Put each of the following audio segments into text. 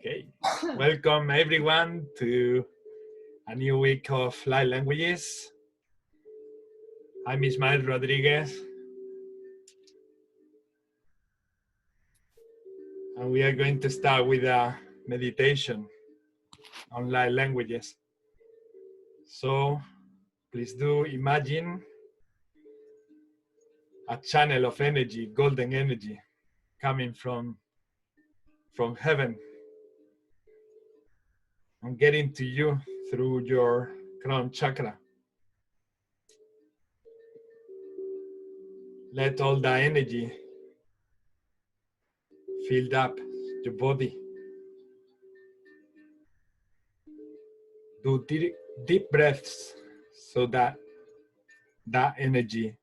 Okay, welcome everyone to a new week of light languages. I'm Ismael Rodriguez, and we are going to start with a meditation on light languages. So please do imagine a channel of energy, golden energy, coming from heaven and getting to you through your crown chakra. Let all that energy fill up your body. Do deep breaths so that energy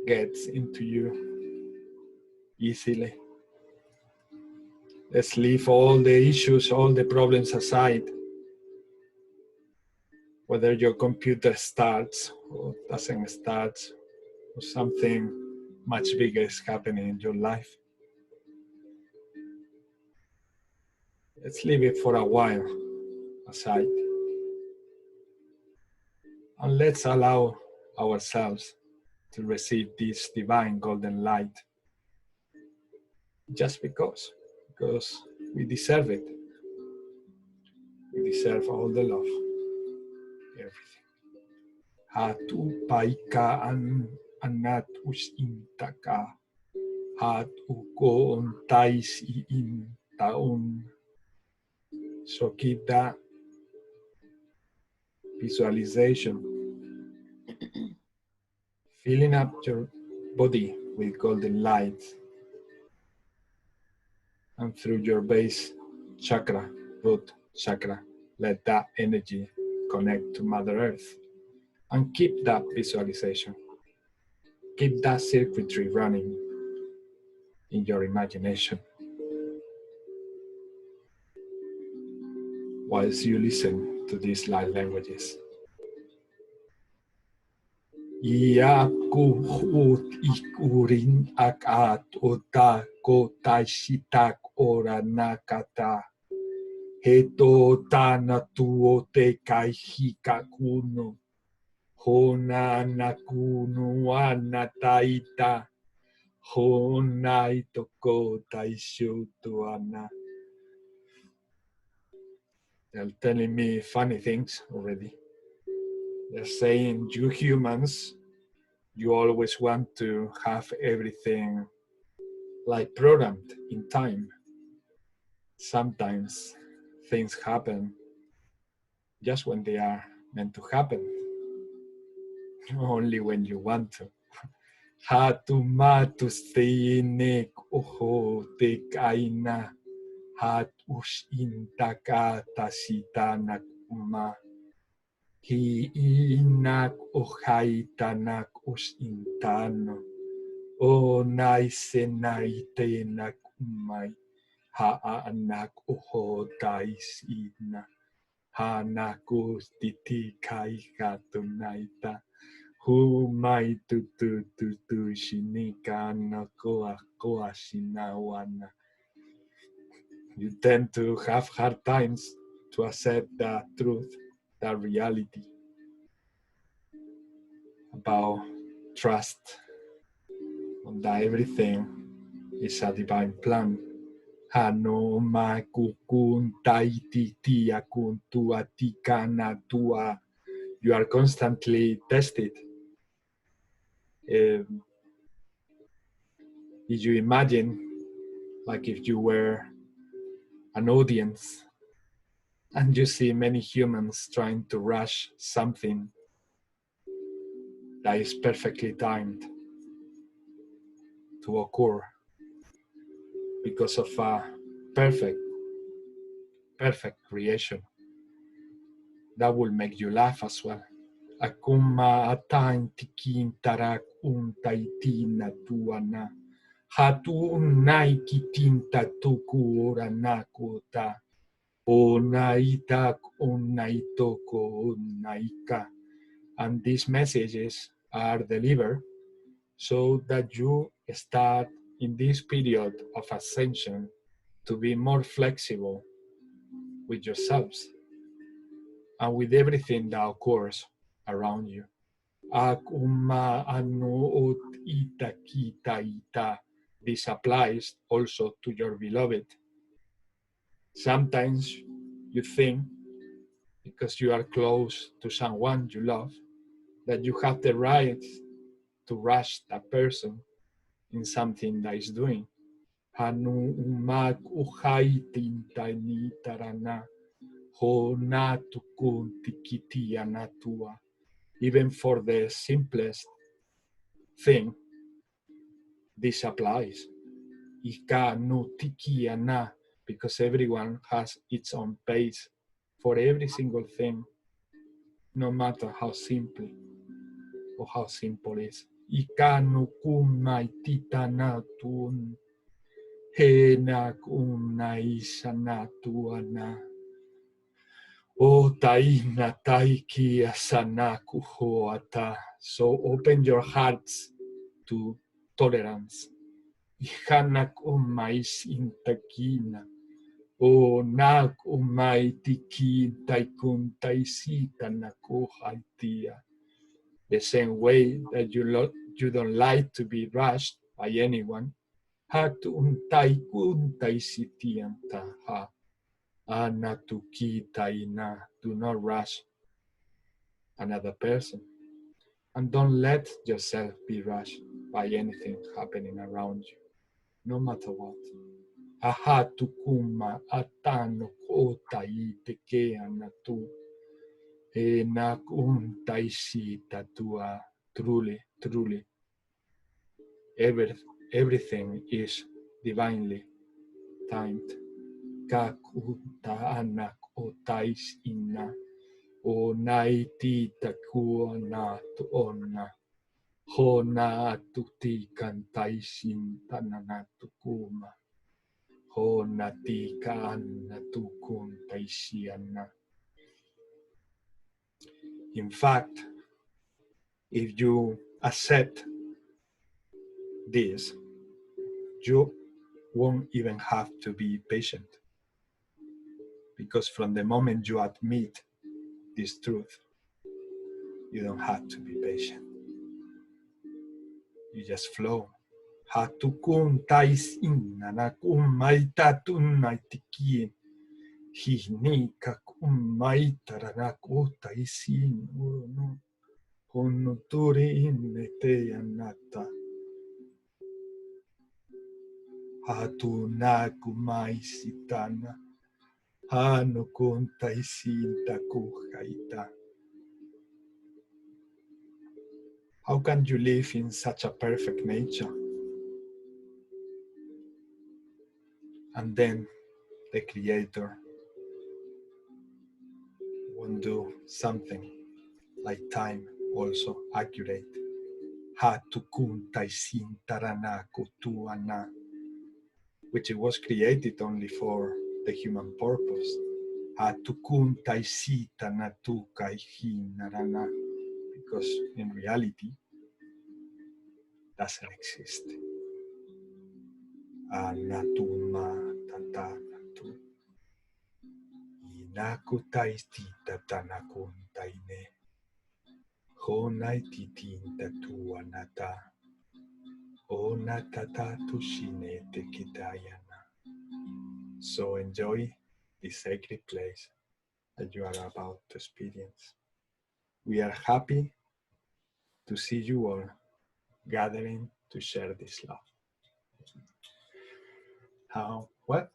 gets into you easily. Let's leave all the issues, all the problems aside. Whether your computer starts or doesn't start, or something much bigger is happening in your life. Let's leave it for a while aside. And let's allow ourselves to receive this divine golden light. Just because we deserve it. We deserve all the love, everything. Hatu paika anat us intaka. Hat uko ontais I intaun. So keep that visualization. Filling up your body with golden light. And through your base chakra, root chakra, let that energy connect to Mother Earth. And keep that visualization. Keep that circuitry running in your imagination. Whilst you listen to these light languages. Iaku hut ikurin akat ota kotaishitak ora nakata. Heto tanatu te kaihika kuno. Hona nakunu anataita. Honai toko taishutu ana. They're telling me funny things already. They're saying, you humans, you always want to have everything like programmed in time. Sometimes things happen just when they are meant to happen, only when you want to. Hatumatu steinek oho te kaina hat us intaka tasitanak uma. Hi inak ohaitanak us intano. O naise naitenak umai. Ha anak oho taisina. Ha nakus titi kai gatunaita. Hu mai tu shinika no koa shinawana. You tend to have hard times to accept the truth, the reality about trust, that everything is a divine plan. Hano ma kukun taiti tia kuntua tikana tua. You are constantly tested. If you imagine, like if you were an audience and you see many humans trying to rush something that is perfectly timed to occur because of a perfect creation, that will make you laugh as well. Akuma atain tikin tarak untaitina tuana. Hatu unai kitinta tuku ora nakota. Onaitak onaitoko onaika. And these messages are delivered so that you start in this period of ascension to be more flexible with yourselves and with everything that occurs around you. This applies also to your beloved. Sometimes you think, because you are close to someone you love, that you have the right to rush that person in something that is doing. Even for the simplest thing, this applies. Because everyone has its own pace for every single thing, no matter how simple or how simple it is. So open your hearts to tolerance. The same way that you don't like to be rushed by anyone. Do not rush another person. And don't let yourself be rushed by anything happening around you, no matter what. Truly, truly, everything is divinely timed. In fact, if you accept this, you won't even have to be patient. Because from the moment you admit this truth, you don't have to be patient. You just flow. How can you live in such a perfect nature? And then the Creator won't do something like time also accurate. Which it was created only for the human purpose. Because in reality, doesn't exist. So enjoy this sacred place that you are about to experience. We are happy to see you all gathering to share this love. What?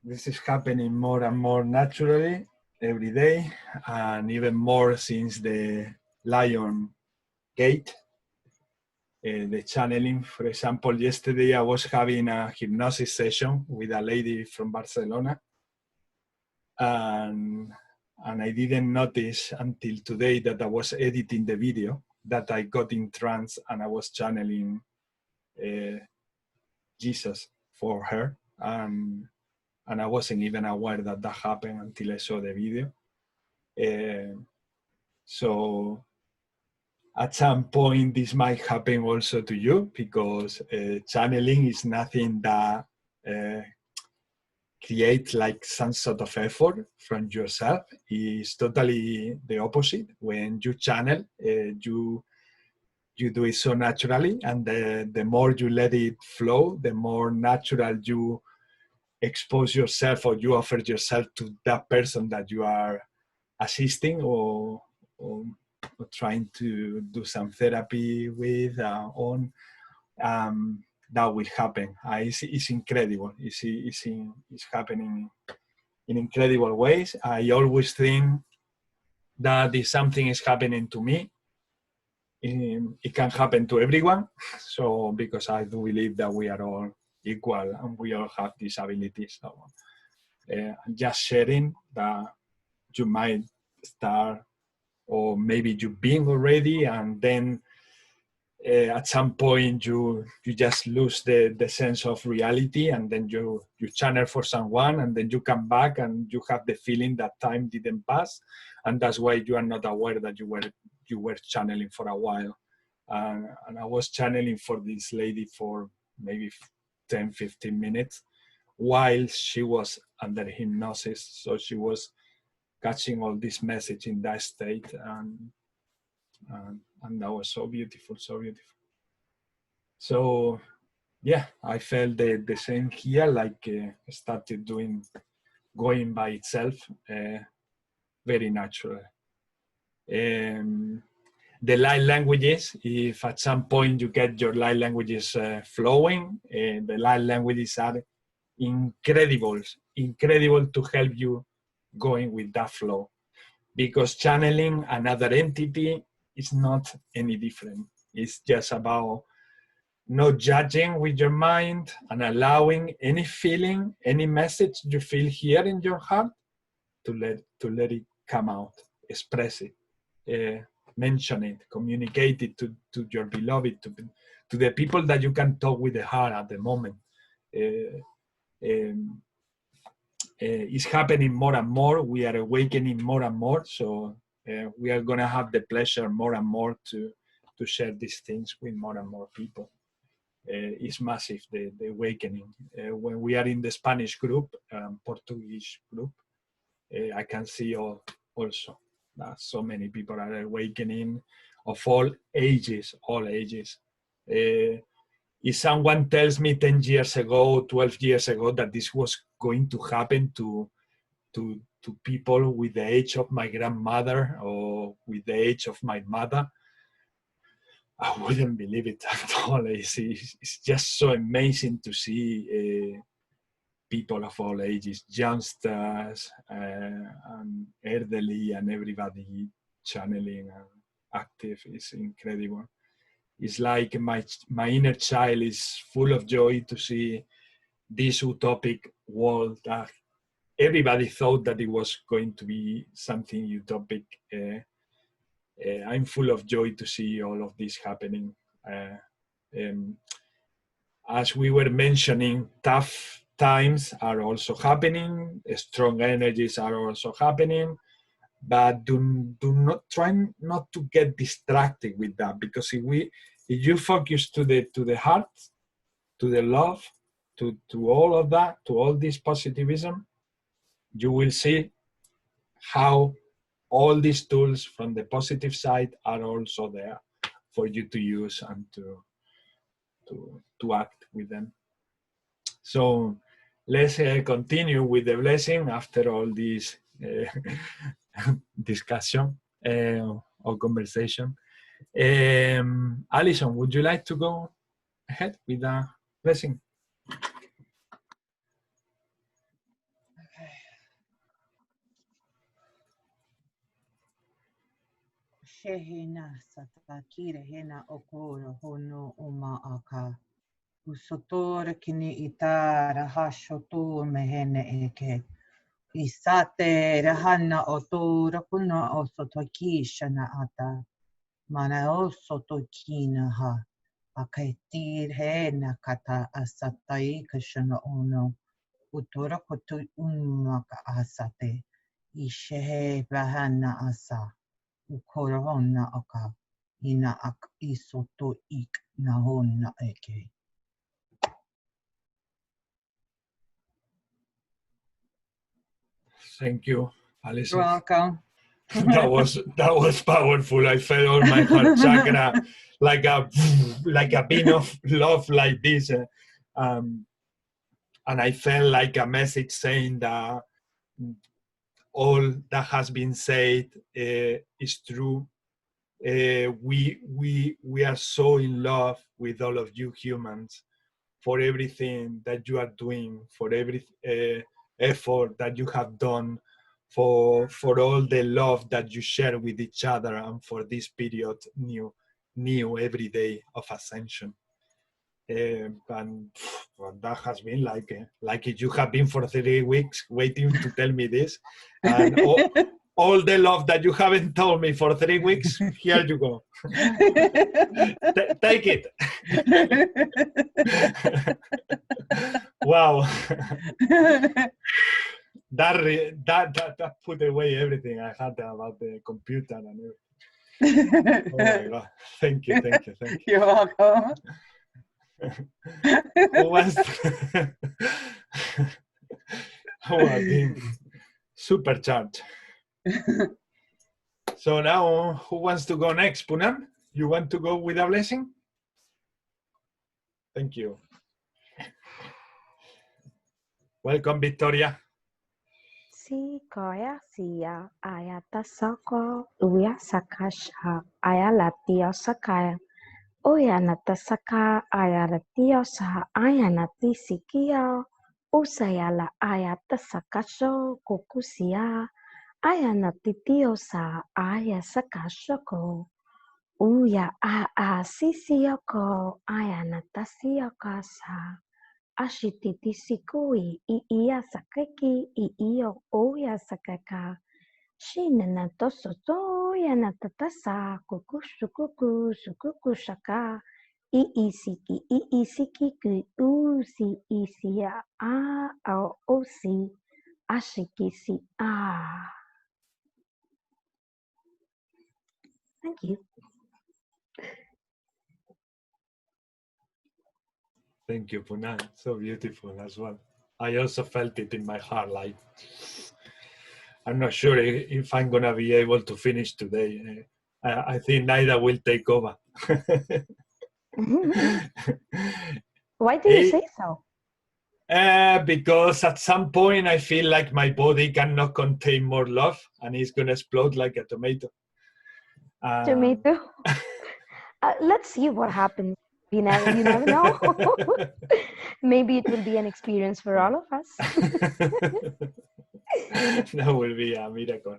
This is happening more and more naturally every day, and even more since the Lion Gate, the channeling. For example, yesterday I was having a hypnosis session with a lady from Barcelona, and I didn't notice until today that I was editing the video that I got in trance and I was channeling Jesus for her, and I wasn't even aware that that happened until I saw the video. So at some point this might happen also to you, because channeling is nothing that creates like some sort of effort from yourself. It's totally the opposite. When you channel, you do it so naturally, and the more you let it flow, the more natural you expose yourself, or you offer yourself to that person that you are assisting or trying to do some therapy with on. That will happen. It's incredible. It's happening in incredible ways. I always think that if something is happening to me, it can happen to everyone. So, because I do believe that we are all equal and we all have these abilities. So, just sharing that you might start, or maybe you've been already, and then at some point you just lose the sense of reality, and then you channel for someone, and then you come back and you have the feeling that time didn't pass, and that's why you are not aware that you were channeling for a while. And I was channeling for this lady for maybe 10-15 minutes while she was under hypnosis, so she was catching all this message in that state, and that was so beautiful, so beautiful. So yeah, I felt the same here, like started going by itself, very natural. The light languages, if at some point you get your light languages flowing, the light languages are incredible to help you going with that flow, because channeling another entity is not any different. It's just about not judging with your mind and allowing any feeling, any message you feel here in your heart to let it come out, express it, mention it, communicate it to your beloved, to the people that you can talk with the heart at the moment. It's happening more and more. We are awakening more and more. So we are going to have the pleasure more and more to share these things with more and more people. It's massive, the awakening. When we are in the Spanish group, Portuguese group, I can see also that so many people are awakening, of all ages, If someone tells me 10 years ago, 12 years ago, that this was going to happen to people with the age of my grandmother or with the age of my mother, I wouldn't believe it at all. It's just so amazing to see people of all ages, youngsters and elderly and everybody channeling and active. It's incredible. It's like my inner child is full of joy to see this utopic world that everybody thought that it was going to be something utopic. I'm full of joy to see all of this happening. As we were mentioning, tough times are also happening, strong energies are also happening, but do not try not to get distracted with that, because if you focus to the heart, to the love, to all of that, to all this positivism, you will see how all these tools from the positive side are also there for you to use and to act with them. So let's continue with the blessing after all this discussion or conversation. Alison, would you like to go ahead with the blessing? Shehena satakira hena okoro hono uma aka. Usotor kini itara hashotur mehene eke. Isate rahana otora kuna osotokisha na ata. Mana osotokina ha. Akaitir hena kata asatai kashana ono. Utora kotu umaka asate. Ishehe bahana asa. Ukorona aka. ina ak isoto ik nahona eke. Thank you, You're Alison. welcome. That was powerful. I felt all my heart chakra like a beam of love like this, and I felt like a message saying that all that has been said is true. We are so in love with all of you humans, for everything that you are doing, for every effort that you have done, for all the love that you share with each other, and for this period new every day of ascension. And well, that has been like if you have been for 3 weeks waiting to tell me this, and all the love that you haven't told me for 3 weeks, here you go. Take it. Wow. that put away everything I had about the computer and everything. Oh my God. Thank you. You're welcome. Who wants to... Oh, I've been supercharged. So now, who wants to go next? Poonam, you want to go with a blessing? Thank you. Welcome, Victoria. Si koya siya ayata sako uya sakasha ayalatia sakaya oyanata saka ayalatio sa ayanati sikia usayala ayata sakasho kokusia ayanati tiosa aya sakashoko uya a sisioko ayanata siokasa Ashititi sikui I iya sakaki I iyo oya sakaka. Shinana tosoto yana tatasa kuku sukuku shaka. I isiki ku usi isia a o osi ashikisi a. Thank you. Thank you, Poonam. So beautiful as well. I also felt it in my heart. Like, I'm not sure if I'm gonna be able to finish today. I think Naida will take over. Why do you say so? Because at some point I feel like my body cannot contain more love and it's gonna explode like a tomato. Tomato. Let's see what happens. You never know. Maybe it will be an experience for all of us. That will be a miracle.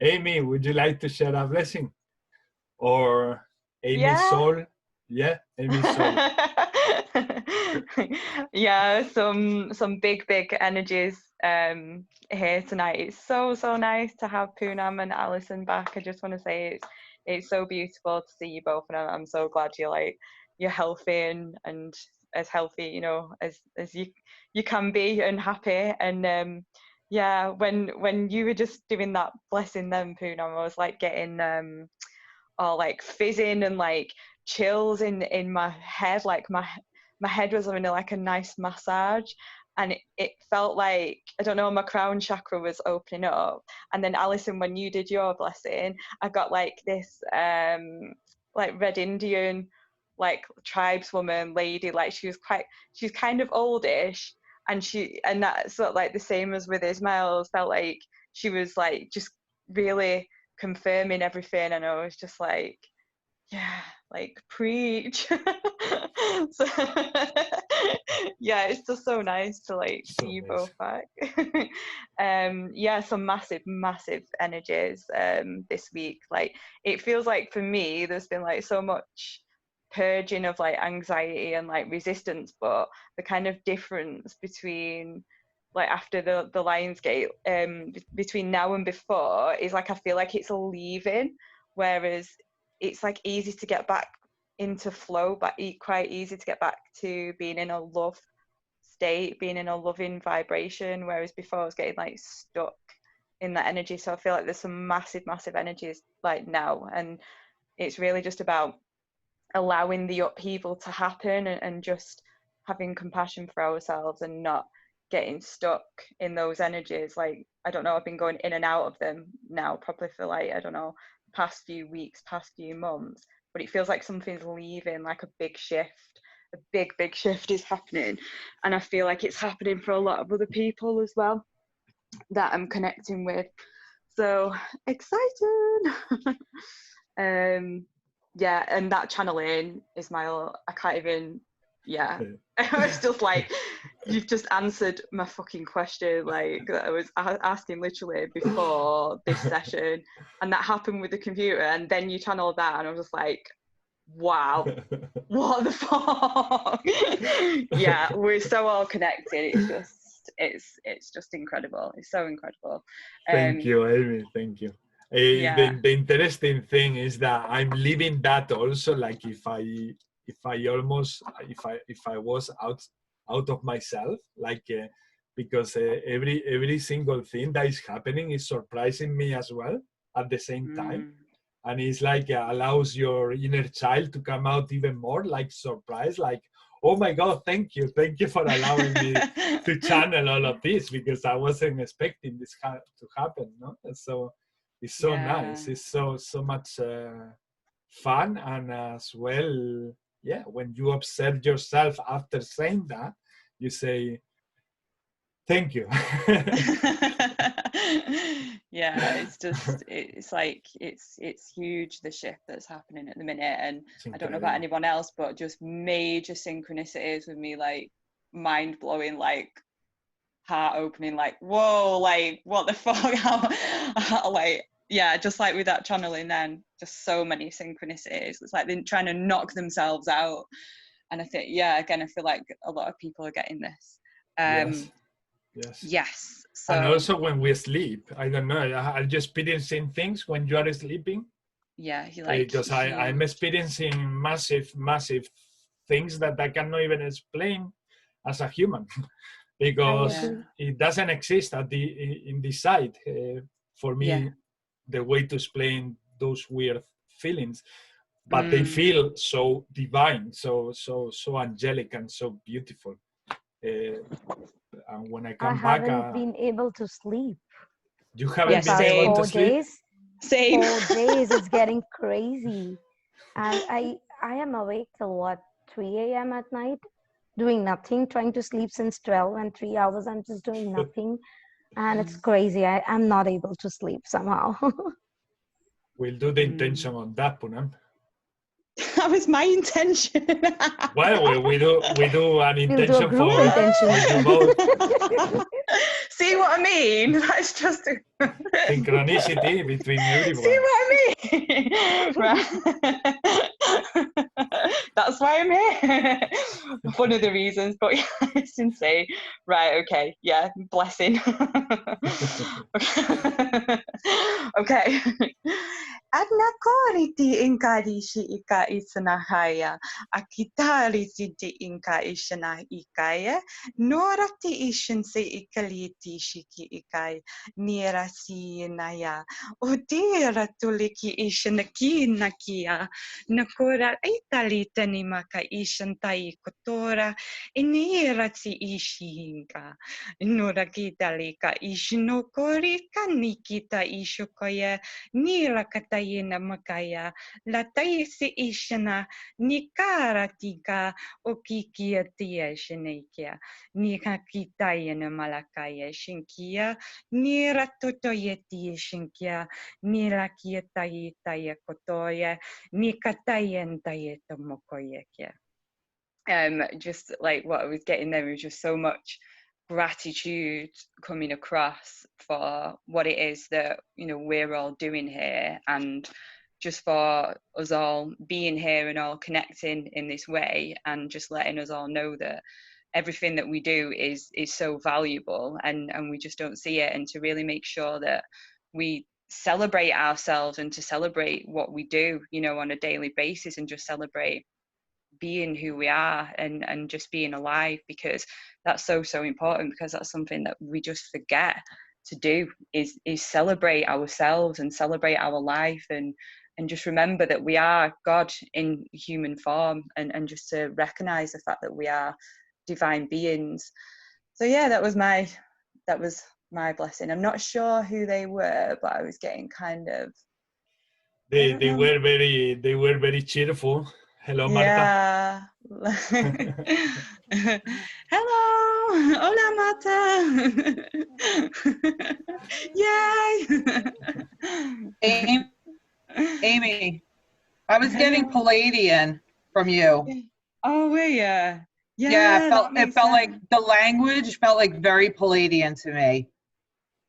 Amy, would you like to share a blessing? Or Amy's soul? Yeah, Amy's soul. Yeah, some big energies here tonight. It's so nice to have Poonam and Alison back. I just want to say it's so beautiful to see you both, and I'm so glad you're healthy and as healthy, you know, as you can be, and happy. And yeah, when you were just doing that blessing then, Poonam, I was like getting all like fizzing and like chills in my head, like my head was having like a nice massage, and it felt like, I don't know, my crown chakra was opening up. And then Alison, when you did your blessing, I got like this like Red Indian like tribeswoman lady, like she's kind of oldish, and that's sort of like the same as with Ismael. Felt like she was like just really confirming everything, and I was just like, yeah, like preach. So yeah, it's just so nice to like see you both back. Yeah, some massive energies this week. Like, it feels like for me there's been like so much purging of like anxiety and like resistance, but the kind of difference between like after the Lionsgate between now and before is like I feel like it's leaving, whereas it's like easy to get back into flow, but quite easy to get back to being in a love state, being in a loving vibration, whereas before I was getting like stuck in that energy. So I feel like there's some massive energies like now, and it's really just about allowing the upheaval to happen, and just having compassion for ourselves and not getting stuck in those energies. Like, I don't know, I've been going in and out of them now probably for like, I don't know, past few weeks, past few months, but it feels like something's leaving, like a big shift, a big shift is happening. And I feel like it's happening for a lot of other people as well that I'm connecting with. So excited. Yeah, and that channeling, Ismael, I can't even, yeah. I was just like, you've just answered my fucking question, like, that I was asking literally before this session, and that happened with the computer, and then you channeled that, and I was just like, wow, what the fuck? Yeah, we're so all connected. It's just incredible. It's so incredible. Thank you, Amy. Thank you. Yeah. The interesting thing is that I'm living that also. Like if I was out of myself, like because every single thing that is happening is surprising me as well at the same time. And it's like allows your inner child to come out even more, like surprise, like, oh my God, thank you for allowing me to channel all of this, because I wasn't expecting this to happen, no? So it's so nice. It's so much fun, and as well, yeah, when you observe yourself after saying that, you say, thank you. Yeah, it's like it's huge, the shift that's happening at the minute, and I don't know about anyone else, but just major synchronicities with me, like mind blowing, like heart opening, like whoa, like what the fuck? How, like, yeah, just like with that channeling, then just so many synchronicities. It's like they're trying to knock themselves out, and I think, yeah, again, I feel like a lot of people are getting this. Yes. So, and also when we sleep, I don't know, are you experiencing things when you are sleeping? Yeah, because I'm experiencing massive things that I cannot even explain as a human, because it doesn't exist in this side for me, the way to explain those weird feelings, but they feel so divine, so angelic and so beautiful. And when I come back, I haven't been able to sleep. You haven't been able to sleep? 4 days. Same. 4 days. It's getting crazy. And I am awake till 3 a.m. at night, doing nothing, trying to sleep since 12, and 3 hours I'm just doing nothing. And it's crazy. I'm not able to sleep somehow. We'll do the intention on that, Poonam. That was my intention. Well, we do an intention we'll do a group for intention. you both. See what I mean? That's just synchronicity between everyone. See what I mean? Right. That's why I'm here. One of the reasons, but yeah, it's insane. Right, okay, yeah, blessing. Okay. Adnakoriti inkari shi ika isanahaya, akitari siti inka ishana ikaya, norati ishin se ikaliti shiki ikai, nira si naya, odira tuliki ishanaki nakia, nakora italita ni maka ishantai kotora, inira si ishinka, norakidalika ishinokori kanikita ishokoya, Nira katayina makaya, lataisi ishana, nikara tika, okikia tia shanikia, nika kitayana malakaya shinkia, nira totoyeti shinkia, nira kietayitaya kotoya, nikatayan tayeta mokoyekia. Just like what I was getting there was just so much gratitude coming across for what it is that, you know, we're all doing here, and just for us all being here and all connecting in this way, and just letting us all know that everything that we do is so valuable, and we just don't see it, and to really make sure that we celebrate ourselves and to celebrate what we do, you know, on a daily basis, and just celebrate being who we are, and just being alive, because that's so important, because that's something that we just forget do is celebrate ourselves and celebrate our life, and just remember that we are God in human form, and just to recognize the fact that we are divine beings. So yeah, that was my blessing. I'm not sure who they were, but I was getting kind of, they were very cheerful. Hello, Marta. yeah. Hello, hola Marta. Yay. Amy, I was getting Palladian from you. Oh, were you? Yeah, it felt like the language felt like very Palladian to me.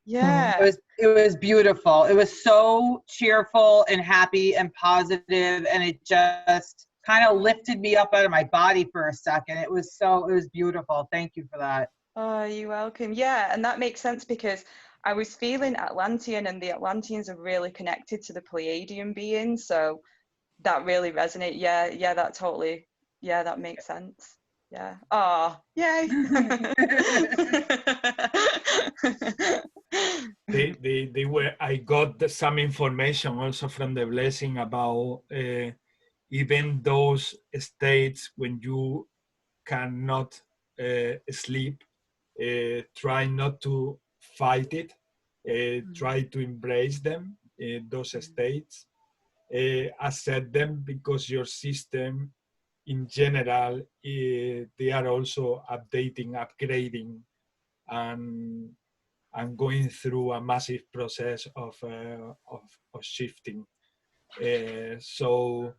Yeah. It was beautiful. It was so cheerful and happy and positive, and it just kind of lifted me up out of my body for a second. It was beautiful. Thank you for that. Oh, you're welcome. Yeah, and that makes sense because I was feeling Atlantean, and the Atlanteans are really connected to the Pleiadian beings, so that really resonated. Yeah, that totally, yeah, that makes sense. Yeah. Oh, yay. They were. I got some information also from the blessing about even those states when you cannot sleep. Try not to fight it. Try to embrace them. Those states. Accept them, because your system in general, they are also updating, upgrading, and going through a massive process of shifting. So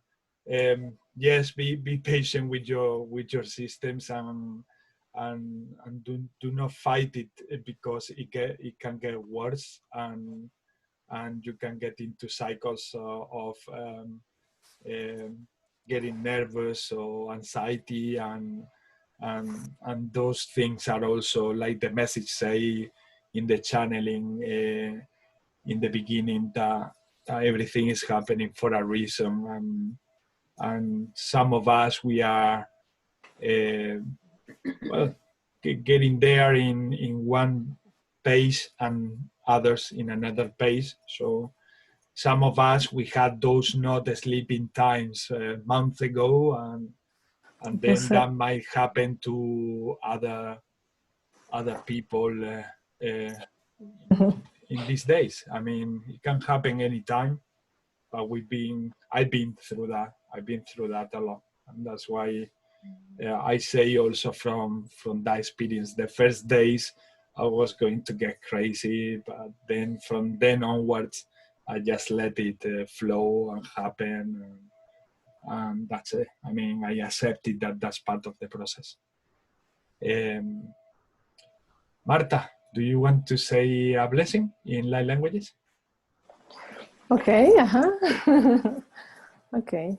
yes, be patient with your systems, and do not fight it, because it can get worse, and you can get into cycles of getting nervous or anxiety, and those things are also, like the message say in the channeling in the beginning, that everything is happening for a reason, and some of us, we are getting there in one pace, and others in another pace. So some of us, we had those not sleeping times months ago, and then that might happen to other people in these days. I mean, it can happen anytime, but I've been through that. I've been through that a lot, and that's why I say also from that experience, the first days I was going to get crazy, but then from then onwards, I just let it flow and happen, and that's it. I mean, I accepted that that's part of the process. Marta, do you want to say a blessing in light languages? Okay, okay.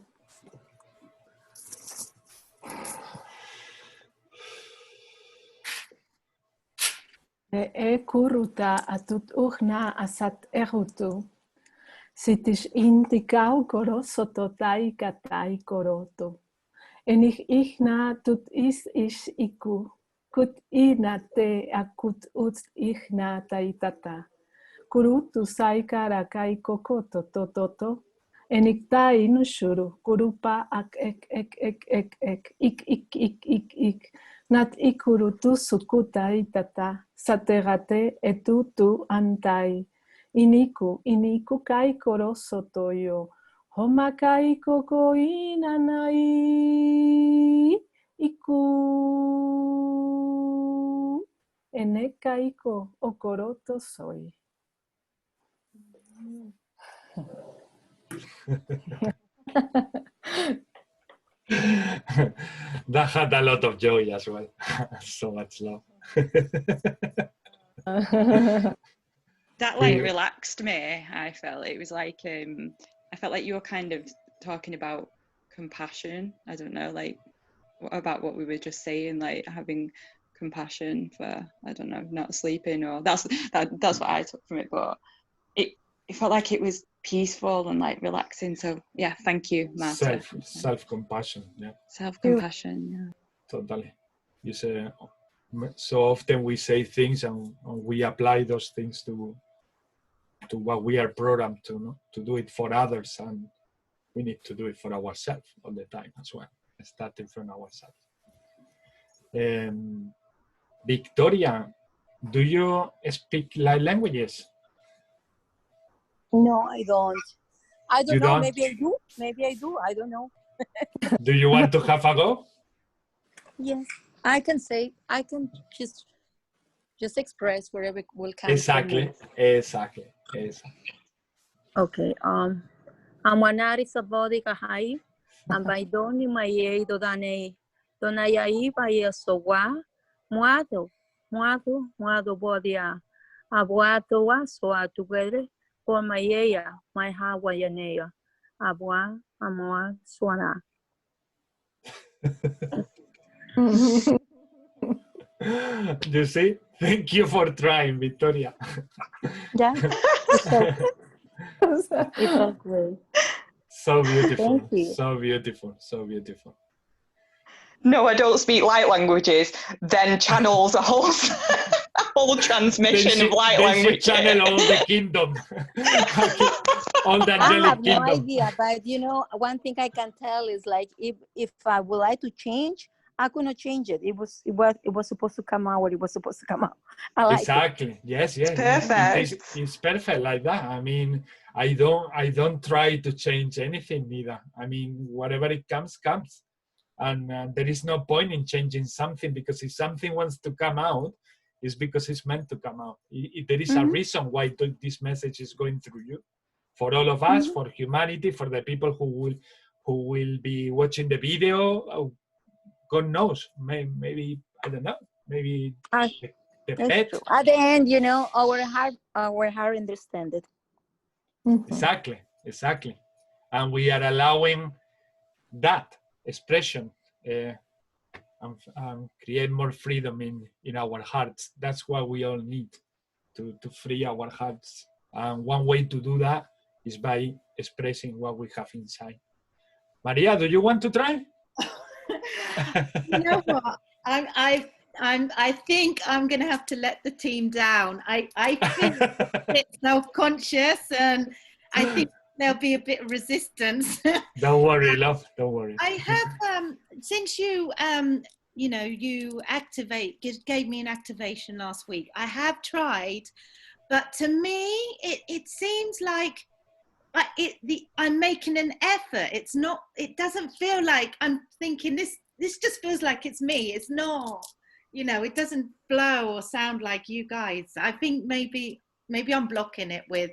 E kuruta atut uhna asat erutu. Sitis indicau koro sototai katai koroto. Enich ichna tut is iku. Kut ina te akut ut ichna taitata. Kurutu saikara kai kokoto tototo. Eniktai nushuru. Kurupa ak ek. Ik. Nat ikurutu sukutai tata. Saterate etutu antai. Iniku kai koroso toyo. Homa kai koko inanai. Iku. Enekaiko okoroto soy. That had a lot of joy as well. So much love. That like relaxed me. I felt it was like I felt like you were kind of talking about compassion. I don't know, like about what we were just saying, like having compassion for, I don't know, not sleeping, or that's what I took from it. But it felt like it was peaceful and like relaxing. So yeah, thank you, Marta. Self-compassion, yeah. Self-compassion, yeah. Totally. You say So often we say things and we apply those things to what we are programmed to, no? To do it for others, and we need to do it for ourselves all the time as well, starting from ourselves. Victoria, do you speak light languages? No, I don't. I don't You know. don't? Maybe I do. Maybe I do. I don't know. Do you want to have a go? Yes, I can say. I can just express wherever it will come. Exactly. Okay. Amanari sabodi kahai. Ambaidoni maye dodane. Donayai baye sowa. Muado bodia. Abuato wa soa together. For mayeya, my Hawaiianea. Abua, amoa, swana. You see? Thank you for trying, Victoria. Yeah, it's all great. So beautiful. Thank you. So beautiful. So beautiful. No, I don't speak light languages. Then channels a whole a whole transmission of light languages. Channel all the kingdom. All the I angelic have no kingdom. idea, but you know, one thing I can tell is like if I would like to change, I could not change it. It was supposed to come out what it was supposed to come out. I like Exactly. it. Yes. Perfect. It's perfect like that. I mean, I don't try to change anything neither. I mean, whatever it comes. And there is no point in changing something, because if something wants to come out, it's because it's meant to come out. There is a reason why this message is going through you. For all of us, for humanity, for the people who will be watching the video, God knows. Maybe I don't know. Maybe the pet. True. At the end, you know, our heart understands it. Exactly. And we are allowing that expression and create more freedom in our hearts. That's what we all need to free our hearts. And one way to do that is by expressing what we have inside. Maria, do you want to try? You know what? I think I'm going to have to let the team down. I feel a bit self-conscious, and I think there'll be a bit of resistance. Don't worry, love. Don't worry. I have, since you, you know, you gave me an activation last week. I have tried, but to me, it seems like I'm making an effort. It's not. It doesn't feel like I'm thinking this. This just feels like it's me. It's not. You know, it doesn't flow or sound like you guys. I think maybe I'm blocking it with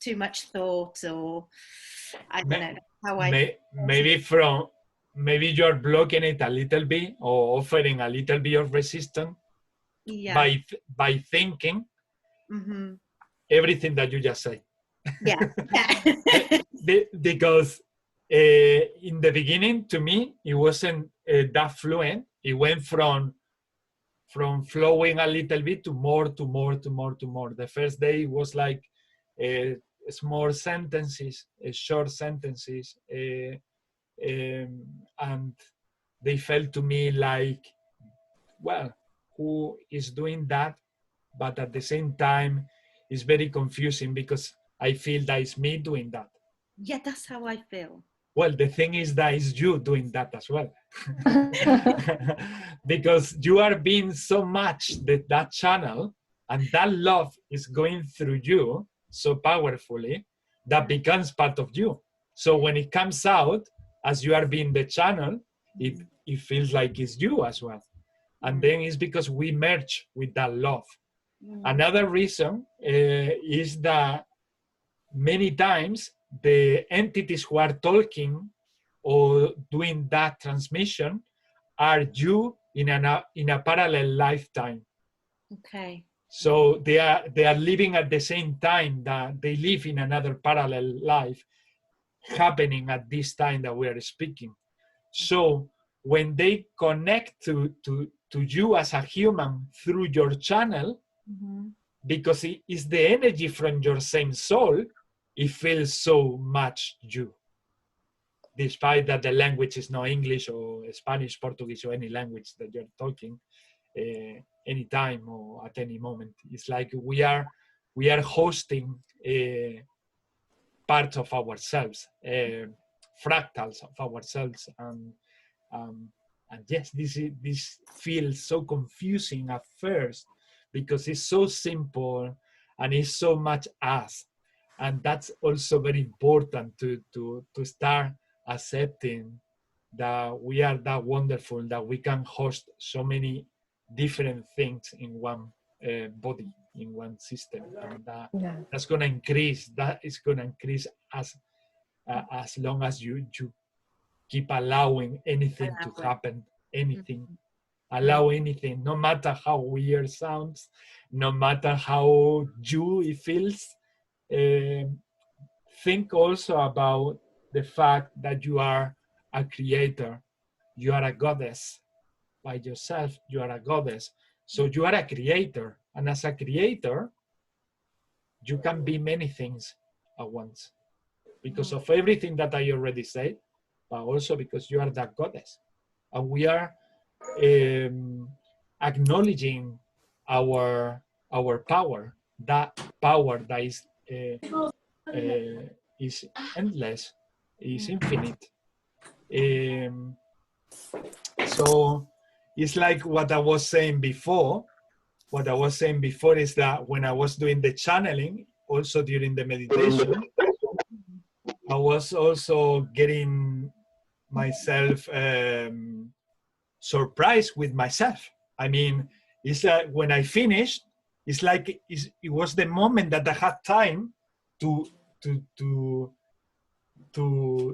too much thought, or I don't know how maybe you're blocking it a little bit, or offering a little bit of resistance by thinking everything that you just said. Yeah. Because in the beginning, to me, it wasn't that fluent. It went from flowing a little bit to more. The first day was like small sentences, short sentences, and they felt to me like, well, who is doing that? But at the same time, it's very confusing, because I feel that it's me doing that. Yeah, that's how I feel. Well, the thing is that it's you doing that as well. Because you are being so much that channel, and that love is going through you so powerfully that becomes part of you. So when it comes out, as you are being the channel, it feels like it's you as well. And then it's because we merge with that love. Another reason is that many times the entities who are talking or doing that transmission are you in a parallel lifetime. Okay. So they are living at the same time that they live in another parallel life happening at this time that we are speaking. So when they connect to you as a human through your channel, because it is the energy from your same soul, it feels so much you. Despite that the language is not English or Spanish, Portuguese, or any language that you're talking, anytime or at any moment. It's like we are hosting parts of ourselves, fractals of ourselves, and yes, this feels so confusing at first because it's so simple and it's so much us, and that's also very important to start accepting that we are that wonderful, that we can host so many different things in one body, in one system, and that's going to increase. That is going to increase as long as you keep allowing anything to happen, anything. Allow anything, no matter how weird sounds, no matter how it feels. Think also about the fact that you are a creator, you are a goddess by yourself, you are a goddess. So you are a creator, and as a creator, you can be many things at once because of everything that I already said, but also because you are that goddess. And we are acknowledging our power, that power that is endless, is infinite. So it's like what I was saying before. What I was saying before is that when I was doing the channeling, also during the meditation, I was also getting myself surprised with myself. I mean, it's like when I finished, it's like it was the moment that I had time to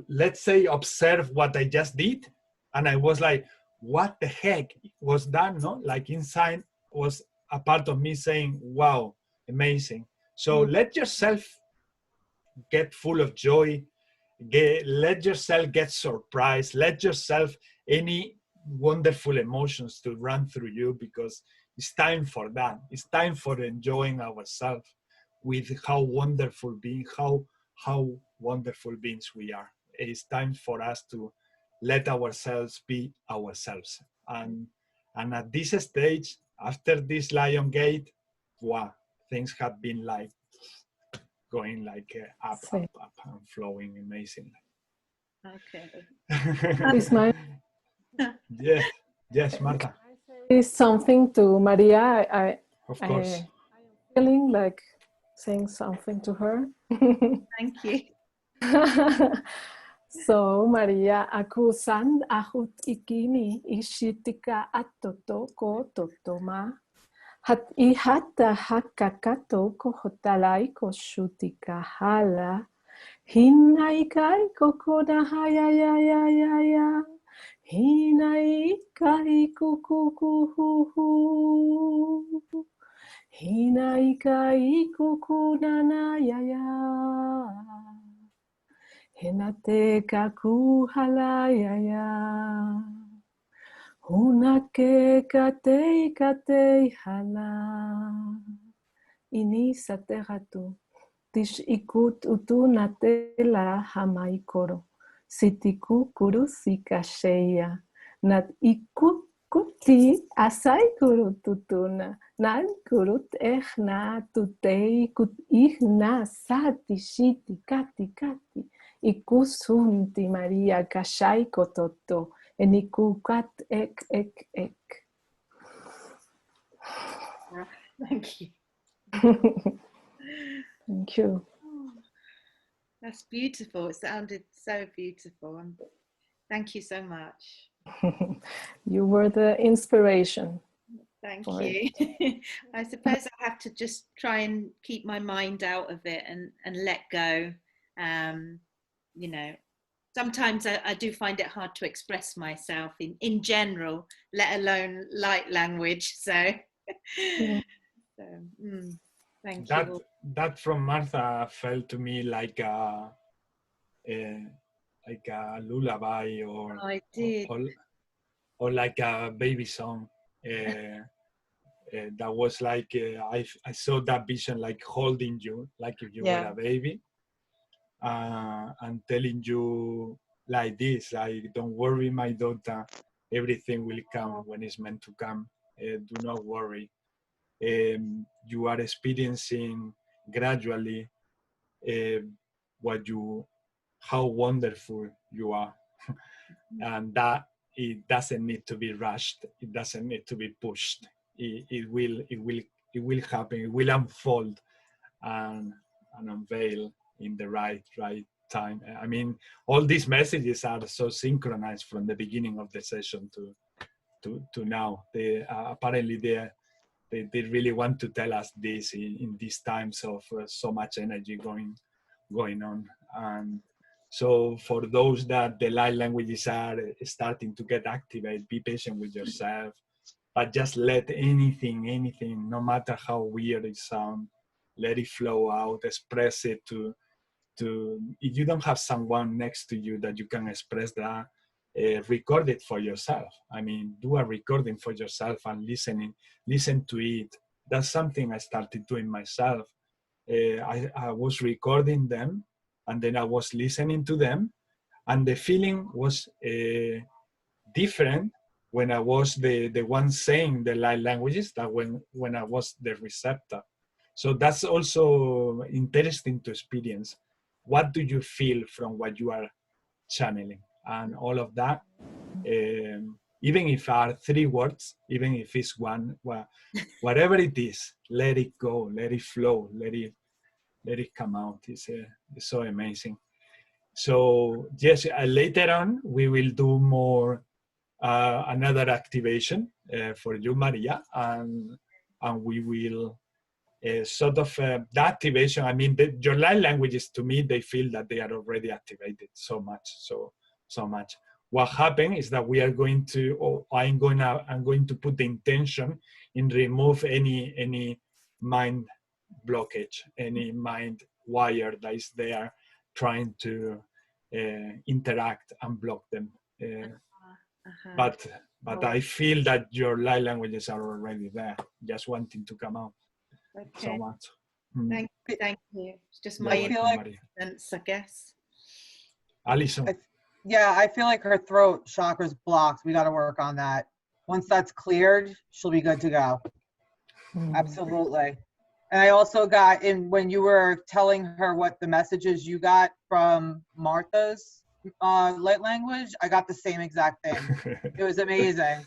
let's say observe what I just did, and I was like, what the heck was that? No, like inside was a part of me saying, wow, amazing. So let yourself get full of joy, let yourself get surprised, let yourself any wonderful emotions to run through you, because it's time for that. It's time for enjoying ourselves with how wonderful wonderful beings we are. It's time for us to let ourselves be ourselves. And at this stage, after this Lion Gate, wow, things have been like going like up and flowing amazingly. Okay. Ismael, yes, Marta. is something to Maria. Of course. I'm feeling like saying something to her. Thank you. So Maria, aku san ahut ikini ishitika atoto ko totoma. Hat ihata hakakato ko hotalai ko shutika hala. Hinaikai kokoda hayayayayaya. Hinaikai kukukuhuhu. Hinaikai kukunanayaya. Hinate kakuhalayaya. Hunake kate hala. Ini sateratu. Tish ikut utunate la hamaikoro. Sitiku kurusi kasheya. Nat ikut kuti asai kurut tutuna. Nan kurut echna tutei kut ihna sati shiti kati. Ikusunti Maria kashai kototo. Enikukat ek. Thank you. Thank you. That's beautiful. It sounded so beautiful. Thank you so much. You were the inspiration. Thank you. I suppose I have to just try and keep my mind out of it and let go. You know, sometimes I do find it hard to express myself in general, let alone light language. So, thank you. That from Martha felt to me like a lullaby or I did. or like a baby song. That was like I saw that vision like holding you like if you were a baby and telling you like this, like, don't worry my daughter, everything will come when it's meant to come. Do not worry. You are experiencing gradually how wonderful you are, and that it doesn't need to be rushed. It doesn't need to be pushed. It will happen. It will unfold and unveil in the right time. I mean, all these messages are so synchronized from the beginning of the session to now. They apparently they really want to tell us this in these times of so much energy going on. And so for those that the light languages are starting to get activated, be patient with yourself, but just let anything, no matter how weird it sounds, let it flow out, express it to if you don't have someone next to you that you can express that, record it for yourself. I mean, do a recording for yourself and listen to it. That's something I started doing myself. I was recording them, and then I was listening to them, and the feeling was different when I was the one saying the light languages than when I was the receptor. So that's also interesting to experience. What do you feel from what you are channeling? And all of that, even if are 3 words, even if it's one, whatever it is, let it go, let it flow, let it come out. It's so amazing. So yes, later on we will do more another activation for you, Maria, and we will sort of the activation. I mean, your light languages, to me, they feel that they are already activated so much. What happened is that we are going to, or I'm going to put the intention in remove any mind blockage, any mind wire that is there trying to interact and block them. But I feel that your light languages are already there, just wanting to come out. Okay. So much. Thank you. It's just You're my I feel like sense, I guess. Alison. Yeah, I feel like her throat chakra's blocked. We got to work on that. Once that's cleared, she'll be good to go. Absolutely. And I also got in when you were telling her what the messages you got from Martha's light language, I got the same exact thing. It was amazing.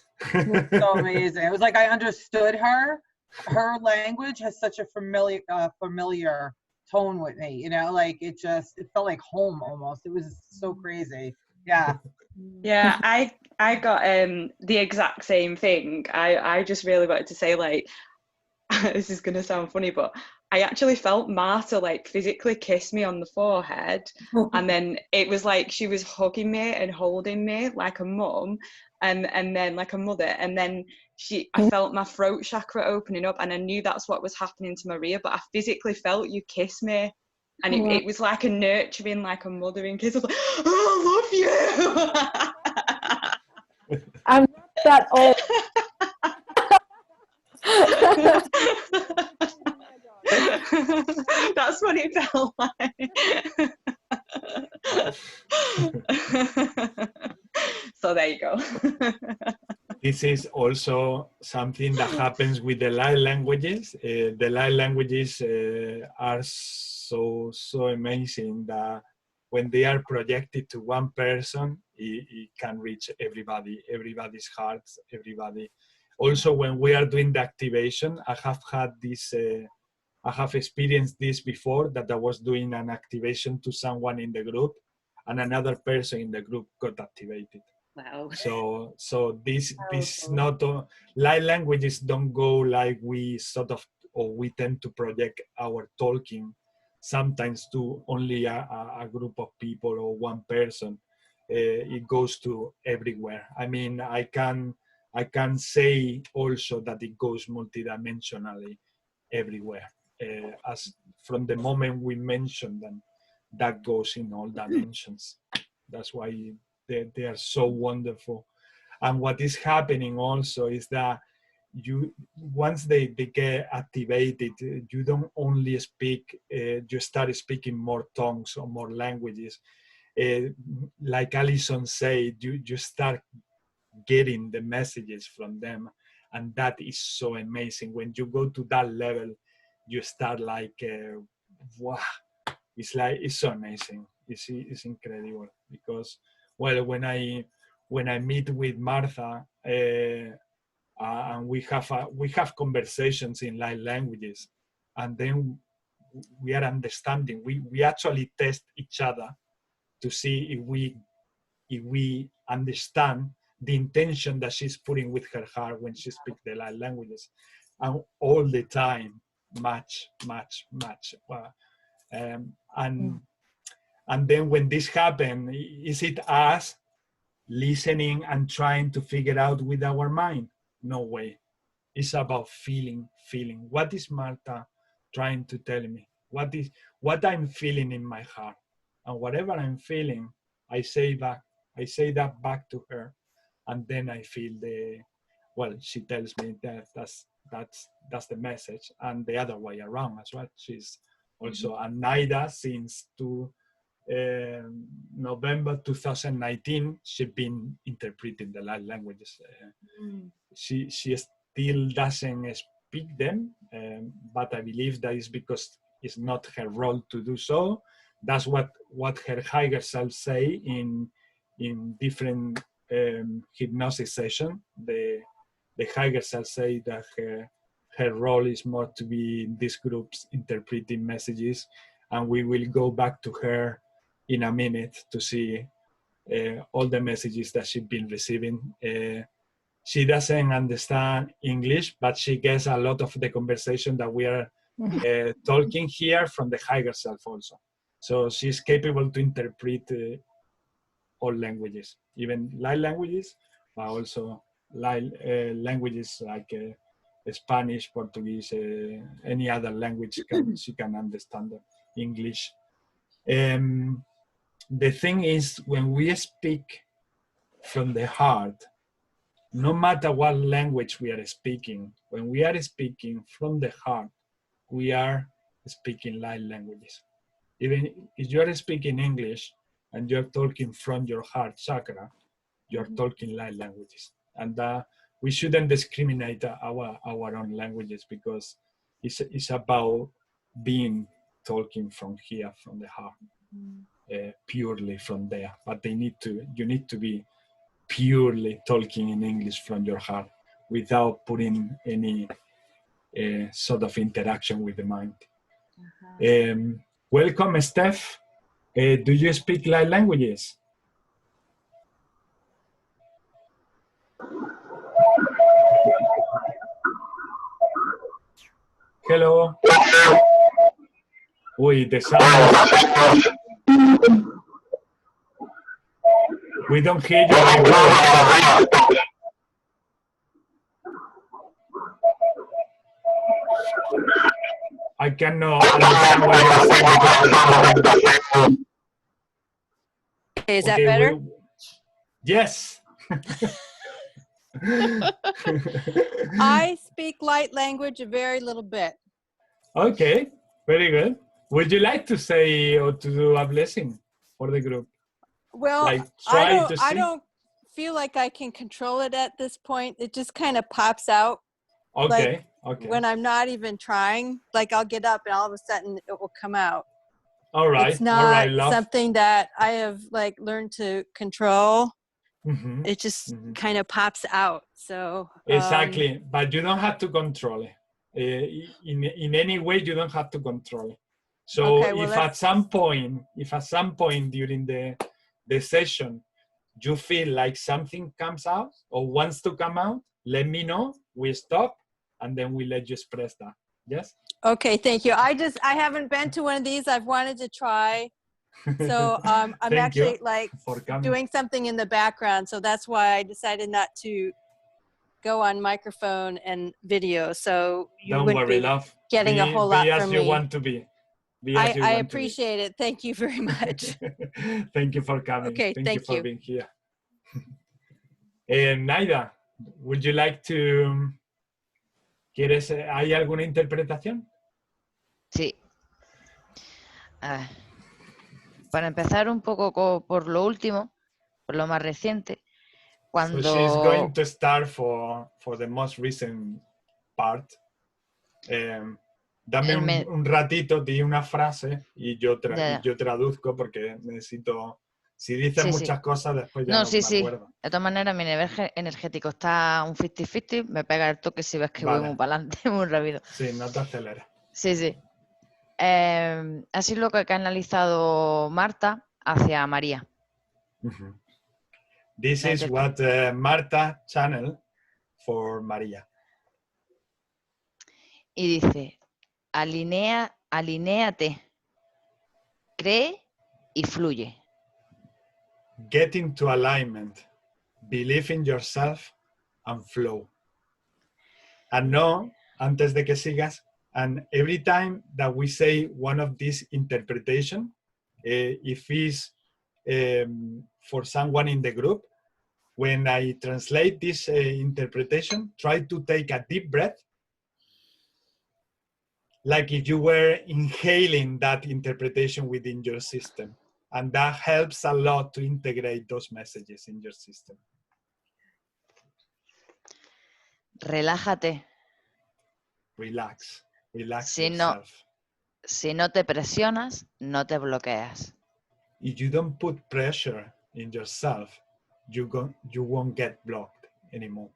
So amazing. It was like I understood her. Her language has such a familiar tone with me, you know, like it felt like home almost. It was so crazy. Yeah. Yeah, I got the exact same thing. I just really wanted to say, like, this is gonna sound funny, but I actually felt Martha like physically kiss me on the forehead, and then it was like she was hugging me and holding me like a mum, and then like a mother, and then I felt my throat chakra opening up, and I knew that's what was happening to Maria, but I physically felt you kiss me, and it was like a nurturing, like a mothering kiss. I was like, oh, I love you. I'm not that old. That's what it felt like. So there you go. This is also something that happens with the light languages. The light languages are so amazing that when they are projected to one person, it can reach everybody's hearts, everybody. Also, when we are doing the activation, I have experienced this before, that I was doing an activation to someone in the group, and another person in the group got activated. Wow. So this not light languages don't go like we sort of, or we tend to project our talking sometimes to only a group of people or one person. It goes to everywhere. I mean, I can say also that it goes multidimensionally everywhere. As from the moment we mention them, that goes in all dimensions. That's why they are so wonderful. And what is happening also is that once they get activated, you don't only speak, you start speaking more tongues or more languages. Like Alison said, you start getting the messages from them, And that is so amazing. When you go to that level, you start like, wow, it's so amazing. It's incredible because, well, when I meet with Martha, and we have conversations in light languages, and then we are understanding. We actually test each other to see if we understand the intention that she's putting with her heart when she speaks the light languages, and all the time match. And then when this happens, is it us listening and trying to figure out with our mind? No way. It's about feeling. What is Martha trying to tell me? What I'm feeling in my heart? And whatever I'm feeling, I say that back to her. And then I feel she tells me that that's the message, and the other way around as well. She's also a Naida since November 2019. She's been interpreting the light languages. She still doesn't speak them, but I believe that is because it's not her role to do so. That's what her higher self say in different hypnosis session. The higher self say that her role is more to be in these groups interpreting messages, and we will go back to her in a minute to see all the messages that she's been receiving. She doesn't understand English, but she gets a lot of the conversation that we are talking here from the higher self also. So she's capable to interpret all languages, even light languages, but also languages like Spanish, Portuguese, any other language she can understand English. The thing is, when we speak from the heart, no matter what language we are speaking, when we are speaking from the heart, we are speaking light languages. Even if you are speaking English and you're talking from your heart chakra, you're talking light languages. And we shouldn't discriminate our own languages, because it's about being talking from here, from the heart, purely from there. But you need to be purely talking in English from your heart without putting any sort of interaction with the mind. Welcome, Steph. Do you speak light languages? Hello. Uy, the sound. We don't hear you very well. I cannot understand what you're saying. Is that better? Yes. I speak light language a very little bit. Okay, very good. Would you like to say or to do a blessing for the group? Well, like, I don't feel like I can control it at this point. It just kind of pops out. Okay, like, when I'm not even trying, like I'll get up and all of a sudden it will come out. All right. It's not something that I have like learned to control. It just kind of pops out. So exactly, but you don't have to control it. In any way, you don't have to control it. So okay, well, if at some point during the session you feel like something comes out or wants to come out, let me know. We stop and then we let you express that. Yes. Okay, thank you. I haven't been to one of these. I've wanted to try. So I'm actually like doing something in the background. So that's why I decided not to go on microphone and video. So you wouldn't be getting a whole lot from me. Be as you want to be. I appreciate it. Thank you very much. Thank you for coming. Okay, thank you for being here. Naida, would you like to... ¿Hay alguna interpretación? Sí. Para empezar un poco por lo último, por lo más reciente, So she's going to start for the most recent part. Dame un ratito, di una frase y yo traduzco porque necesito... Si dices muchas cosas, después ya no me acuerdo. De todas maneras, mi nivel energético está un 50-50. Me pega el toque si ves que voy muy para adelante, muy rápido. Sí, no te aceleres. Sí. Así es lo que ha canalizado Marta hacia María. This is what Marta channel for María. Y dice, alinéate, cree y fluye. Get into alignment, believe in yourself and flow. And no, antes de que sigas, and every time that we say one of these interpretation, if it's for someone in the group, when I translate this interpretation, try to take a deep breath, like if you were inhaling that interpretation within your system. And that helps a lot to integrate those messages in your system. Relájate. Relax yourself. Si no te presionas, no te bloqueas. If you don't put pressure in yourself, you won't get blocked anymore.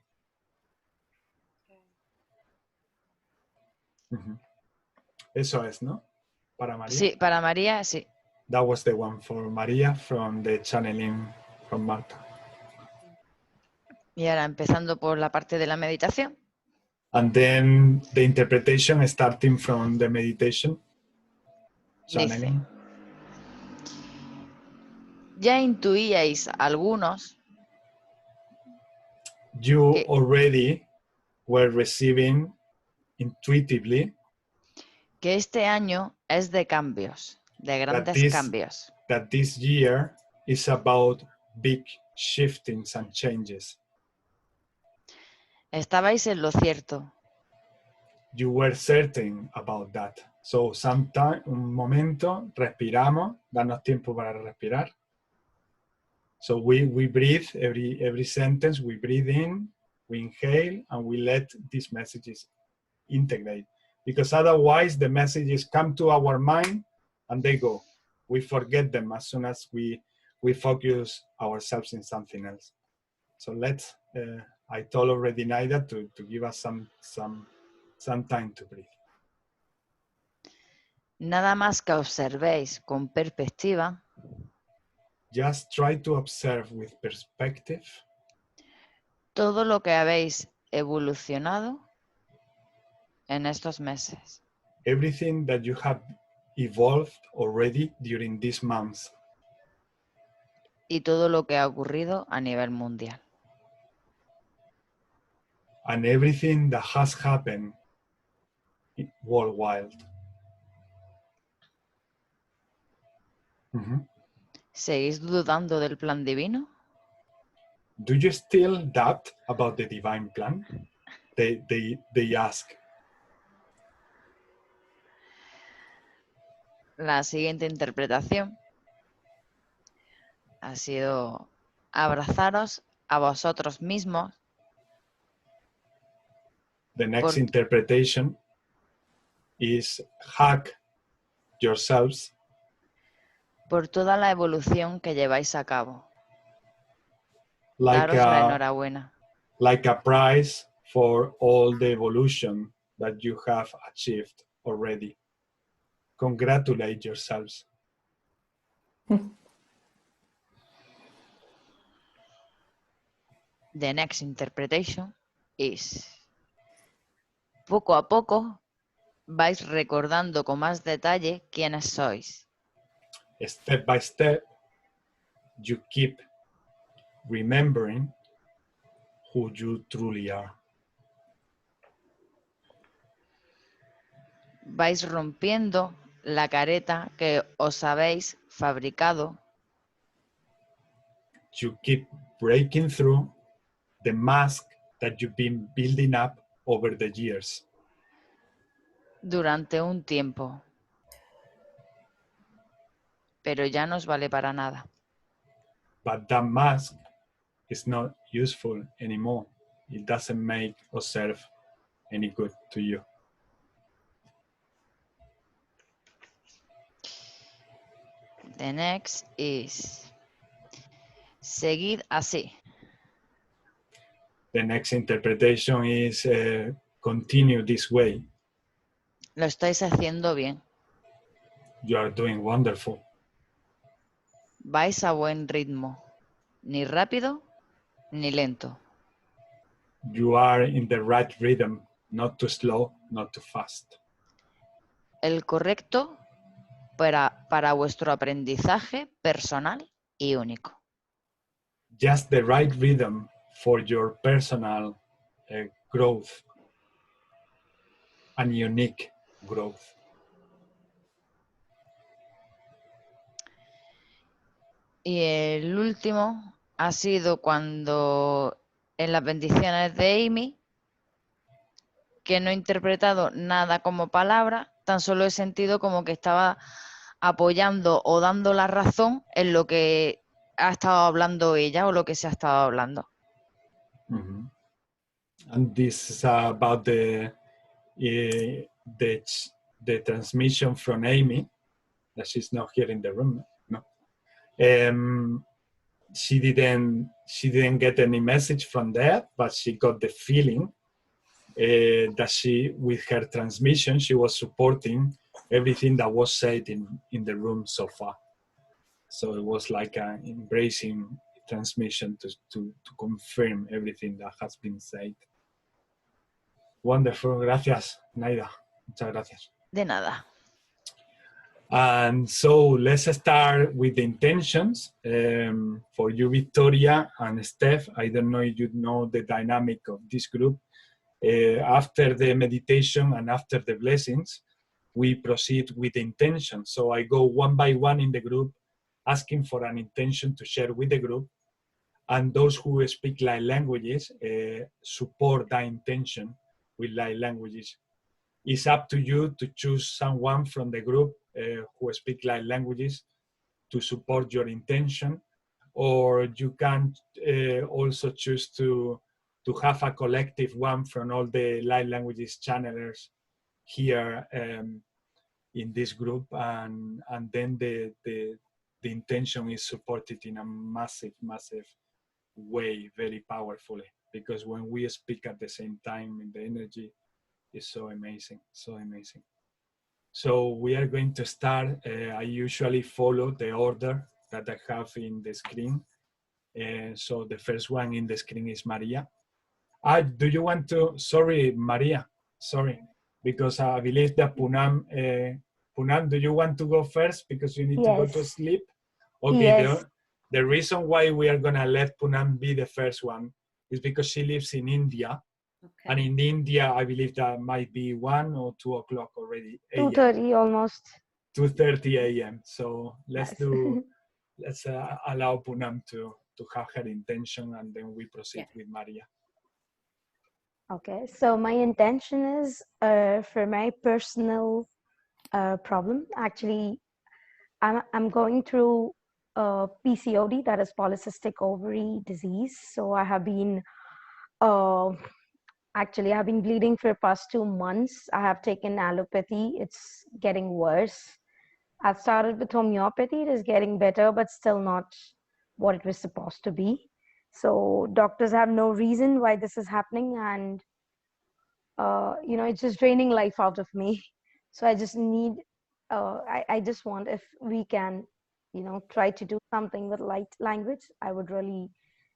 Eso es, ¿no? Para María. Sí, para María, sí. That was the one for María from the channeling from Marta. Y ahora empezando por la parte de la meditación. And then the interpretation starting from the meditation. Channeling. Dice, ya intuíais algunos. You already were receiving intuitively que este año es de cambios, de grandes cambios. That this year is about big shiftings and changes. Estabais en lo cierto. You were certain about that. So un momento, respiramos, danos tiempo para respirar. So we breathe every sentence, we breathe in, we inhale, and we let these messages integrate. Because otherwise the messages come to our mind and they go. We forget them as soon as we focus ourselves in something else. So let's, I told already Naida to give us some time to breathe. Nada más que observéis con perspectiva. Just try to observe with perspective. Todo lo que habéis evolucionado en estos meses. Everything that you have evolved already during these months. Y todo lo que ha ocurrido a nivel mundial. And everything that has happened worldwide. ¿Seguís dudando del plan divino? Do you still doubt about the divine plan? They ask. La siguiente interpretación ha sido abrazaros a vosotros mismos. The next interpretation is hug yourselves. Por toda la evolución que lleváis a cabo. Daros la enhorabuena. Like a prize for all the evolution that you have achieved already. Congratulate yourselves. The next interpretation is: poco a poco vais recordando con más detalle quiénes sois. Step by step, you keep remembering who you truly are. Vais rompiendo la careta que os habéis fabricado. You keep breaking through the mask that you've been building up over the years. Durante un tiempo. Pero ya no os vale para nada. But that mask is not useful anymore. It doesn't make or serve any good to you. The next is seguid así. The next interpretation is continue this way. Lo estáis haciendo bien. You are doing wonderful. Vais a buen ritmo. Ni rápido, ni lento. You are in the right rhythm, not too slow, not too fast. El correcto para vuestro aprendizaje personal y único. Just the right rhythm for your personal growth and unique growth. Y el último ha sido cuando en las bendiciones de Amy, que no he interpretado nada como palabra, tan solo he sentido como que estaba apoyando o dando la razón en lo que ha estado hablando ella o lo que se ha estado hablando. Mm-hmm. And this is about the transmission from Amy, that she's not here in the room. No, she didn't get any message from there, but she got the feeling that she, with her transmission, she was supporting everything that was said in the room so far. So it was like an embracing transmission to confirm everything that has been said. Wonderful. Gracias, Naida. Muchas gracias. De nada. And so let's start with the intentions. For you, Victoria and Steph, I don't know if you know the dynamic of this group. After the meditation and after the blessings, we proceed with the intention. So I go one by one in the group, asking for an intention to share with the group. And those who speak light languages support that intention with light languages. It's up to you to choose someone from the group who speak light languages to support your intention, or you can also choose to have a collective one from all the light languages channelers here in this group, and then the intention is supported in a massive way, very powerfully, because when we speak at the same time in the energy, it's so amazing, so amazing. So we are going to start. I usually follow the order that I have in the screen. So the first one in the screen is Maria. Do you want to, sorry, Maria, sorry, because I believe that Poonam, do you want to go first because you need to go to sleep? Okay, yes. The reason why we are gonna let Poonam be the first one is because she lives in India. Okay. And in India, I believe that might be 1 or 2 o'clock already. 2:30 almost. 2:30 a.m. So let's Yes. allow Poonam to have her intention, and then we proceed with Maria. Okay, so my intention is for my personal problem. Actually, I'm going through PCOD, that is polycystic ovary disease. So I have been actually I've been bleeding for the past 2 months. I have taken allopathy. It's getting worse. I've started with homeopathy. It is getting better, but still not what it was supposed to be. So doctors have no reason why this is happening, and it's just draining life out of me. So I just need, I just want, if we can, try to do something with light language. I would really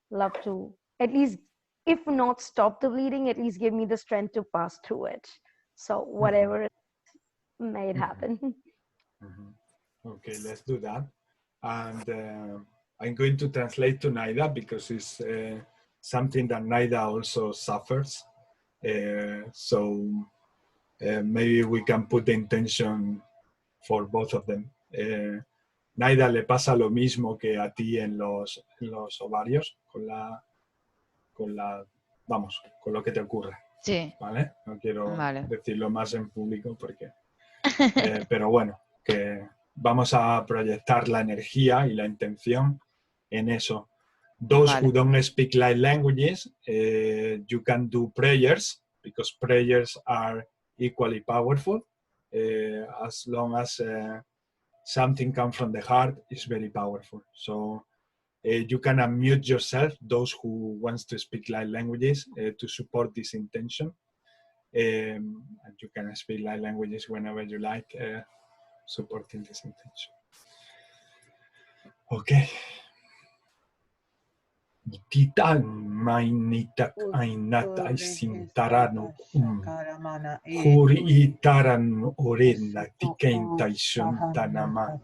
love to, at least, if not stop the bleeding, at least give me the strength to pass through it. So whatever it may happen. Mm-hmm. Okay, let's do that. And I'm going to translate to Naida because it's something that Naida also suffers. So maybe we can put the intention for both of them. Naida, le pasa lo mismo que a ti en los ovarios, con lo que te ocurre. Sí. ¿Vale? No quiero decirlo más en público porque... pero bueno, que vamos a proyectar la energía y la intención en eso. Those who don't speak light languages, you can do prayers, because prayers are equally powerful. As long as something comes from the heart, it's very powerful. So you can unmute yourself, those who wants to speak light languages, to support this intention. And you can speak light languages whenever you like, supporting this intention. Okay. Titan mainitak ainata isintarano huri itaran orenda tikenta isuntanama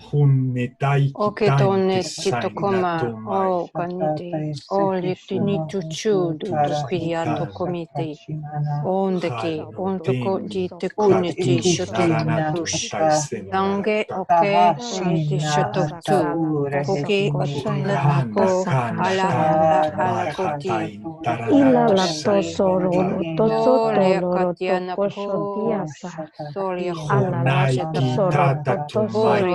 hunnetai Oketonne kitai kitokoma o kanite oli tinitu chudu tuspiato komite ondeke ontoko jite kuniti shotutush dange oke shiti shototu poke natko ala koti Ila la tosoro tosotoloro tokoshodiasa. Ala la tosoro tosoro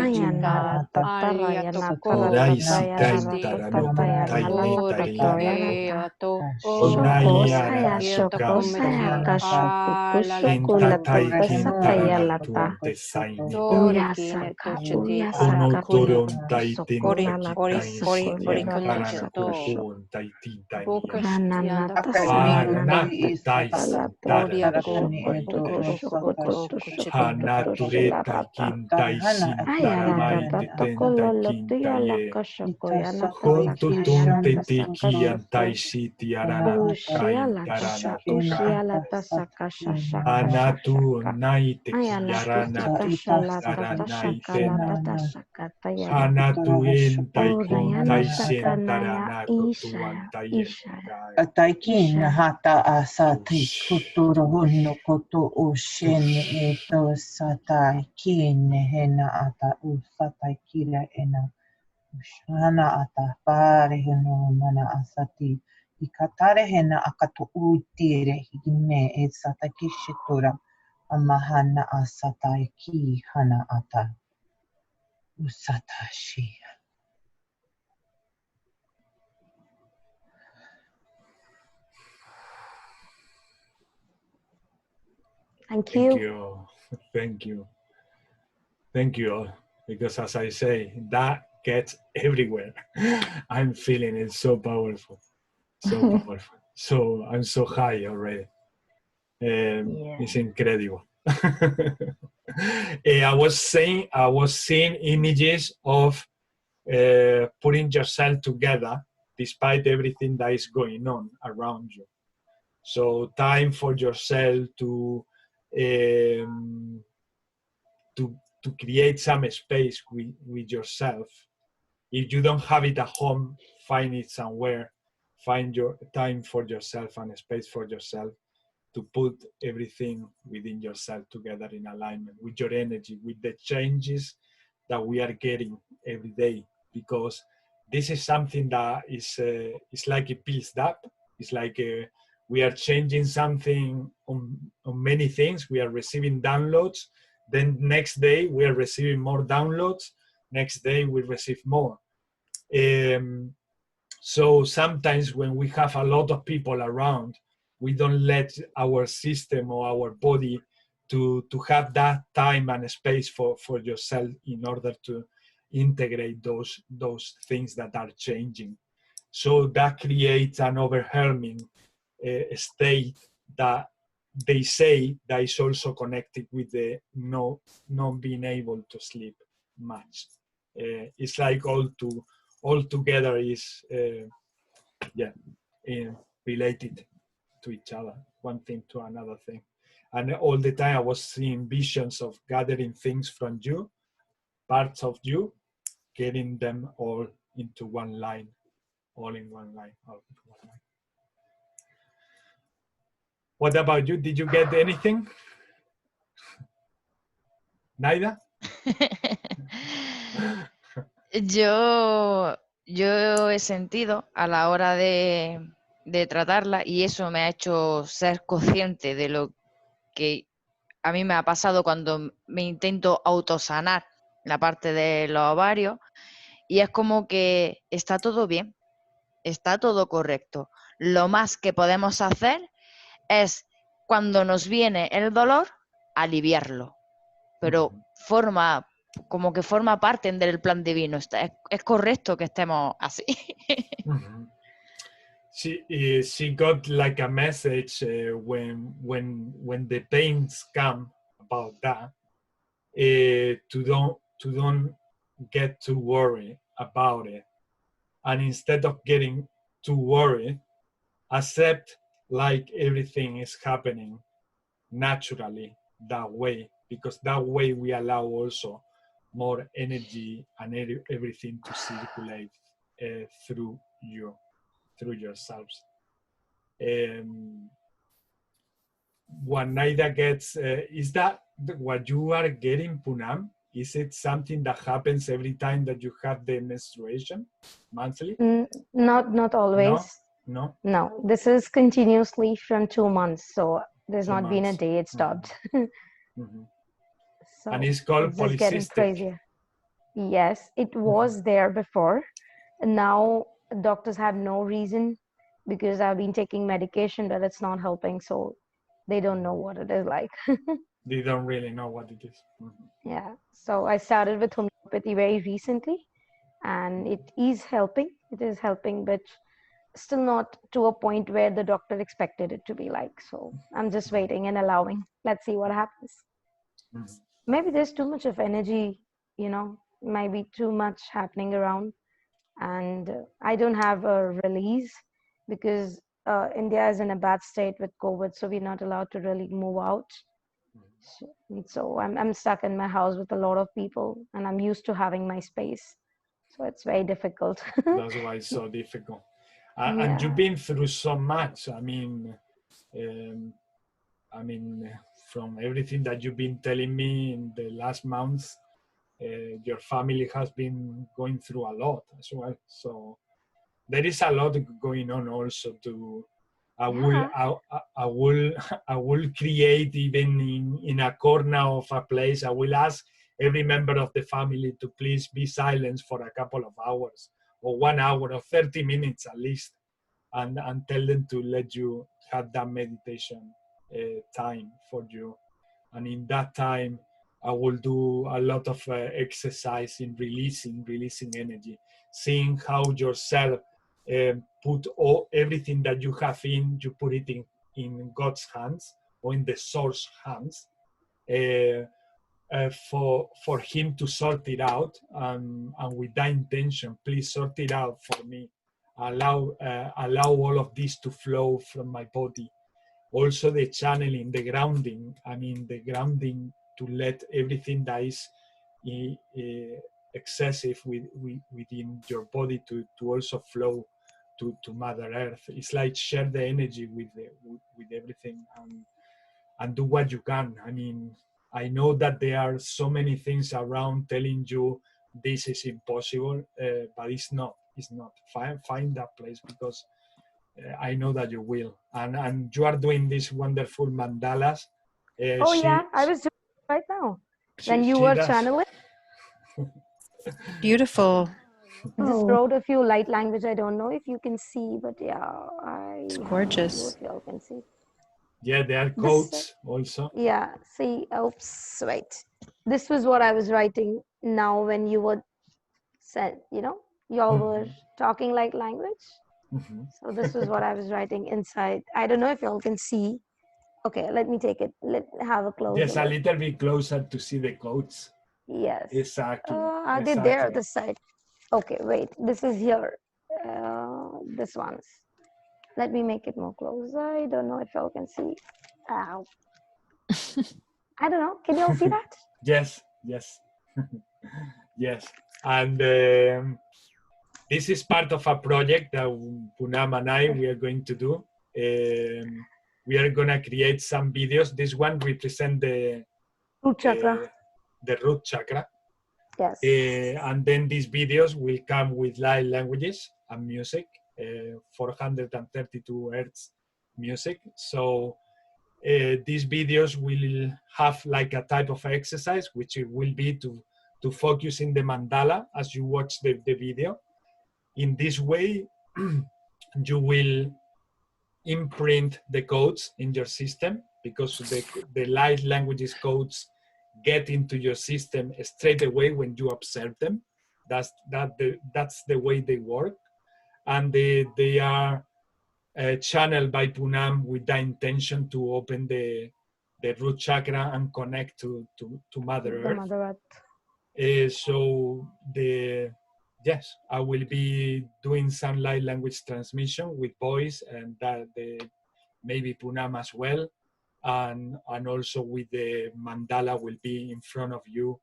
Ayanara tatarayana karatayana tatayana Shokosaya shokosaya kashukukushukula tukasakaya lata Uyasaka uyasaka sokola lata sokola lata Ataikin hata asati kuturo hunno koto oshene eto satai kin hena ata usatai kila ena ushana ata pare heno mana asati ikatare hena akato utire hine e sataki shitura amahana asatai ki hana ata usatashi. Thank you. Thank you. Thank you all. Because as I say, that gets everywhere. I'm feeling it so powerful. So powerful. So I'm so high already. It's incredible. I was seeing images of putting yourself together despite everything that is going on around you. So time for yourself to create some space with yourself. If you don't have it at home, find it somewhere. Find your time for yourself and space for yourself to put everything within yourself together in alignment with your energy, with the changes that we are getting every day. Because this is something that is like a built up. It's like we are changing something on many things. We are receiving downloads. Then next day we are receiving more downloads. Next day we receive more. So sometimes when we have a lot of people around, we don't let our system or our body to have that time and space for yourself in order to integrate those things that are changing. So that creates an overwhelming state that they say that is also connected with the not being able to sleep much. It's like all together is related to each other, one thing to another thing. And all the time I was seeing visions of gathering things from you, parts of you, getting them all into one line, all in one line, all into one line. What about you? Did you get anything? Naida? Yo he sentido a la hora de tratarla, y eso me ha hecho ser consciente de lo que a mí me ha pasado cuando me intento autosanar la parte de los ovarios, y es como que está todo bien, está todo correcto. Lo más que podemos hacer es, cuando nos viene el dolor, aliviarlo, pero forma parte del plan divino. Es correcto que estemos así. She got like a message when the pains come about that, to don't get too worried about it, and instead of getting too worried, accept like everything is happening naturally that way, because that way we allow also more energy and everything to circulate through yourselves. What Naida gets, is that what you are getting, Poonam? Is it something that happens every time that you have the menstruation, monthly? Not always. No. This is continuously from 2 months, so there's 2 not been a months. day it stopped. So and it's called just getting polycystic. Crazier. Yes, it was there before. Now doctors have no reason, because I've been taking medication, but it's not helping, so they don't know what it is like. They don't really know what it is. Yeah, so I started with homeopathy very recently, and it is helping. It is helping, but still not to a point where the doctor expected it to be like. So I'm just waiting and allowing. Let's see what happens. Maybe there's too much of energy, might be too much happening around, and I don't have a release, because India is in a bad state with COVID, so we're not allowed to really move out. So I'm stuck in my house with a lot of people, and I'm used to having my space, so it's very difficult. That's why it's so difficult. And you've been through so much. I mean, from everything that you've been telling me in the last months, your family has been going through a lot as well. So there is a lot going on also. I will create, even in a corner of a place, I will ask every member of the family to please be silent for a couple of hours, or 1 hour, or 30 minutes at least, and tell them to let you have that meditation time for you. And in that time, I will do a lot of exercise in releasing energy, seeing how yourself put everything that you have you put it in God's hands, or in the source hands, for him to sort it out, and with that intention, please sort it out for me. Allow all of this to flow from my body. Also the channeling, the grounding, to let everything that is excessive within your body to also flow to Mother Earth. It's like share the energy with everything, and do what you can. I mean, I know that there are so many things around telling you this is impossible, but it's not. Find that place, because I know that you will. And you are doing these wonderful mandalas. I was doing it right now when you were channeling. Beautiful. Just wrote a few light language. I don't know if you can see, but it's gorgeous. If y'all can see. Yeah, there are quotes also. Yeah, see, oops, wait. This was what I was writing now when you were said, y'all were talking like language. So this was what I was writing inside. I don't know if y'all can see. Okay, let me take it. Let's have a closer. Yes, a little bit closer to see the quotes. Yes. Exactly. Are they there at the side? Okay, wait. This is here. This one's. Let me make it more close. I don't know if y'all can see. Ow. I don't know. Can y'all see that? Yes. Yes. And this is part of a project that Poonam and I, we are going to do. We are going to create some videos. This one represents the root chakra. The root chakra. Yes. And then these videos will come with light languages and music, 432 hertz music. So these videos will have like a type of exercise, which it will be to to focus in the mandala as you watch the video. In this way, you will imprint the codes in your system, because the light languages codes get into your system straight away when you observe them. That's the way they work. And they are channeled by Poonam with the intention to open the root chakra and connect to Mother Earth. So yes, I will be doing some light language transmission with voice, and that maybe Poonam as well, and also with the mandala will be in front of you,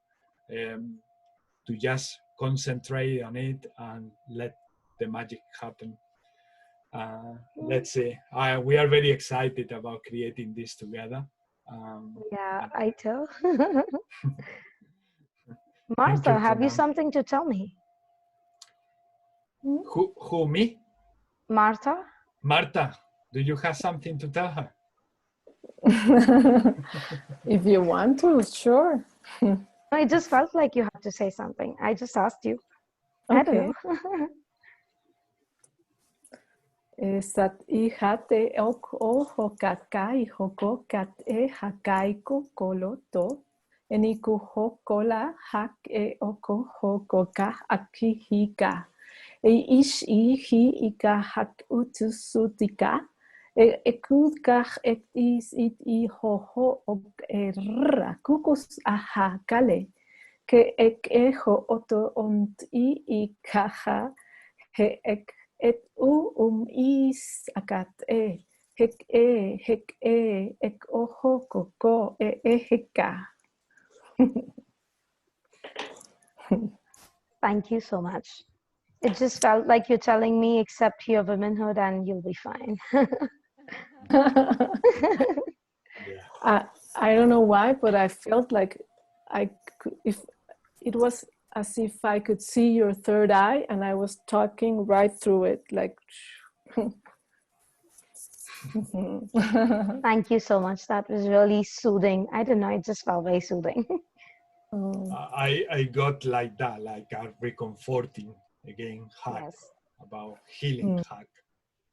to just concentrate on it and let the magic happen. Let's see. We are very excited about creating this together. Yeah, I too. Martha, have you something to tell me? Who, me? Martha? Martha, do you have something to tell her? If you want to, sure. I just felt like you had to say something. I just asked you. Okay. I don't know. Sat ihate ok oho kakai hoko kat e hakaiko koloto eniku hokola hak e oko hokoka akihika e ish ihi ika hak utusutika ekudkach et is it I hoho ok erra kukus aha kale ke ek eho oto ont I kaha he ek et is akat hek ek oho koko heka. Thank you so much. It just felt like you're telling me, accept your womanhood and you'll be fine. I don't know why, but I felt like if it was as if I could see your third eye and I was talking right through it, like. Thank you so much. That was really soothing. I don't know, it just felt very soothing. I got like that, like a reconforting, again, hug, yes. About healing hug,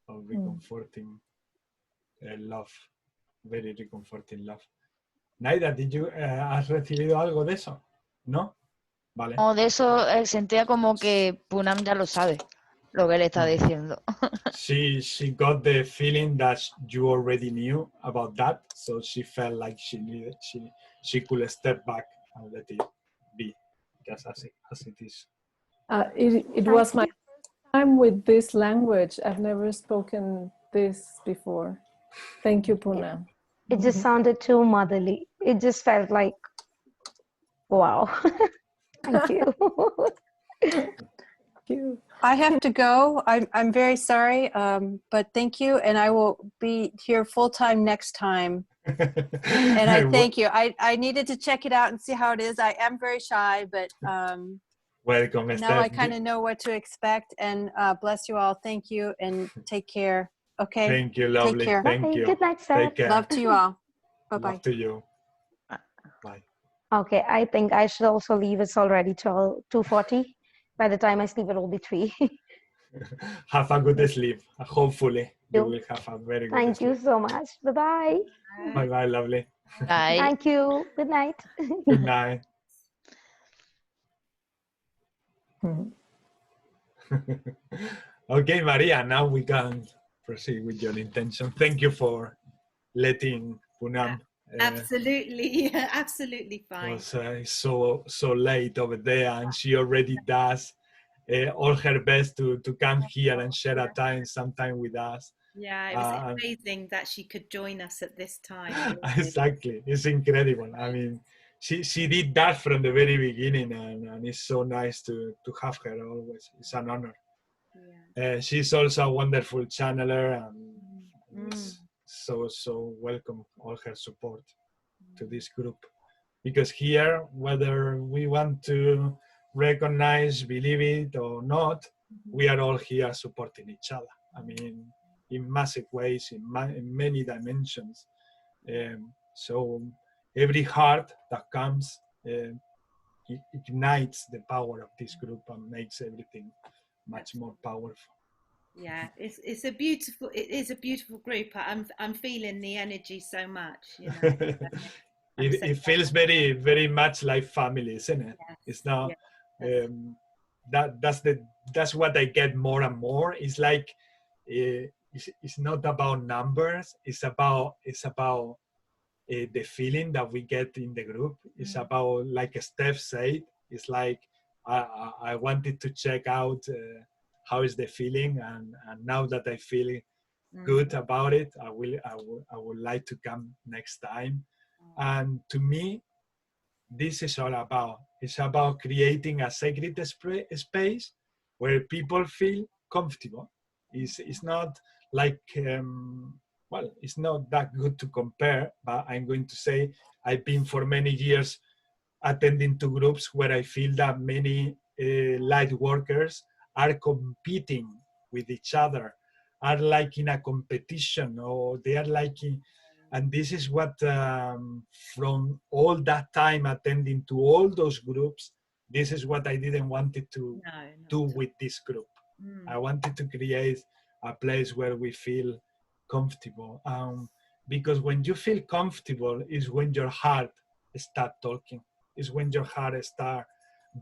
of reconforting love, very reconforting love. Naida, ¿has recibido algo de eso? ¿No? Vale. No, de eso sentía como que Poonam ya lo sabe, lo que le está diciendo. She got the feeling that you already knew about that, so she felt like she could step back and let it be, just as it is. It was my first time with this language. I've never spoken this before. Thank you, Poonam. It just sounded too motherly. It just felt like, wow. Thank you. Thank you. I have to go. I'm very sorry, but thank you, and I will be here full time next time. And I thank you. I needed to check it out and see how it is. I am very shy, but welcome. Now I kind of know what to expect. And bless you all. Thank you, and take care. Okay. Thank you, lovely. Take care. Thank you. Good night, Steph. Take care. Love to you all. Bye bye. Love to you. Bye. Okay, I think I should also leave. It's already 2:40. By the time I sleep, it will be 3. Have a good sleep. Hopefully, you will have a very good Thank sleep. you so much. Bye-bye. Bye-bye, lovely. Bye. Thank you. Good night. Good night. Okay, Maria, now we can proceed with your intention. Thank you for letting Poonam. Absolutely, absolutely fine. It's so late over there, and she already does all her best to come here and share a some time with us. Yeah, it was amazing that she could join us at this time. Exactly, it's incredible. I mean, she did that from the very beginning, and it's so nice to have her always. It's an honor. Yeah. She's also a wonderful channeler, and so welcome all her support to this group, because here, whether we want to recognize, believe it or not, we are all here supporting each other. I mean, in massive ways, in many dimensions. So every heart that comes ignites the power of this group and makes everything much more powerful. Yeah, it is a beautiful group. I'm feeling the energy so much, you know. It feels very, very much like family, isn't it? Yes, It's not yes. that's what I get more and more. It's like it's not about numbers. It's about the feeling that we get in the group. It's about, like Steph said, it's like I wanted to check out how is the feeling, and now that I feel good about it, I would like to come next time. And to me, this is all about. It's about creating a sacred space where people feel comfortable. It's not like well, it's not that good to compare, but I'm going to say I've been for many years attending to groups where I feel that many light workers are competing with each other, are like in a competition, or they are like and this is what from all that time attending to all those groups, this is what I didn't want to do with this group. I wanted to create a place where we feel comfortable, because when you feel comfortable is when your heart start talking, is when your heart start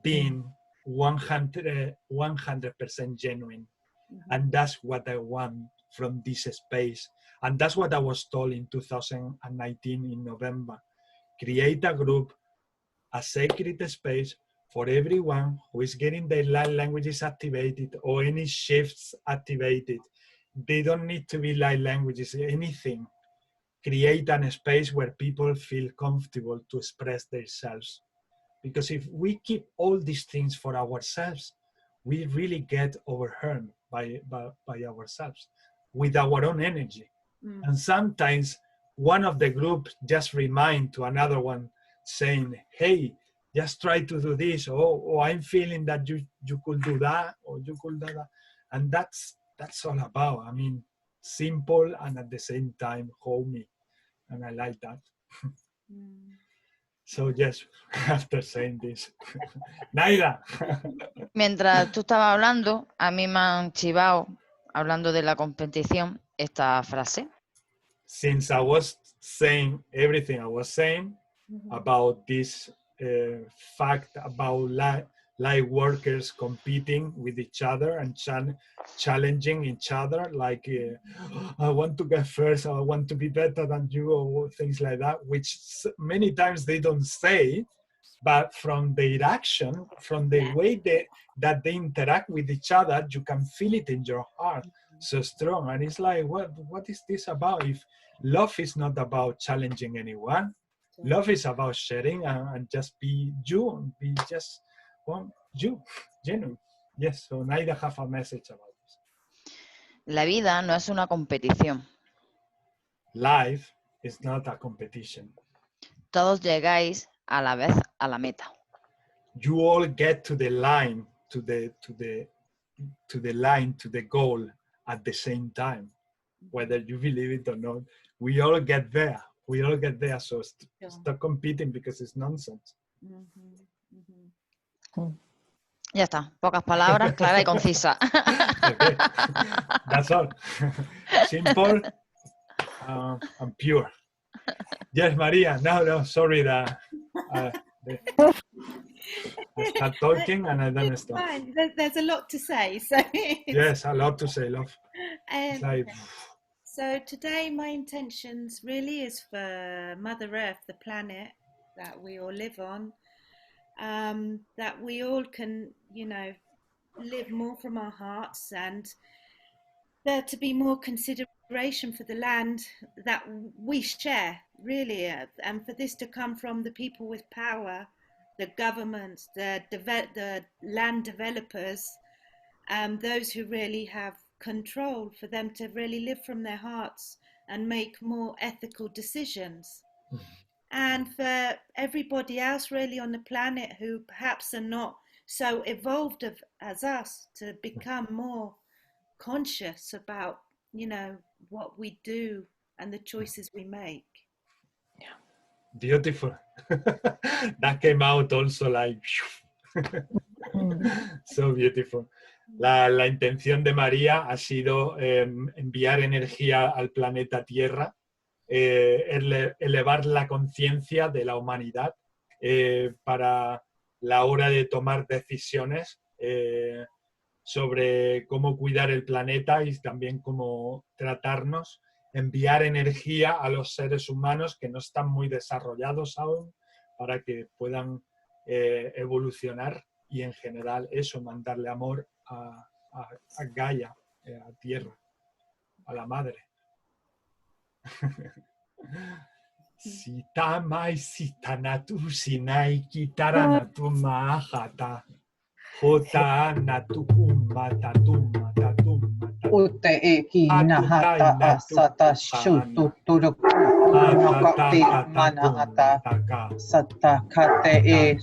being 100% genuine. And that's what I want from this space. And that's what I was told in 2019 in November. Create a group, a sacred space for everyone who is getting their light languages activated or any shifts activated. They don't need to be light languages, anything. Create a space where people feel comfortable to express themselves. Because if we keep all these things for ourselves, we really get overwhelmed by ourselves with our own energy. And sometimes one of the group just remind to another one saying, hey, just try to do this, or I'm feeling that you could do that, or you could do that. And that's all about. I mean, simple and at the same time homey. And I like that. So yes, after saying this, Naida. Mientras tú estabas hablando, a mí me han chivado, hablando de la competición, esta frase. Since I was saying everything I was saying about this fact about light workers competing with each other and challenging each other, like I want to get first, or I want to be better than you, or things like that, which many times they don't say, but from their action, from the way that they interact with each other, you can feel it in your heart so strong. And it's like, what is this about? If love is not about challenging anyone, love is about sharing and just be you, and be just you, genuine. Yes, so Naida have a message about this. La vida no es una competición. Life is not a competition. Todos llegáis a la vez a la meta. You all get to the line, to the goal at the same time, whether you believe it or not. We all get there. So stop competing, because it's nonsense. Ya está, pocas palabras, clara y concisa. Okay. That's all. Simple and pure. Yes, Maria. No, sorry that I start talking and I don't stop. Fine. There's a lot to say. So yes, a lot to say, love. So today my intentions really is for Mother Earth, the planet that we all live on, that we all can, live more from our hearts, and there to be more consideration for the land that we share, really, and for this to come from the people with power, the governments, the land developers, those who really have control, for them to really live from their hearts and make more ethical decisions. And for everybody else really on the planet who perhaps are not so evolved as us, to become more conscious about, what we do and the choices we make. beautiful. That came out also like so beautiful. La intención de María ha sido enviar energía al planeta Tierra, elevar la conciencia de la humanidad para la hora de tomar decisiones sobre cómo cuidar el planeta y también cómo tratarnos, enviar energía a los seres humanos que no están muy desarrollados aún para que puedan evolucionar y en general eso, mandarle amor a Gaia, a Tierra, a la Madre. Sita mai sita natu sinai kitara natu mahata hota natu matatu matatu Ute eki nahata asata shutu turuku nakate mana ata satakate e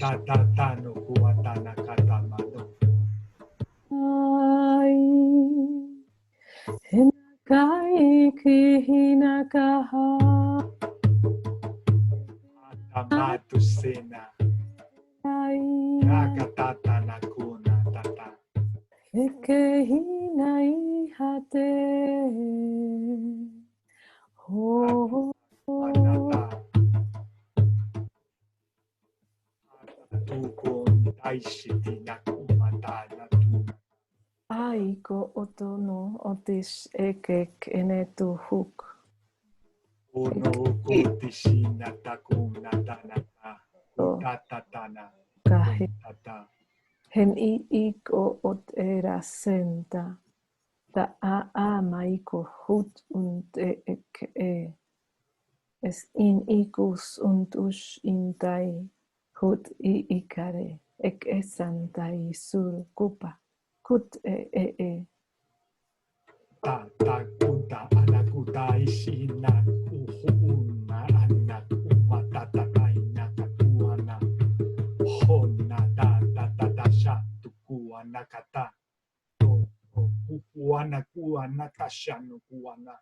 no kuatana katamado. Hinakai kihinakaha Atamatu sena nakatata nakuna tata Ekehinai hate ho anata tukun taishiti nakumata natu Aiko otono otis ekek enetu huk. Uno kutishina takuna tanata utatatana tata Hen iko ot era senta. Da a maiko hut und ek es in ikus und us in tai hut ikare ek esantai sur kupa kut ta kuta anakuta ishina uhuna anak umatata ina katuana hona ta shatu kuana kata kuana kuana kashanu kuana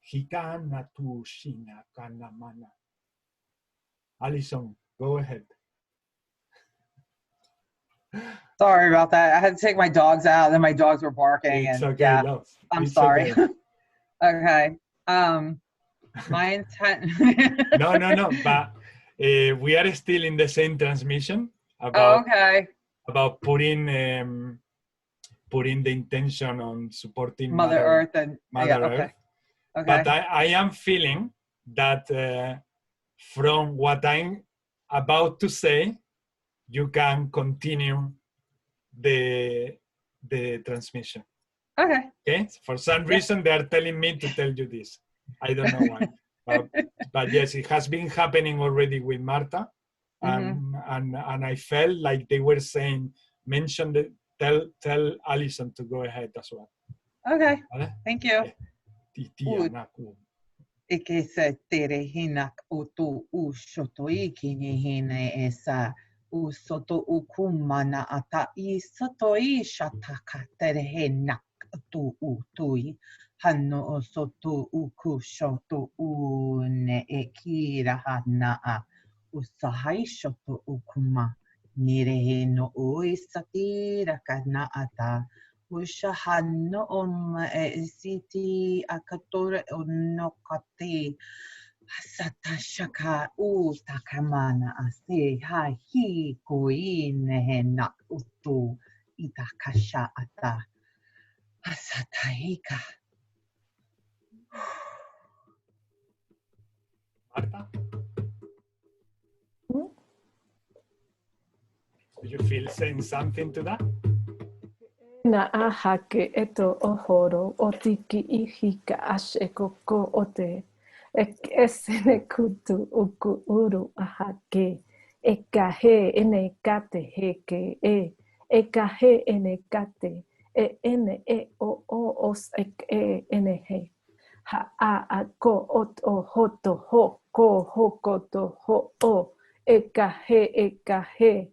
hikana tu shina kana mana. Alison, go ahead. Sorry about that. I had to take my dogs out, and then my dogs were barking. It's and okay, yeah, love. I'm It's sorry. Okay. Okay. My intent. No. But we are still in the same transmission about putting the intention on supporting Mother Earth and Mother Earth. Okay. But I am feeling that from what I'm about to say, you can continue the transmission. Okay. For some reason, they are telling me to tell you this. I don't know why. But yes, it has been happening already with Marta, and I felt like they were saying, tell Alison to go ahead as well. Okay. Thank you. Ike se tere hinak utu ushoto ikini hine esa usoto ukumana ata isoto ishataka tere hinak tu utui hanno osoto ukushoto une ekira hana a usahai shoto ukuma nire hino uisatira kana ata Ushahanno siti akatore onokate satashaka utakamana ase ha hi koine na utu itakasha ata asataika. Marta? Do you feel saying something to that? Na ahake eto ohoro otiki ihika ashe koko ote ek esene kutu uku uru ahake ekahe ene kate heke ekahe ene kate ene o os ek ene he ha a ko ot o hoto ho ko hokoto ho o ekahe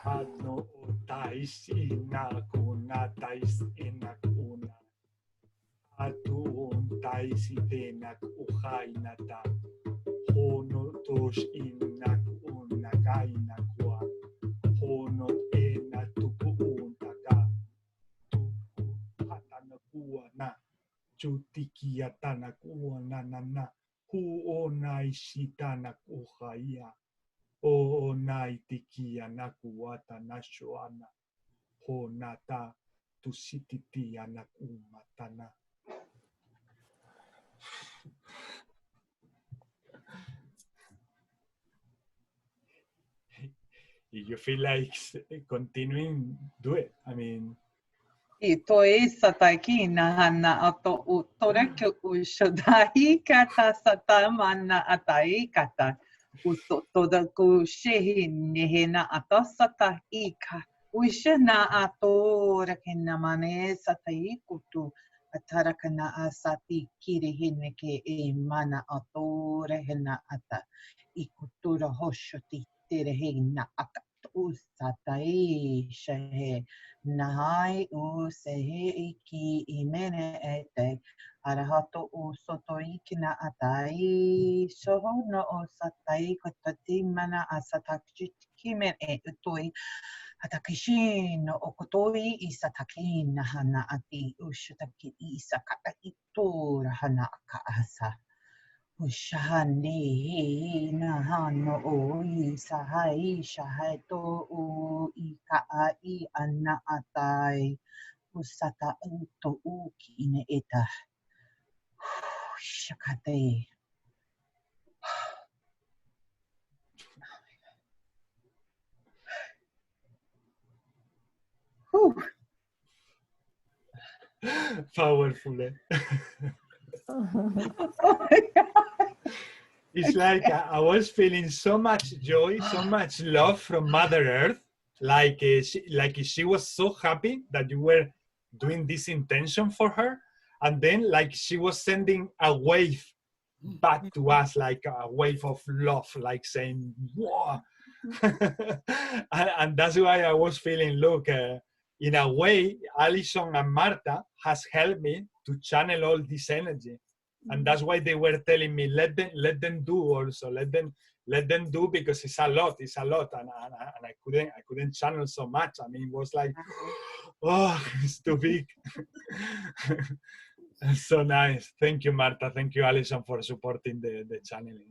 Hanno tais inakuna tais inakuna atun tais itenak uhainata hono tosh inakuna kainakua hono enatukuuntaka tuku hatanakua na chutikiatanakua na hu onai shitanak uhaya o naitikia nakuata nashoana ho nata tusititia nakumatana. If you feel like continuing, do it. I mean, Ito sa taikina hana ato utore ke ushodai kata satamana atai kata uto toda ku shehin nehena ato sata ika ushana ato rakena mane satai kutu atarakana asati kirihine ke e mana ato rehena ata ikutura hoshoti terehina aka usatai shehe Nahai u sehe iki imene ete arahato u soto ikina atai soho no o satai kotati mana asatakjit kimen e utoi atakishi no okotoi isataki nahana ati ushutaki isakata itura hana ka asa. Ushahani nahano o isahai shahato o ikai ana atai usata uto ukine eta shakate. powerful. Eh? Oh my God. It's like I was feeling so much joy, so much love from Mother Earth. Like she was so happy that you were doing this intention for her. And then like she was sending a wave back to us, like a wave of love, like saying, whoa. and that's why I was feeling, look, in a way, Alison and Marta has helped me to channel all this energy. And that's why they were telling me, let them do also, let them do, because it's a lot, and I couldn't channel so much. I mean, it was like, oh, it's too big. So nice. Thank you, Marta. Thank you, Alison, for supporting the channeling.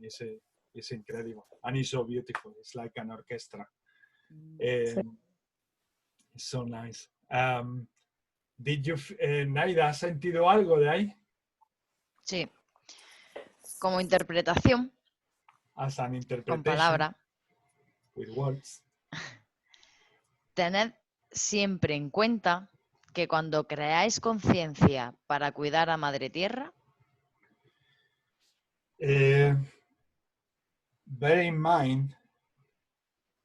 It's incredible, and it's so beautiful. It's like an orchestra. It's so nice. Did you, Naida, has sentido algo de ahí? Sí, como interpretación, As an interpretation, con palabra, with words. tened siempre en cuenta que cuando creáis conciencia para cuidar a Madre Tierra, bear in mind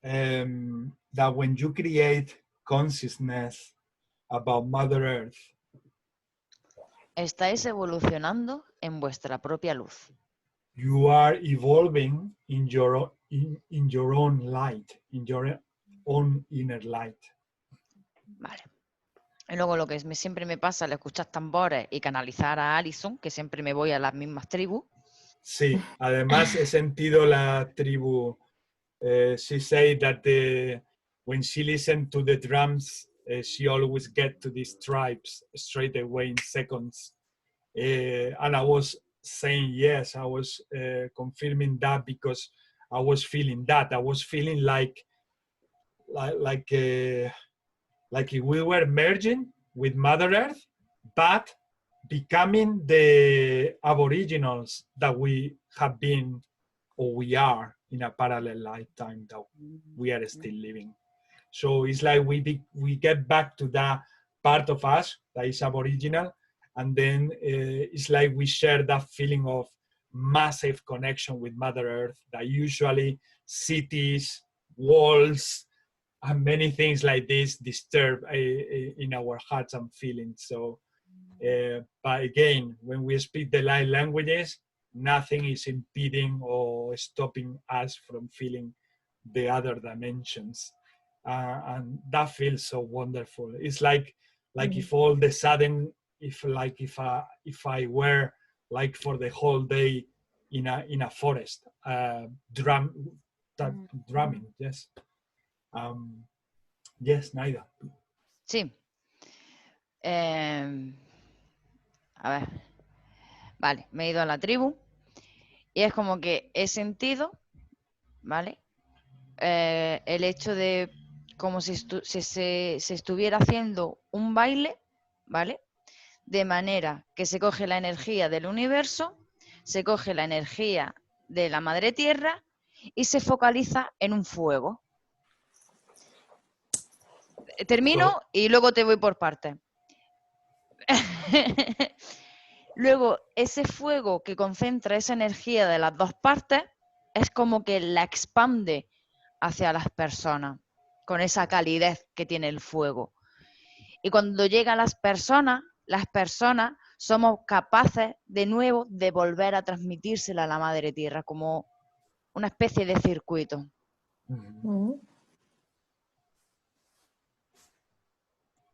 that when you create consciousness about Mother Earth, estáis evolucionando en vuestra propia luz. you are evolving in your own light, in your own inner light. Vale. Y luego lo que siempre me pasa al escuchar tambores y canalizar a Alison, que siempre me voy a las mismas tribus. Sí, además he sentido la tribu. She said that when she listened to the drums, she always get to these tribes straight away in seconds. And I was saying yes, I was confirming that because I was feeling that. I was feeling like if we were merging with Mother Earth, but becoming the aboriginals that we have been, or we are, in a parallel lifetime that we are still living. So it's like we get back to that part of us that is aboriginal, and then it's like we share that feeling of massive connection with Mother Earth that usually cities, walls, and many things like this disturb in our hearts and feelings. So, but again, when we speak the light languages, nothing is impeding or stopping us from feeling the other dimensions. and that feels so wonderful. It's like if all of a sudden, if I were like for the whole day in a forest, drumming. Yes. Yes, Naida. Sí. A ver. Vale, me he ido a la tribu y es como que he sentido, ¿vale? El hecho de como si se estuviera haciendo un baile, ¿vale? De manera que se coge la energía del universo, se coge la energía de la madre tierra y se focaliza en un fuego. Termino y luego te voy por partes. Luego, ese fuego que concentra esa energía de las dos partes es como que la expande hacia las personas, con esa calidez que tiene el fuego. Y cuando llega a las personas somos capaces de nuevo de volver a transmitírsela a la Madre Tierra, como una especie de circuito.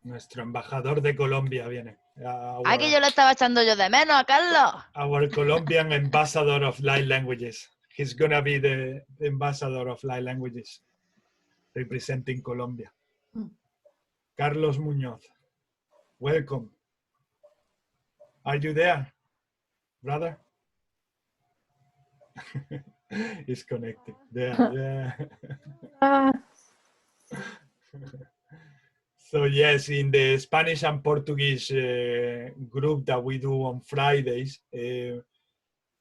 Nuestro embajador de Colombia viene. Que yo lo estaba echando yo de menos, a Carlos. Our Colombian ambassador of light languages. He's gonna be the ambassador of light languages, representing Colombia. Carlos Muñoz, welcome. Are you there, brother? He's connected. There, yeah. So yes, in the Spanish and Portuguese group that we do on Fridays,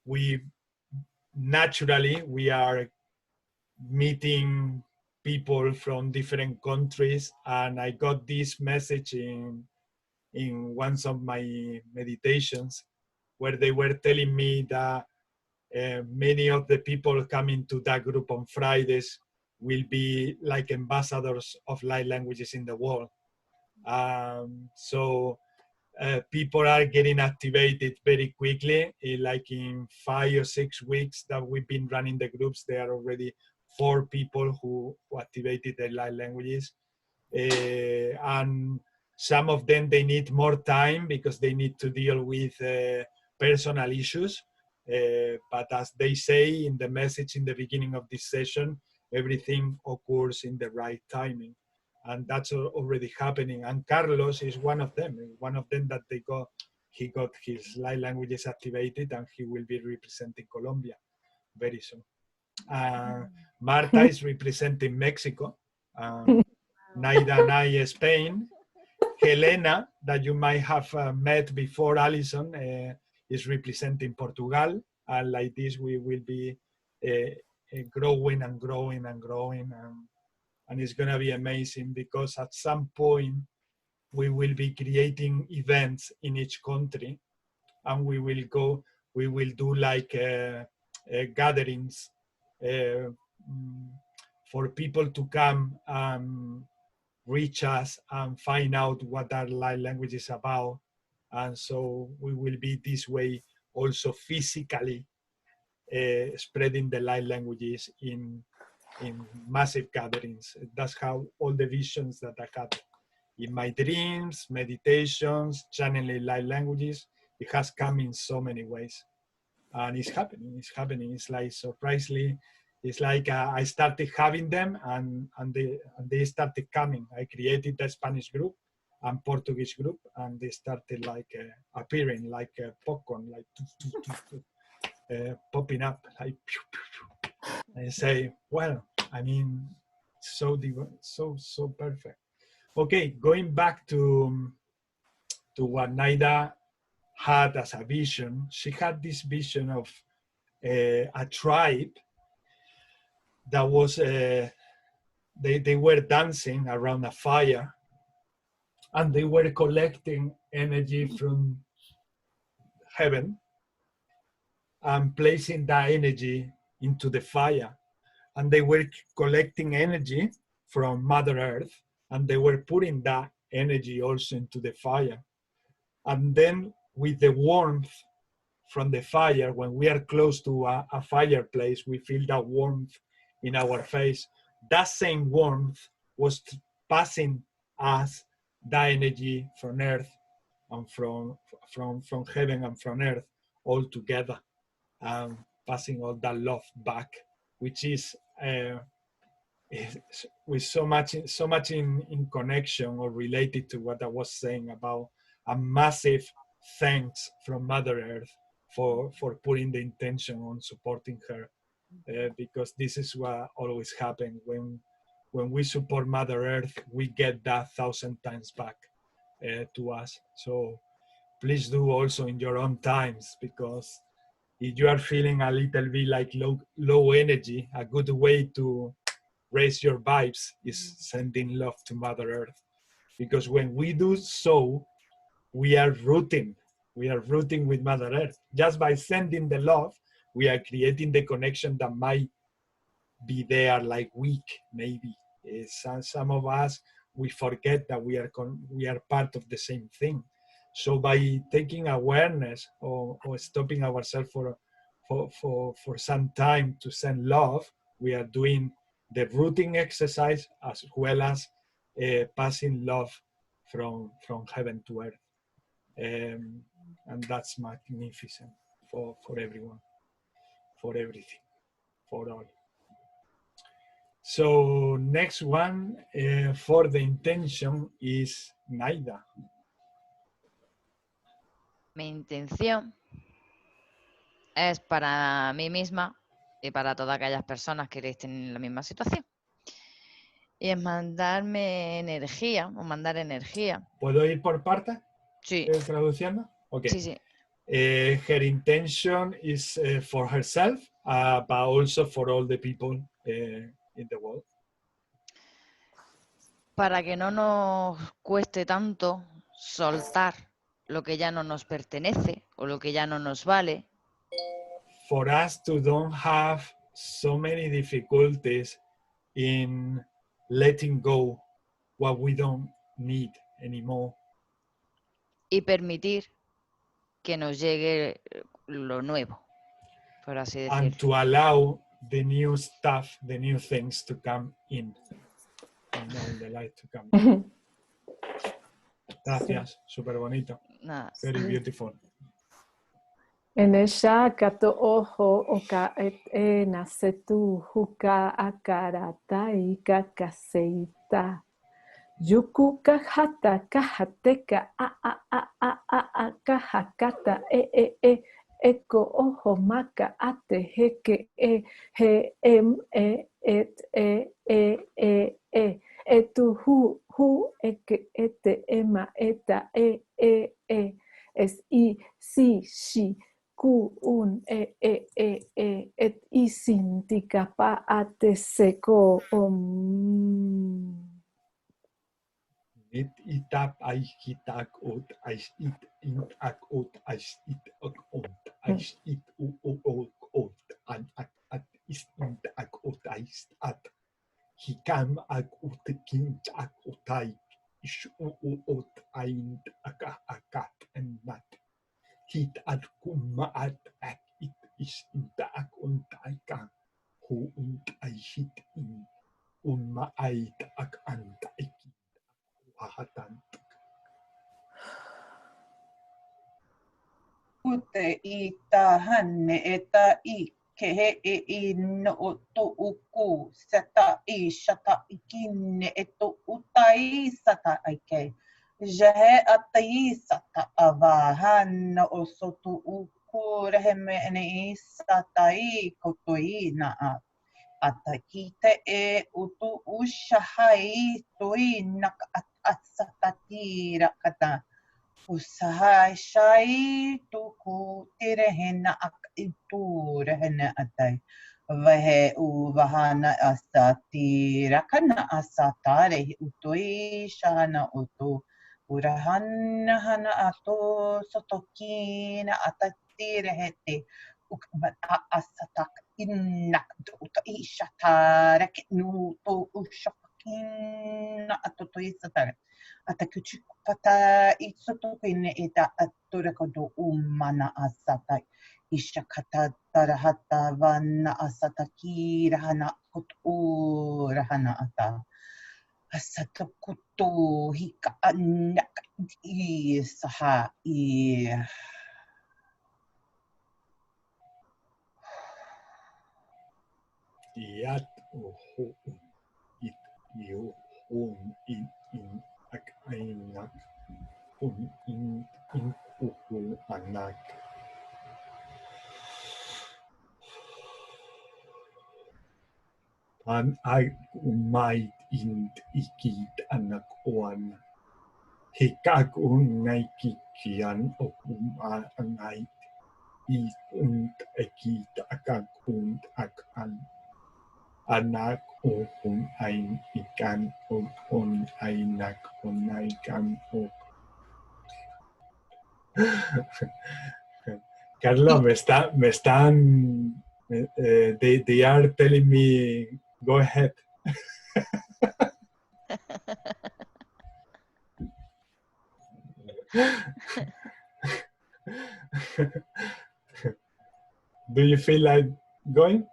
we are meeting people from different countries, and I got this message in one of my meditations where they were telling me that many of the people coming to that group on Fridays will be like ambassadors of light languages in the world. So people are getting activated very quickly. Like in 5 or 6 weeks that we've been running the groups, there are already 4 people who activated their light languages. And some of them, they need more time because they need to deal with personal issues. But as they say in the message in the beginning of this session, everything occurs in the right timing. And that's already happening. And Carlos is one of them that he got his light languages activated, and he will be representing Colombia very soon. Marta is representing Mexico. Naida and I, Spain. Helena, that you might have met before, Alison, is representing Portugal. And like this, we will be growing and growing and growing. And it's going to be amazing because at some point we will be creating events in each country, and we will do like gatherings for people to come and reach us and find out what our light language is about. And so we will be this way also physically spreading the light languages in massive gatherings. That's how all the visions that I had in my dreams, meditations, channeling light languages, it has come in so many ways. And it's happening. It's like surprisingly, it's like I started having them and they started coming. I created a Spanish group and Portuguese group, and they started like appearing like popcorn, like popping up, like pew, pew, pew. And say, well, I mean, so perfect. Okay, going back to what Naida had as a vision. She had this vision of a tribe that was, they were dancing around a fire, and they were collecting energy from heaven and placing that energy into the fire. And they were collecting energy from Mother Earth, and they were putting that energy also into the fire. And then with the warmth from the fire, when we are close to a fireplace, we feel that warmth in our face. That same warmth was passing us that energy from earth and from heaven and from earth all together, passing all that love back, which is with so much in connection or related to what I was saying about a massive thanks from Mother Earth for putting the intention on supporting her, because this is what always happens when we support Mother Earth, we get that 1,000 times back to us. So please do also in your own times, because if you are feeling a little bit like low energy, a good way to raise your vibes is sending love to Mother Earth. Because when we do so, we are rooting with Mother Earth. Just by sending the love, we are creating the connection that might be there like weak, maybe. Some of us, we forget that we are part of the same thing. So by taking awareness or stopping ourselves for some time to send love, we are doing the rooting exercise as well as passing love from heaven to earth. And that's magnificent for everyone, for everything, for all. So next one for the intention is Naida. Mi intención es para mí misma y para todas aquellas personas que estén en la misma situación. Y es mandarme energía o mandar energía. ¿Puedo ir por partes? Sí. ¿Traduciendo? Okay. Sí, sí. Her intention is for herself, but also for all the people in the world. Para que no nos cueste tanto soltar lo que ya no nos pertenece o lo que ya no nos vale. For us to don't have so many difficulties in letting go what we don't need anymore. Y permitir que nos llegue lo nuevo, por así decirlo. And to allow the new stuff, the new things to come in. And all the light to come in. Gracias, súper bonito. Nada. Very beautiful. Enesha kato ojo oka et nasetu huka akarata ika kaseita. Yuku kahata kahateka a kahakata eko ojo maka ate heke he et etu hu eke ete ema eta es I si shi ku un et isintika pa ate seko It itap ais hitak ot ais it ak ot ais it ot ais it ot an at is ak ot ais at hikam ak ot kin ak otai is ot ain akat and mat hit at kumma at ak it is ak untaika hu untaisit in unma ait ak antaiki. Ute ita hanne eta I kehe I no to uku seta I shata ikinne eto utai sata aike jehe atai sata avahan osotu uku reheme ene sata I kotoi na atakite utu ushahai toi nak asatatira kata usahai shai tuku tirehena ak itu rehena atai vahe uvahana asatira kana asatare utoi shana utu urahana hana ato sotokina atatirehete asatak innak uta ishatara nu to ushakin atotoi satare atakuchi pata itsotokin eta atorekodo umana asata ishakata tarahata vanna asataki rahana kutu rahana ata Asatokuto hika anak I saha I Iat oho it you in ak ainak in uhu anak. An I might in ikit anak one. Hikak naikikian anai I ekit akak ak an. Anak ein ikan ainak aikan Carlos, me están they are telling me go ahead. Do you feel like going?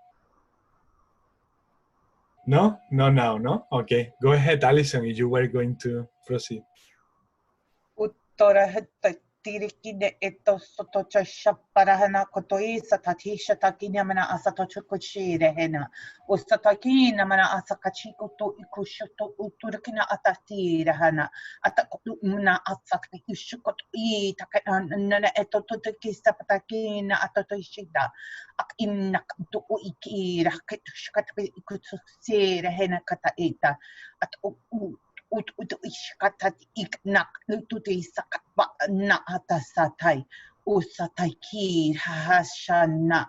No? No now, no? Okay. Go ahead, Alison, if you were going to proceed. Tirikine eto sotocha shaparahana kotoi satati shatakina mana asatochu kuchire hena. Ustatakina mana asakachiko to ikushoto uturkina atatira hana. Atakumna asakti ishukot I takana eto totakista patakina atatoishida. Ak innak to ikira ketushkat ikutsire hena kata eta. At ishkatat iknak lututi sakatba na atasatai usatai ki hashana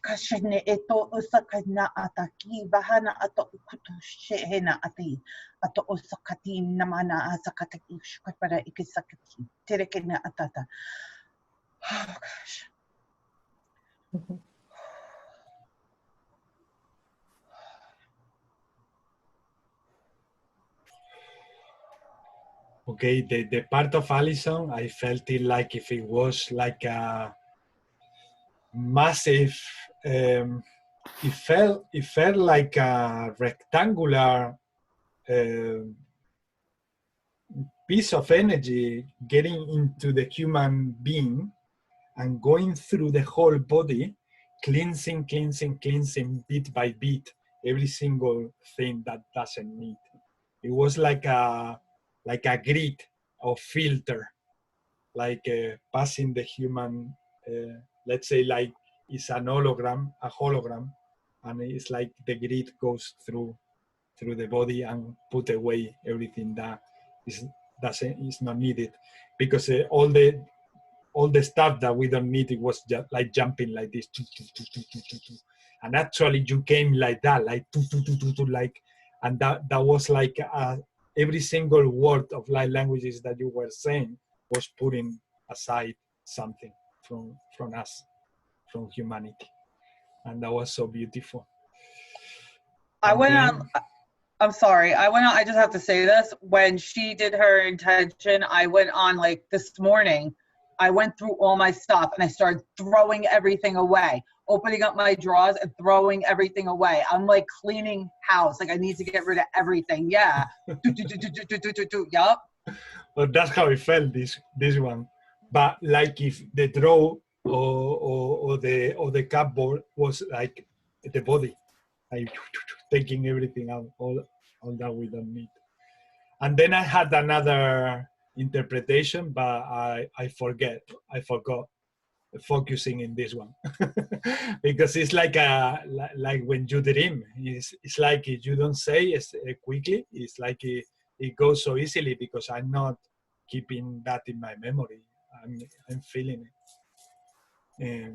kashne eto usakana ataki bahana ato kutushena ati ato usakati namana asakati shkatara ikisakati terekena atata. Oh gosh. Okay, the part of Alison, I felt it like if it was like a massive, it felt like a rectangular piece of energy getting into the human being and going through the whole body, cleansing bit by bit, every single thing that doesn't need. It was like a grid or filter, like passing the human, let's say like it's an hologram, and it's like the grid goes through the body and put away everything that is not needed, because all the stuff that we don't need, it was just like jumping like this, and actually you came like that, like like, and that was like every single word of light languages that you were saying was putting aside something from us, from humanity, and that was so beautiful. I went on. I'm sorry. I went on. I just have to say this. When she did her intention, I went on like this morning. I went through all my stuff and I started throwing everything away, opening up my drawers and throwing everything away. I'm like cleaning house. Like I need to get rid of everything. Yeah. Yup. Well, that's how it felt, this one. But like if the draw or the cupboard was like the body, like taking everything out, all that we don't need. And then I had another interpretation, but I forgot focusing in this one. Because it's like when you dream, it's like if you don't say it quickly, it's like it goes so easily because I'm not keeping that in my memory. I'm feeling it.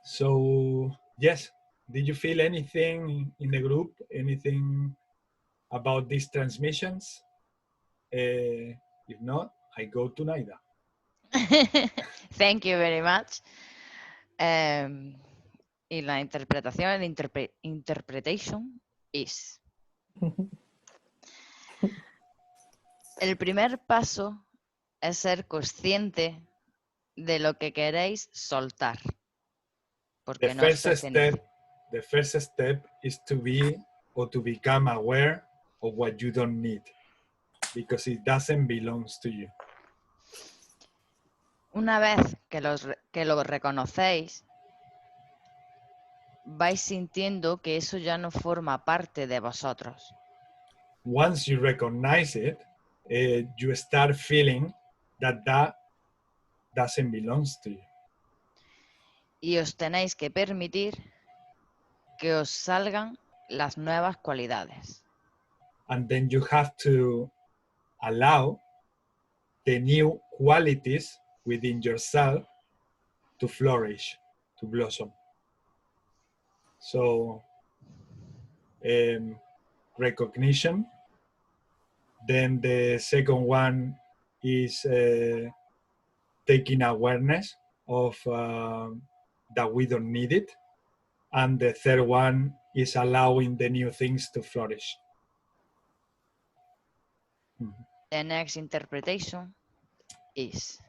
So yes, did you feel anything in the group, anything about these transmissions? If not, I go to Naida. Thank you very much. Y la interpretación, interpretation is. El primer paso es ser consciente de lo que queréis soltar. Porque the first step is to be or to become aware or what you don't need, because it doesn't belong to you. Una vez que lo reconocéis, vais sintiendo que eso ya no forma parte de vosotros. Once you recognize it, you start feeling that doesn't belong to you. Y os tenéis que permitir que os salgan las nuevas cualidades. And then you have to allow the new qualities within yourself to flourish, to blossom. So, recognition. Then the second one is taking awareness of that we don't need it. And the third one is allowing the new things to flourish. The next interpretation is...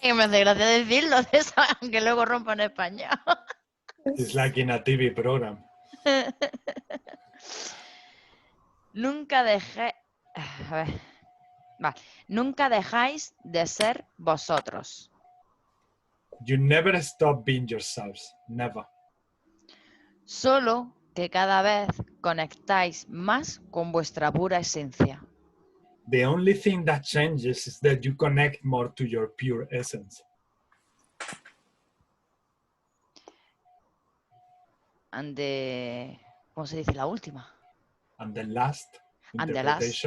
Y me hace gracia decirlo, aunque luego rompo en español. It's like in a TV program. Nunca dejáis de ser vosotros. You never stop being yourselves. Never. Solo que cada vez conectáis más con vuestra pura esencia. The only thing that changes is that you connect more to your pure essence. And the, ¿cómo se dice la última? And the last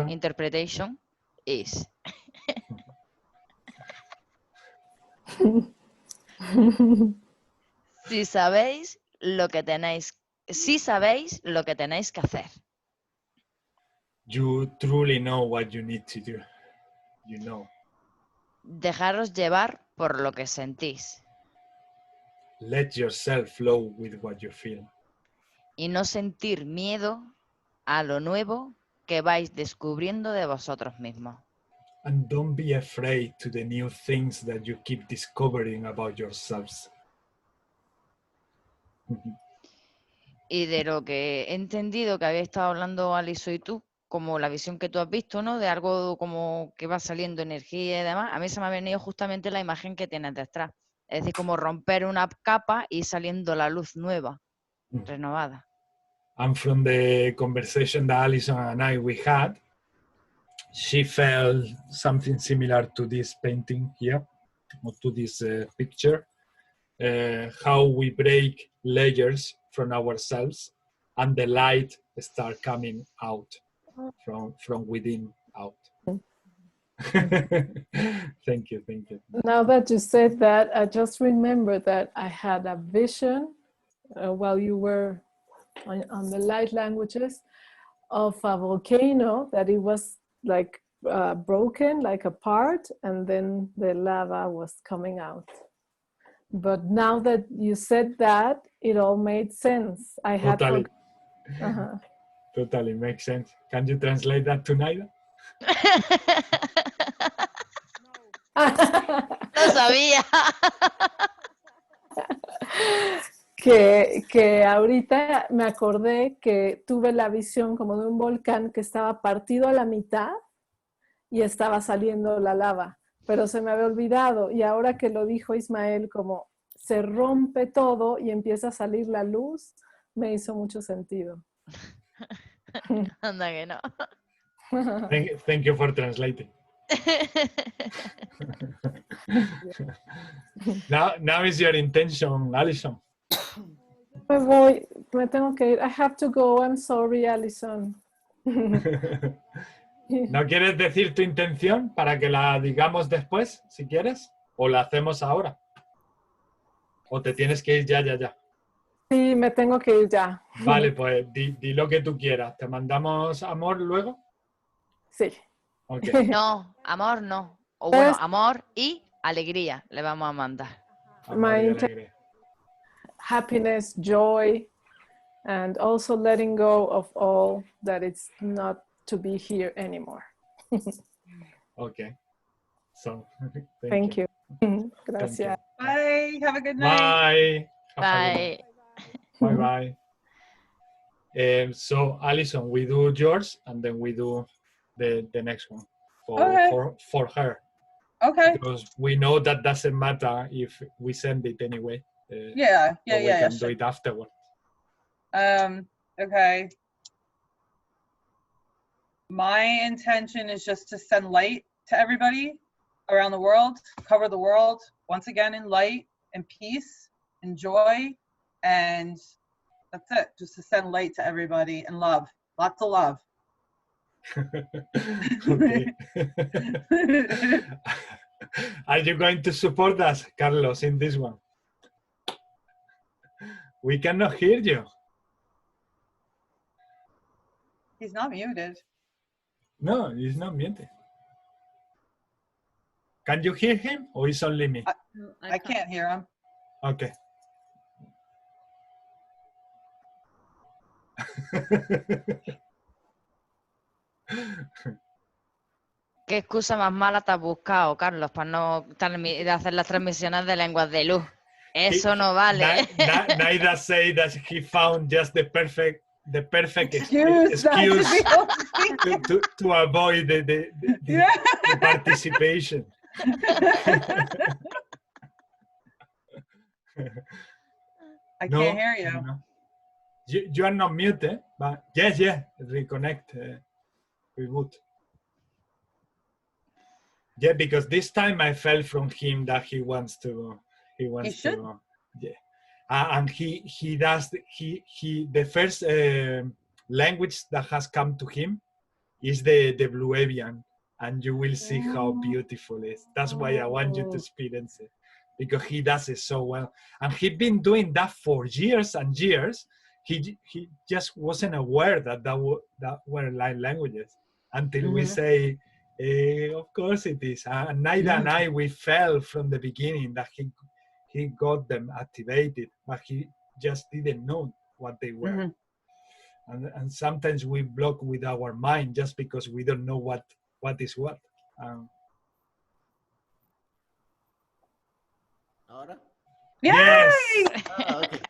interpretation is... Si sabéis lo que tenéis que hacer. You truly know what you need to do. You know. Dejaros llevar por lo que sentís. Let yourself flow with what you feel. Y no sentir miedo a lo nuevo que vais descubriendo de vosotros mismos. And don't be afraid to the new things that you keep discovering about yourselves. Y de lo que he entendido que habéis estado hablando Aliso y tú, como la visión que tú has visto, ¿no? De algo como que va saliendo energía y demás, a mí se me ha venido justamente la imagen que tienes detrás. Es decir, como romper una capa y saliendo la luz nueva, renovada. And from the conversation that Alison and we had, she felt something similar to this painting here, or to this picture, how we break layers from ourselves and the light start coming out from within out. Thank you. Now that you said that, I just remember that I had a vision while you were on the light languages of a volcano, that it was like broken, like apart, and then the lava was coming out. But now that you said that, it all made sense. I had Totally. Totally makes sense. Can you translate that to Naida? Lo sabía. Que ahorita me acordé que tuve la visión como de un volcán que estaba partido a la mitad y estaba saliendo la lava, pero se me había olvidado, y ahora que lo dijo Ismael, como se rompe todo y empieza a salir la luz, me hizo mucho sentido. Anda que no. Thank you for translating. Now is your intention, Alison. Me tengo que ir. I have to go. I'm sorry, Alison. ¿No quieres decir tu intención para que la digamos después, si quieres? ¿O la hacemos ahora? ¿O te tienes que ir ya? Sí, me tengo que ir ya. Vale, pues di lo que tú quieras. ¿Te mandamos amor luego? Sí. Okay. No, amor no. O bueno, amor y alegría le vamos a mandar. Happiness, joy, and also letting go of all that it's not to be here anymore. Okay. So, thank you. Gracias. Bye. Have a good night. Bye. Bye. Bye. So Alison, we do yours and then we do the next one for her. Okay. Because we know that doesn't matter if we send it anyway. We can do it afterwards. Okay. My intention is just to send light to everybody around the world, cover the world once again in light and peace and joy, and that's it. Just to send light to everybody and love, lots of love. Okay. Are you going to support us, Carlos, in this one? We cannot hear you. He's not muted. No, he's not muted. Can you hear him or is only me? I can't hear him. Okay. ¿Qué excusa más mala te has buscado, Carlos, para no hacer las transmisiones de Lenguas de Luz? Eso no vale. Naida said that he found just the perfect excuse to avoid the participation. I can't hear you. No. You are not muted, but yes, reconnect, reboot. Yeah, because this time I felt from him that he wants to. Yeah, and he does. The first language that has come to him is the Blue Avian, and you will see how beautiful it is. That's why I want you to experience it, because he does it so well, and he's been doing that for years and years. He just wasn't aware that were light languages until we say, of course it is. And Naida and I, we felt from the beginning that he got them activated, but he just didn't know what they were. And sometimes we block with our mind just because we don't know what is what. Ahora? Yes! Ah, okay.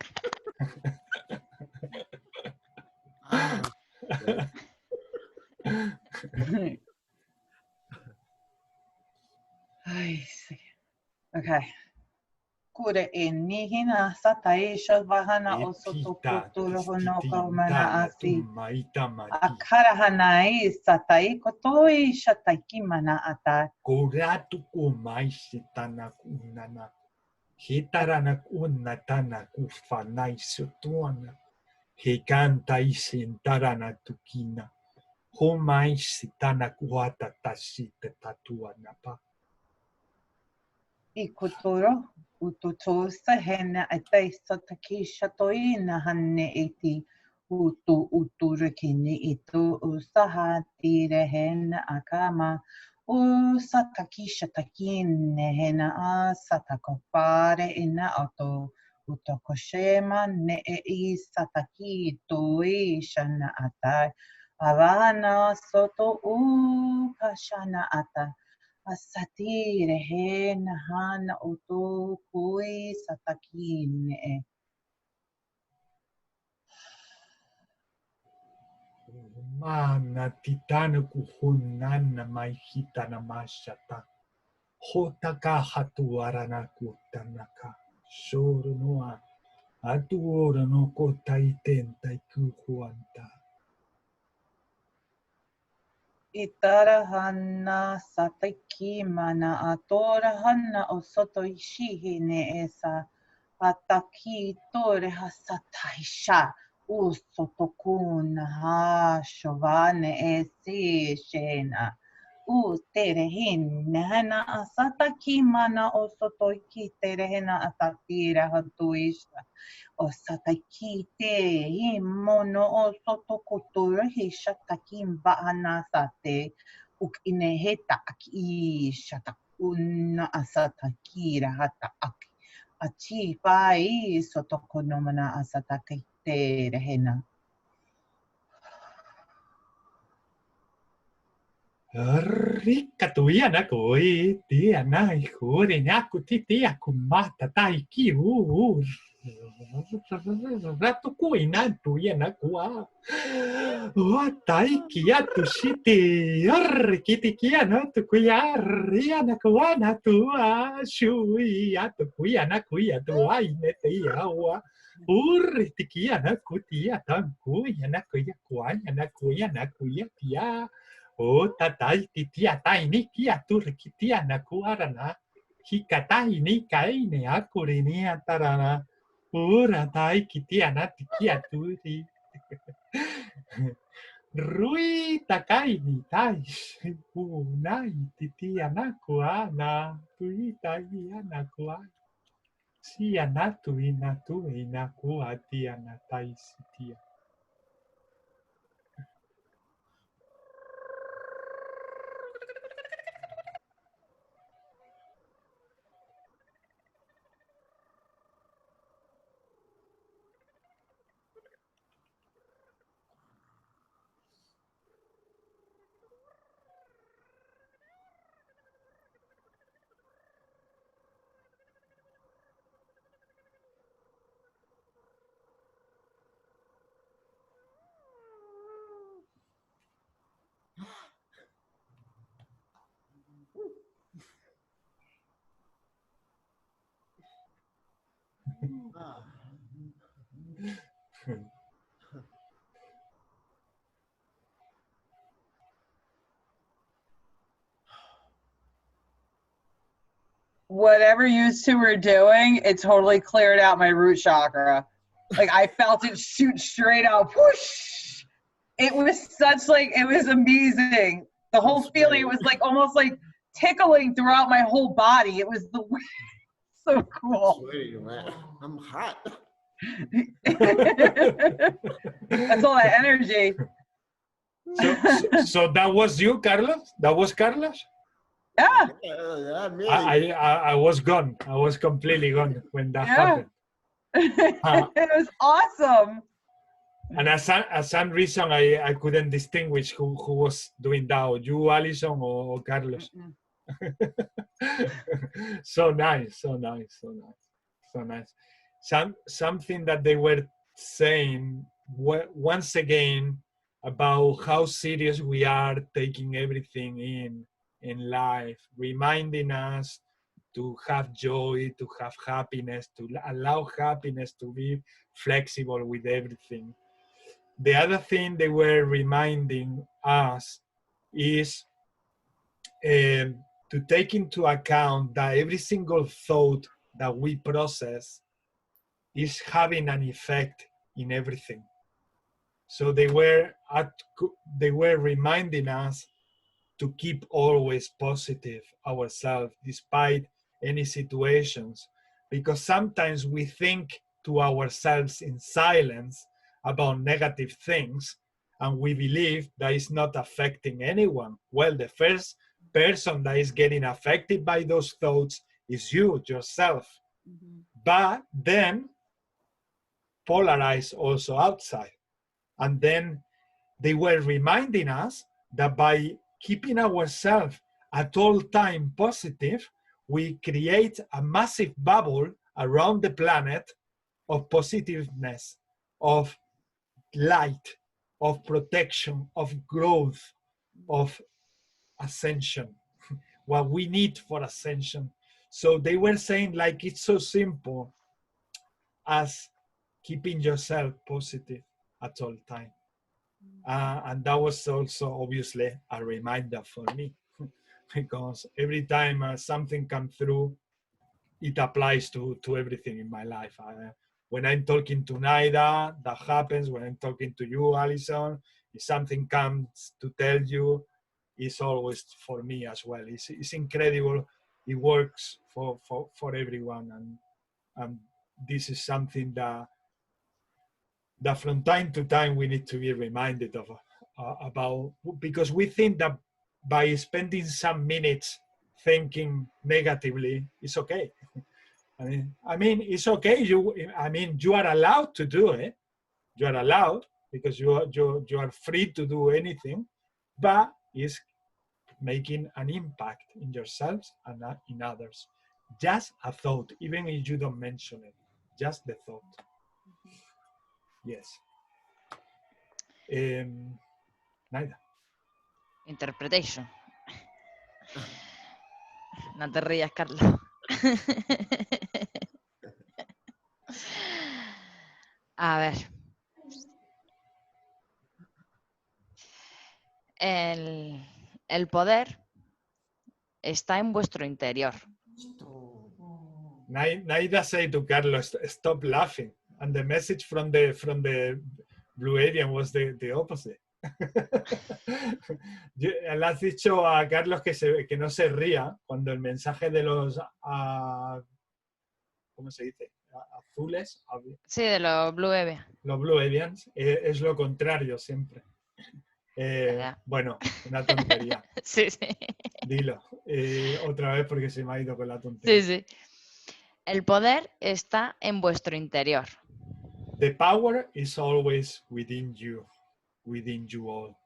Okay. Kure enihina sataisha vahana osotokuturo honoko mana asi. Akara hanai satai kotoi shataiki mana ata. Kuratu kumai sitana kunana. Hitarana kunatana kufanai sutuana. Hikanta isintarana tukina. Homai sitana kuata tasite tatuana pa. Ikuturo ututosa hena ataisa takisha toina hanne eti uturekini itu usahatire hena akama usatakisha takine hena asatakopare ina auto utokoshema ne isataki toishana atai avana soto ukashana ata asatire hena hana uto kui satakine. Mana titana kuhunana maihitana mashata. Hotaka hatuarana kutanaka. Shoronoa. Atuora no kota itenta ikuhuanta. Itara hana sataki mana atora hana osoto ishihi ne esa ataki tore hasataisha usotokuna ha shovane esi shena utere hinne hana asataki mana osoto ikitere hena atatira hatuisha osataki te imono osotokutura hishatakim baana sate ukineheta aki shatakuna asatakira hata aki achi pai sotokonomana asatakite rehena. Ricca tuiana koi tiana ikure nyaku titia kumata taiki Ratu kuina tuya na kuwa. Tai kia tu shiti. Kiti kia na tu kuya. Ria na kuwa na tua. Shui ya tu kuya na kuya tua. Inete yawa. Tikia na kutia tan kuya na kuya kuaya na kuya tia. Tatai titia tai ni kia tu rikitia na kuara na. Hikatai ni kai ne akuri ni atarana. Tai kitia na tikia turi. Rui takai ni tai. Nai titia na kuana. Tui tai na kuana. Si anatu inatu inaku atia na tai sitia. Whatever you two were doing, it totally cleared out my root chakra. Like I felt it shoot straight out. Whoosh! It was such like, it was amazing. The whole feeling, it was like almost like tickling throughout my whole body. It was so cool. I'm hot. That's all that energy. So that was you, Carlos? That was Carlos? Yeah. I was gone. I was completely gone when that happened. It was awesome. And as some reason, I couldn't distinguish who was doing that, you, Alison, or Carlos. So nice. Something that they were saying once again about how serious we are taking everything in life, reminding us to have joy, to have happiness, to allow happiness to be flexible with everything. The other thing they were reminding us is to take into account that every single thought that we process is having an effect in everything. So they were reminding us to keep always positive ourselves despite any situations, because sometimes we think to ourselves in silence about negative things and we believe that it's not affecting anyone. Well, the first person that is getting affected by those thoughts is you, yourself. Mm-hmm. But then polarize also outside. And then they were reminding us that by keeping ourselves at all time positive, we create a massive bubble around the planet of positiveness, of light, of protection, of growth, of ascension, what we need for ascension. So they were saying, like, it's so simple as keeping yourself positive at all time. And that was also obviously a reminder for me, because every time something comes through, it applies to everything in my life. When I'm talking to Naida, that happens. When I'm talking to you, Alison, if something comes to tell you, it's always for me as well. It's incredible. It works for everyone. And this is something that from time to time we need to be reminded of about, because we think that by spending some minutes thinking negatively, it's okay. I mean, it's okay. You are allowed to do it. You are allowed, because you are free to do anything, but it's making an impact in yourselves and in others. Just a thought, even if you don't mention it. just the thought. Yes. Naida. Interpretation. No te rías, Carlos. A ver. El poder está en vuestro interior. Naida said to Carlos, stop laughing. And the message from the Blue Alien was the opposite. Le has dicho a Carlos que no se ría cuando el mensaje de los ¿cómo se dice? Azules. Sí, de los Blue Alien. Los Blue Aliens es lo contrario siempre. Bueno, una tontería. Sí, sí. Dilo otra vez porque se me ha ido con la tontería. Sí, sí. El poder está en vuestro interior. The power is always within you all.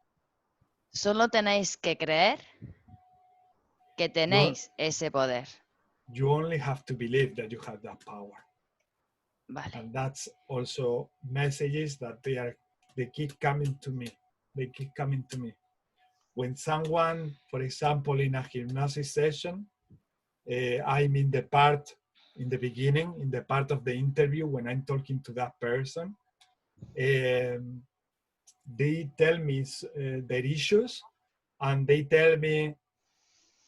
Solo tenéis que creer que tenéis ese poder. You only have to believe that you have that power. Vale. And that's also messages that they keep coming to me. They keep coming to me. When someone, for example, in a hypnosis session, I'm in the beginning, in the part of the interview when I'm talking to that person, they tell me their issues, and they tell me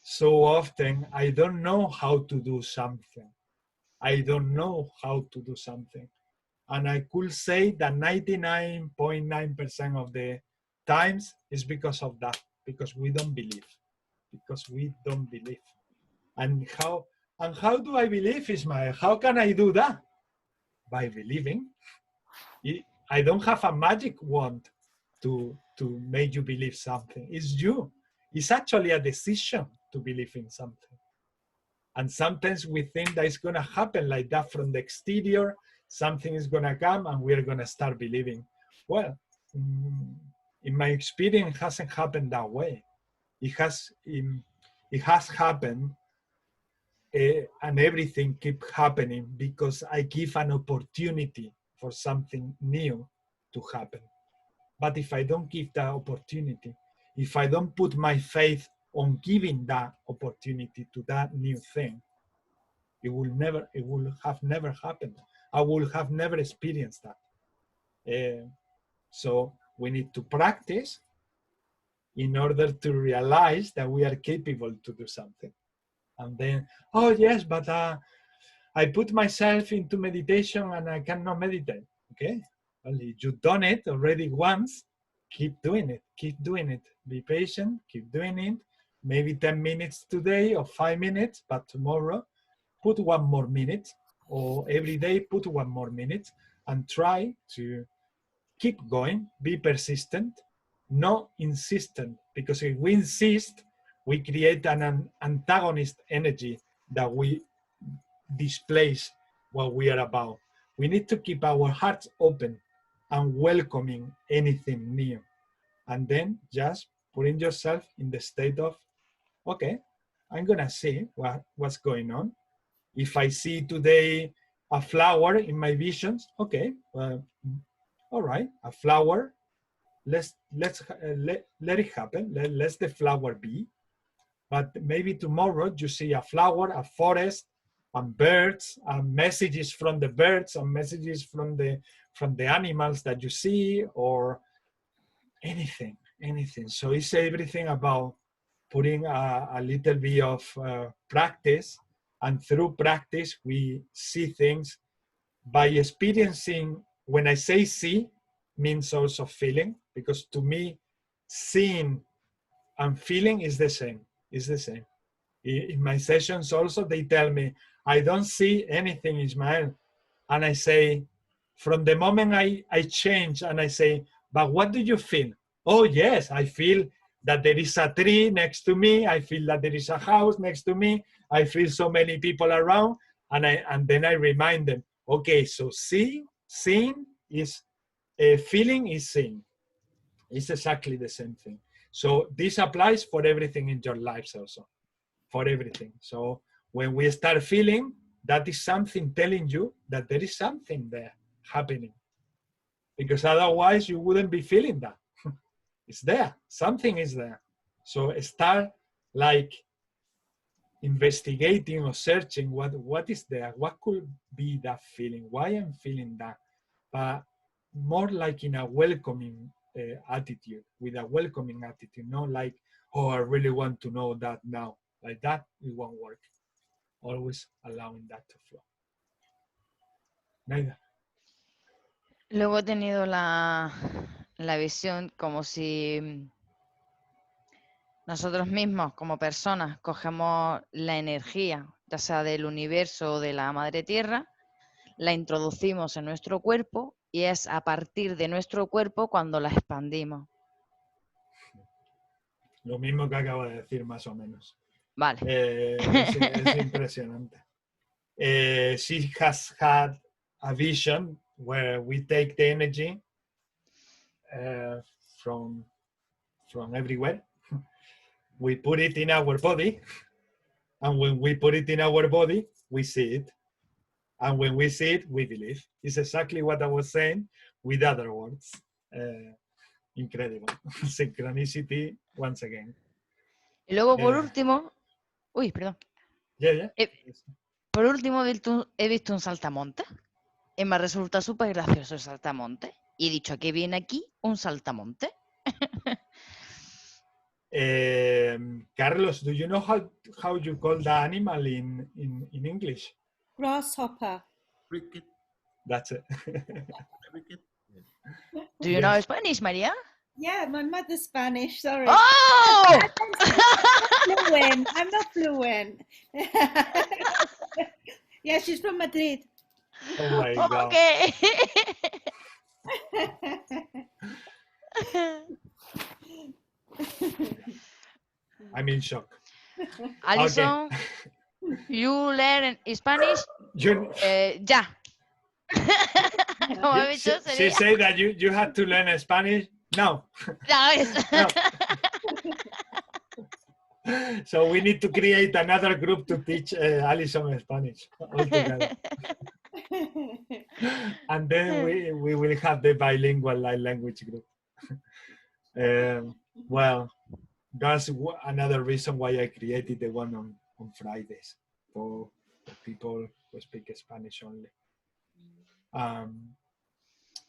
so often, I don't know how to do something. I don't know how to do something. And I could say that 99.9% of the times is because of that, because we don't believe. Because we don't believe. And how do I believe, Ismael? How can I do that? By believing. I don't have a magic wand to make you believe something. It's you. It's actually a decision to believe in something. And sometimes we think that it's going to happen like that from the exterior. Something is going to come and we're going to start believing. Well, in my experience, it hasn't happened that way. It has happened, and everything keeps happening because I give an opportunity for something new to happen. But if I don't give that opportunity, if I don't put my faith on giving that opportunity to that new thing, it will have never happened. I will have never experienced that. So we need to practice in order to realize that we are capable to do something. And then, oh yes, but I put myself into meditation and I cannot meditate. Okay, well, if you've done it already once, keep doing it. Keep doing it. Be patient. Keep doing it. Maybe 10 minutes today or 5 minutes, but tomorrow, put 1 more minute, or every day put 1 more minute, and try to keep going. Be persistent, not insistent, because if we insist, we create an antagonist energy that we displace what we are about. We need to keep our hearts open and welcoming anything new. And then just putting yourself in the state of, okay, I'm gonna see what's going on. If I see today a flower in my visions, okay, all right, a flower, let it happen, let the flower be. But maybe tomorrow you see a flower, a forest, and birds, and messages from the birds, and messages from the animals that you see, or anything. So it's everything about putting a little bit of practice, and through practice we see things by experiencing. When I say see, means also feeling, because to me, seeing and feeling is the same. It's the same. In my sessions also, they tell me, I don't see anything, Ismael. And I say, from the moment I change and I say, but what do you feel? Oh yes, I feel that there is a tree next to me. I feel that there is a house next to me. I feel so many people around. And then I remind them, okay, so seeing is, feeling is seeing. It's exactly the same thing. So this applies for everything in your lives also, for everything. So when we start feeling, that is something telling you that there is something there happening. Because otherwise you wouldn't be feeling that. It's there, something is there. So start like investigating or searching what is there, what could be that feeling, why I'm feeling that. But more like in a welcoming attitude, with a welcoming attitude, not like, oh, I really want to know that now. Like that, it won't work. Always allowing that to flow. Naida. Luego he tenido la visión como si nosotros mismos, como personas, cogemos la energía, ya sea del universo o de la madre tierra, la introducimos en nuestro cuerpo y es a partir de nuestro cuerpo cuando la expandimos. Lo mismo que acabo de decir, más o menos. Vale. Es impresionante. She has had a vision where we take the energy from everywhere. We put it in our body, and when we put it in our body, we see it. And when we see it, we believe. It's exactly what I was saying with other words. Incredible. Synchronicity once again. Y luego por último, uy, perdón. Yeah. Por último he visto un saltamontes y me resulta súper gracioso el saltamontes. Y he dicho, ¿a qué viene aquí un saltamontes? Carlos, do you know how you call the animal in English? Grasshopper. Cricket. That's it. Cricket. Do you know Spanish, Maria? Yeah, my mother's Spanish, sorry. Oh! I'm not fluent. Yeah, she's from Madrid. Oh my God. Okay. I'm in shock. Alison, okay. You learn Spanish? Ya. She said that you had to learn Spanish. No. No. So we need to create another group to teach Alison Spanish altogether. And then we will have the bilingual language group. Well, that's another reason why I created the one on Fridays for people who speak Spanish only.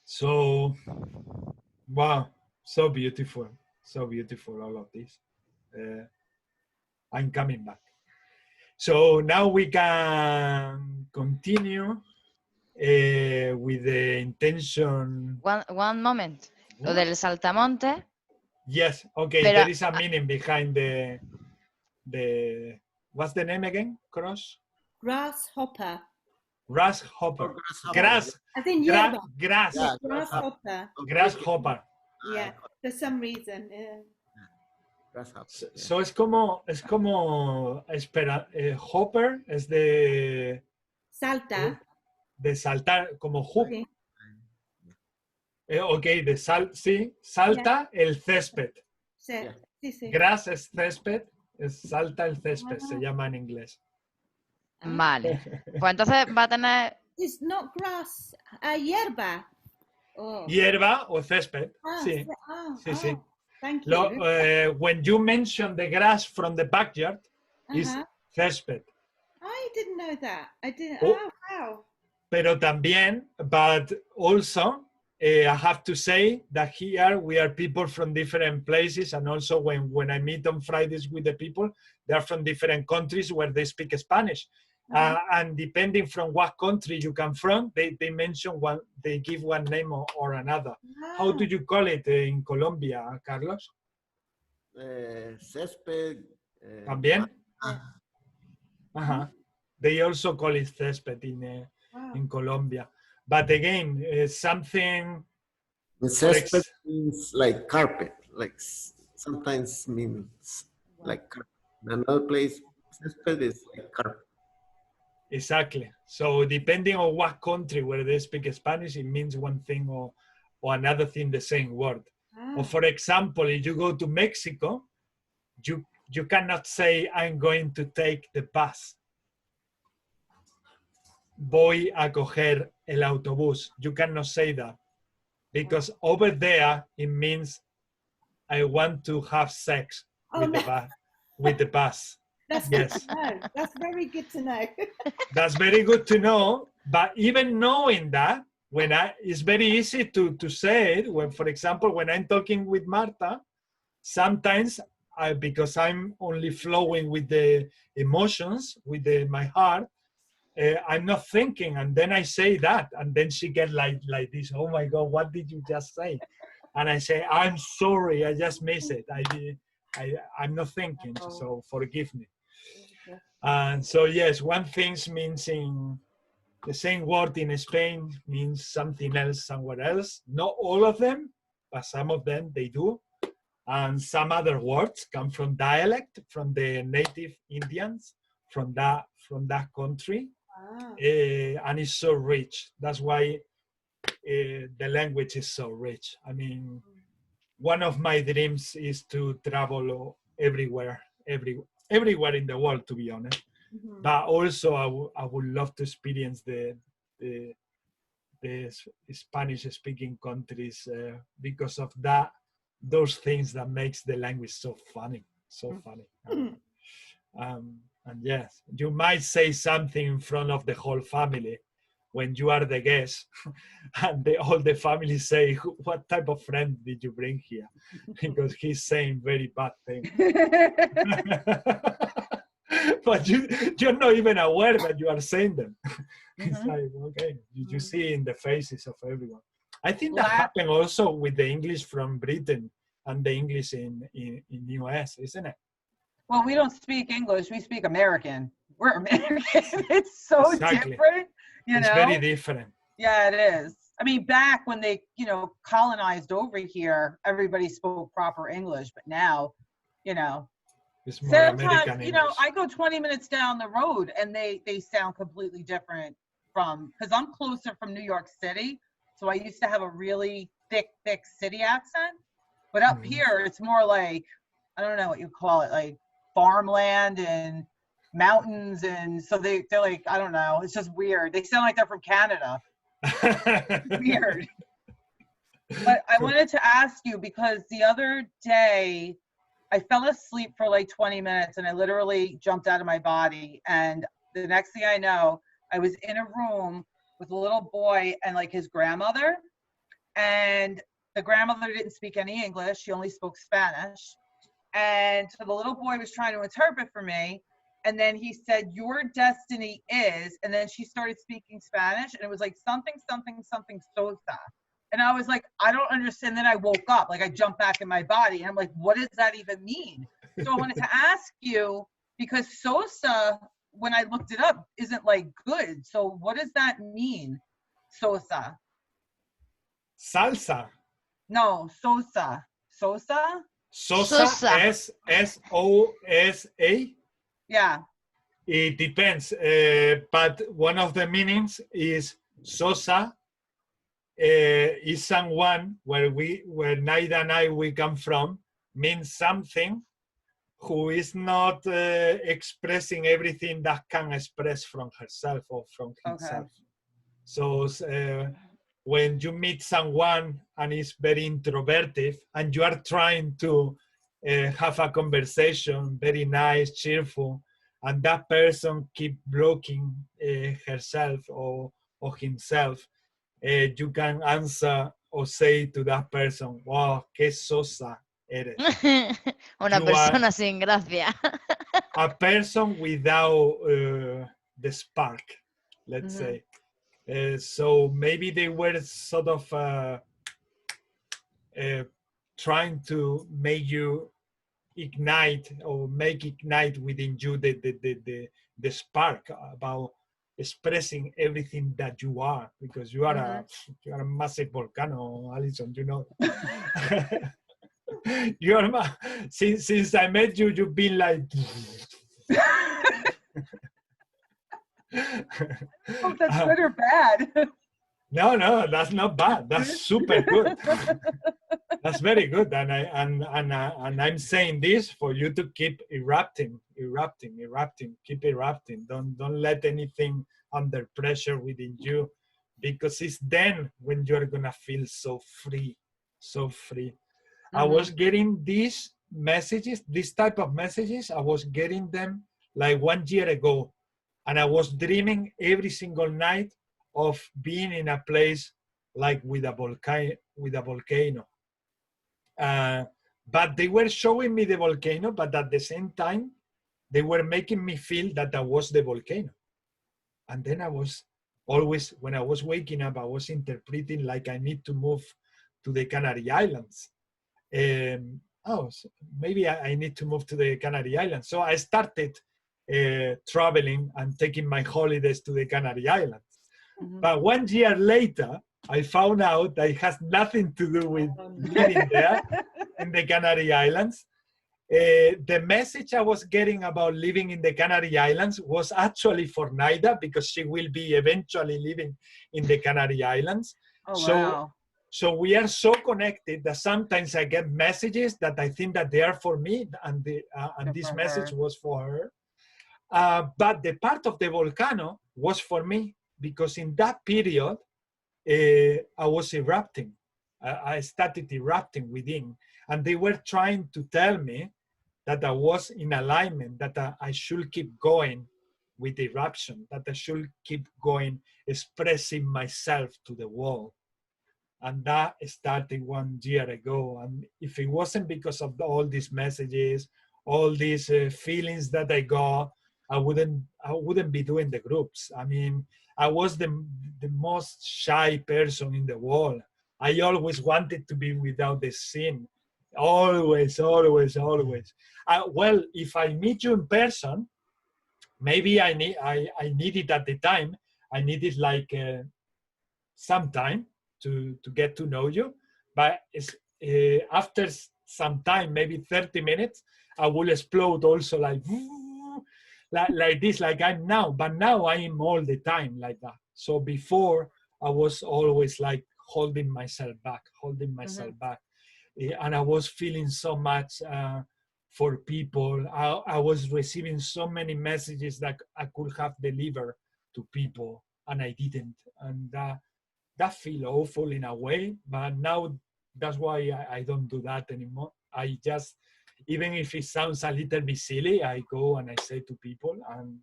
So, wow, so beautiful all of this. I'm coming back. So now we can continue with the intention. One moment. Lo del saltamonte. Yes, okay, pero, there is a meaning behind the what's the name again? Grasshopper. Grasshopper. Grass. I think hierba. Grass. Yeah, Grasshopper. Grasshopper. Yeah, for some reason. So es como espera, hopper es de salta. De saltar, como hoop. Okay. Ok, salta el césped. Sí. Grass es césped, salta el césped, se llama en inglés. Vale. Pues entonces va a tener... It's not grass, hierba. Oh. Hierba o césped, sí. Sí. Thank you. When you mention the grass from the backyard, is césped. I didn't know that. I didn't. Oh, wow. Pero también, but also, I have to say that here we are people from different places, and also when I meet on Fridays with the people, they are from different countries where they speak Spanish. And depending from what country you come from, they mention one, they give one name or another. How do you call it in Colombia, Carlos? Césped. También. They also call it césped in Colombia. But again, something. Césped means like carpet. Like sometimes means like carpet. Another place, césped is like carpet. Exactly. So depending on what country where they speak Spanish, it means one thing or another thing, the same word. Or for example, if you go to Mexico, you cannot say, I'm going to take the bus. voy a coger el autobús. You cannot say that. Because over there, it means I want to have sex with the bus. That's good to know. That's very good to know. That's very good to know. But even knowing that, it's very easy to say it. When, for example, when I'm talking with Marta, sometimes because I'm only flowing with the emotions, with my heart, I'm not thinking, and then I say that, and then she gets like this. Oh my God, what did you just say? And I say, I'm sorry, I just missed it. I'm not thinking, so forgive me. And so yes, one thing means in the same word in Spain means something else somewhere else. Not all of them, but some of them they do. And some other words come from dialect, from the native Indians, from that country. And it's so rich. That's why the language is so rich. I mean, one of my dreams is to travel everywhere in the world, to be honest. Mm-hmm. But also I would love to experience the Spanish-speaking countries because of those things that makes the language so funny. And yes, you might say something in front of the whole family when you are the guest, and all the family say, what type of friend did you bring here? Because he's saying very bad things. But you're not even aware that you are saying them. It's like, okay, you see in the faces of everyone. I think that happened also with the English from Britain and the English in US, isn't it? Well, we don't speak English. We speak American. We're American. It's so different, It's very different. Yeah, it is. I mean, back when they, colonized over here, everybody spoke proper English. But now, it's more American English. I go 20 minutes down the road and they sound completely different because I'm closer from New York City. So I used to have a really thick city accent. But up here, it's more like, I don't know what you call it, like farmland and mountains, and so they're like, I don't know, it's just weird. They sound like they're from Canada. Weird. But I wanted to ask you, because the other day I fell asleep for like 20 minutes and I literally jumped out of my body, and the next thing I know, I was in a room with a little boy and like his grandmother, and the grandmother didn't speak any English. She only spoke Spanish. And so the little boy was trying to interpret for me. And then he said, your destiny is, and then she started speaking Spanish, and it was like something, something, something, sosa. And I was like, I don't understand. Then I woke up, like I jumped back in my body. And I'm like, what does that even mean? So I wanted to ask you, because sosa, when I looked it up, isn't like good. So what does that mean? Sosa. Salsa. No, sosa. Sosa? Sosa. S-O-S-A? Yeah. It depends. But one of the meanings is sosa is someone where Naida and we come from, means something who is not expressing everything that can express from herself or from himself. So when you meet someone and is very introverted and you are trying to have a conversation, very nice, cheerful, and that person keep blocking herself or himself, you can answer or say to that person, wow, qué sosa eres. Una persona sin gracia. A person without the spark, let's say. So maybe they were sort of trying to make you ignite or make ignite within you the spark about expressing everything that you are, because you are a massive volcano, Alison, you know. You are since I met you, you've been like. Oh, that's good or bad? No, that's not bad. That's super good. That's very good, and I'm saying this for you to keep erupting, keep erupting. Don't let anything under pressure within you, because it's then when you're gonna feel so free, so free. I was getting these messages, this type of messages, I was getting them like 1 year ago. And I was dreaming every single night of being in a place like with a volcano. But they were showing me the volcano, but at the same time, they were making me feel that I was the volcano. And then I was always, when I was waking up, I was interpreting like I need to move to the Canary Islands. So maybe I need to move to the Canary Islands. So I started traveling and taking my holidays to the Canary Islands. But 1 year later, I found out that it has nothing to do with living there in the Canary Islands. The message I was getting about living in the Canary Islands was actually for Naida, because she will be eventually living in the Canary Islands. So we are so connected that sometimes I get messages that I think that they are for me, and this message was for her. But the part of the volcano was for me, because in that period, I was erupting. I started erupting within, and they were trying to tell me that I was in alignment, that I should keep going with eruption, that I should keep going expressing myself to the world. And that started 1 year ago. And if it wasn't because of all these messages, all these feelings that I got, I wouldn't be doing the groups. I mean, I was the most shy person in the world. I always wanted to be without the scene. Always. Well, if I meet you in person, maybe I need it at the time. I needed like some time to get to know you. But after some time, maybe 30 minutes, I will explode also like this, like I'm now. But now I am all the time like that. So before, I was always like holding myself back. And I was feeling so much for people. I was receiving so many messages that I could have delivered to people, and I didn't. And that feel awful in a way, but now that's why I don't do that anymore. I just, even if it sounds a little bit silly, I go and I say to people, and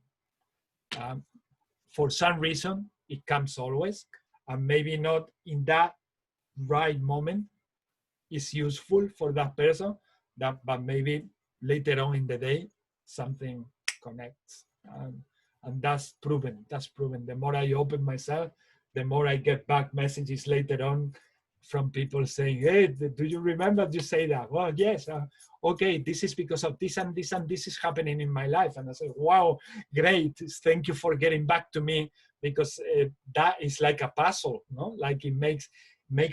for some reason, it comes always, and maybe not in that right moment is useful for that person, but maybe later on in the day, something connects. And that's proven. The more I open myself, the more I get back messages later on from people saying, hey, do you remember you say that? Well, yes. Okay, this is because of this and this and this is happening in my life. And I say, wow, great. Thank you for getting back to me, because that is like a puzzle, no? Like it makes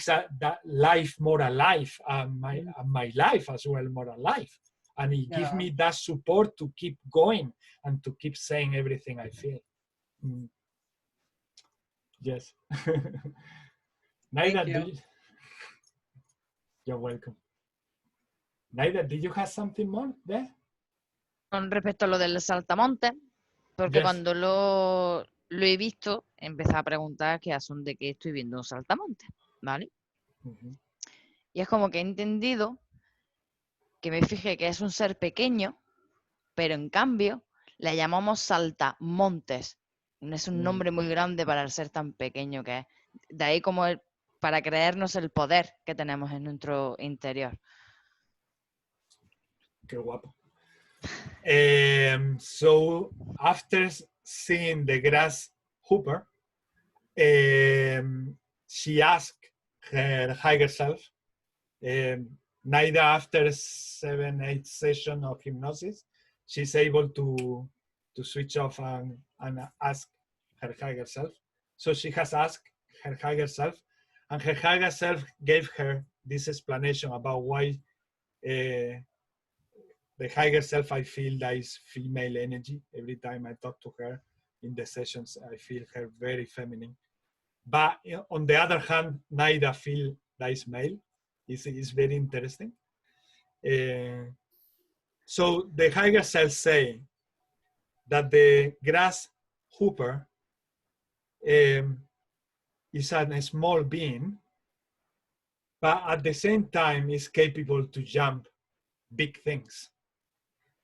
that life more alive, my life as well more alive. And it gives me that support to keep going and to keep saying everything I feel. Yes. Naida, you're welcome. Naida, did you have something more there? Con respecto a lo del saltamonte, porque cuando lo he visto, empecé a preguntar qué son de qué estoy viendo un saltamonte, ¿vale? Y es como que he entendido que me fijé que es un ser pequeño, pero en cambio le llamamos saltamontes. Es un nombre muy grande para el ser tan pequeño que es. De ahí como para creernos el poder que tenemos en nuestro interior. Qué guapo. So after seeing the grasshopper, she asked her higher self, Naida, after 7-8 sessions of hypnosis, she's able to switch off and ask her higher self. So she has asked her higher self, and her higher self gave her this explanation about why the higher self, I feel that is female energy. Every time I talk to her in the sessions, I feel her very feminine. But on the other hand, Naida feel that is male. It's very interesting. So the higher self say that the grasshopper is a small being, but at the same time is capable to jump big things.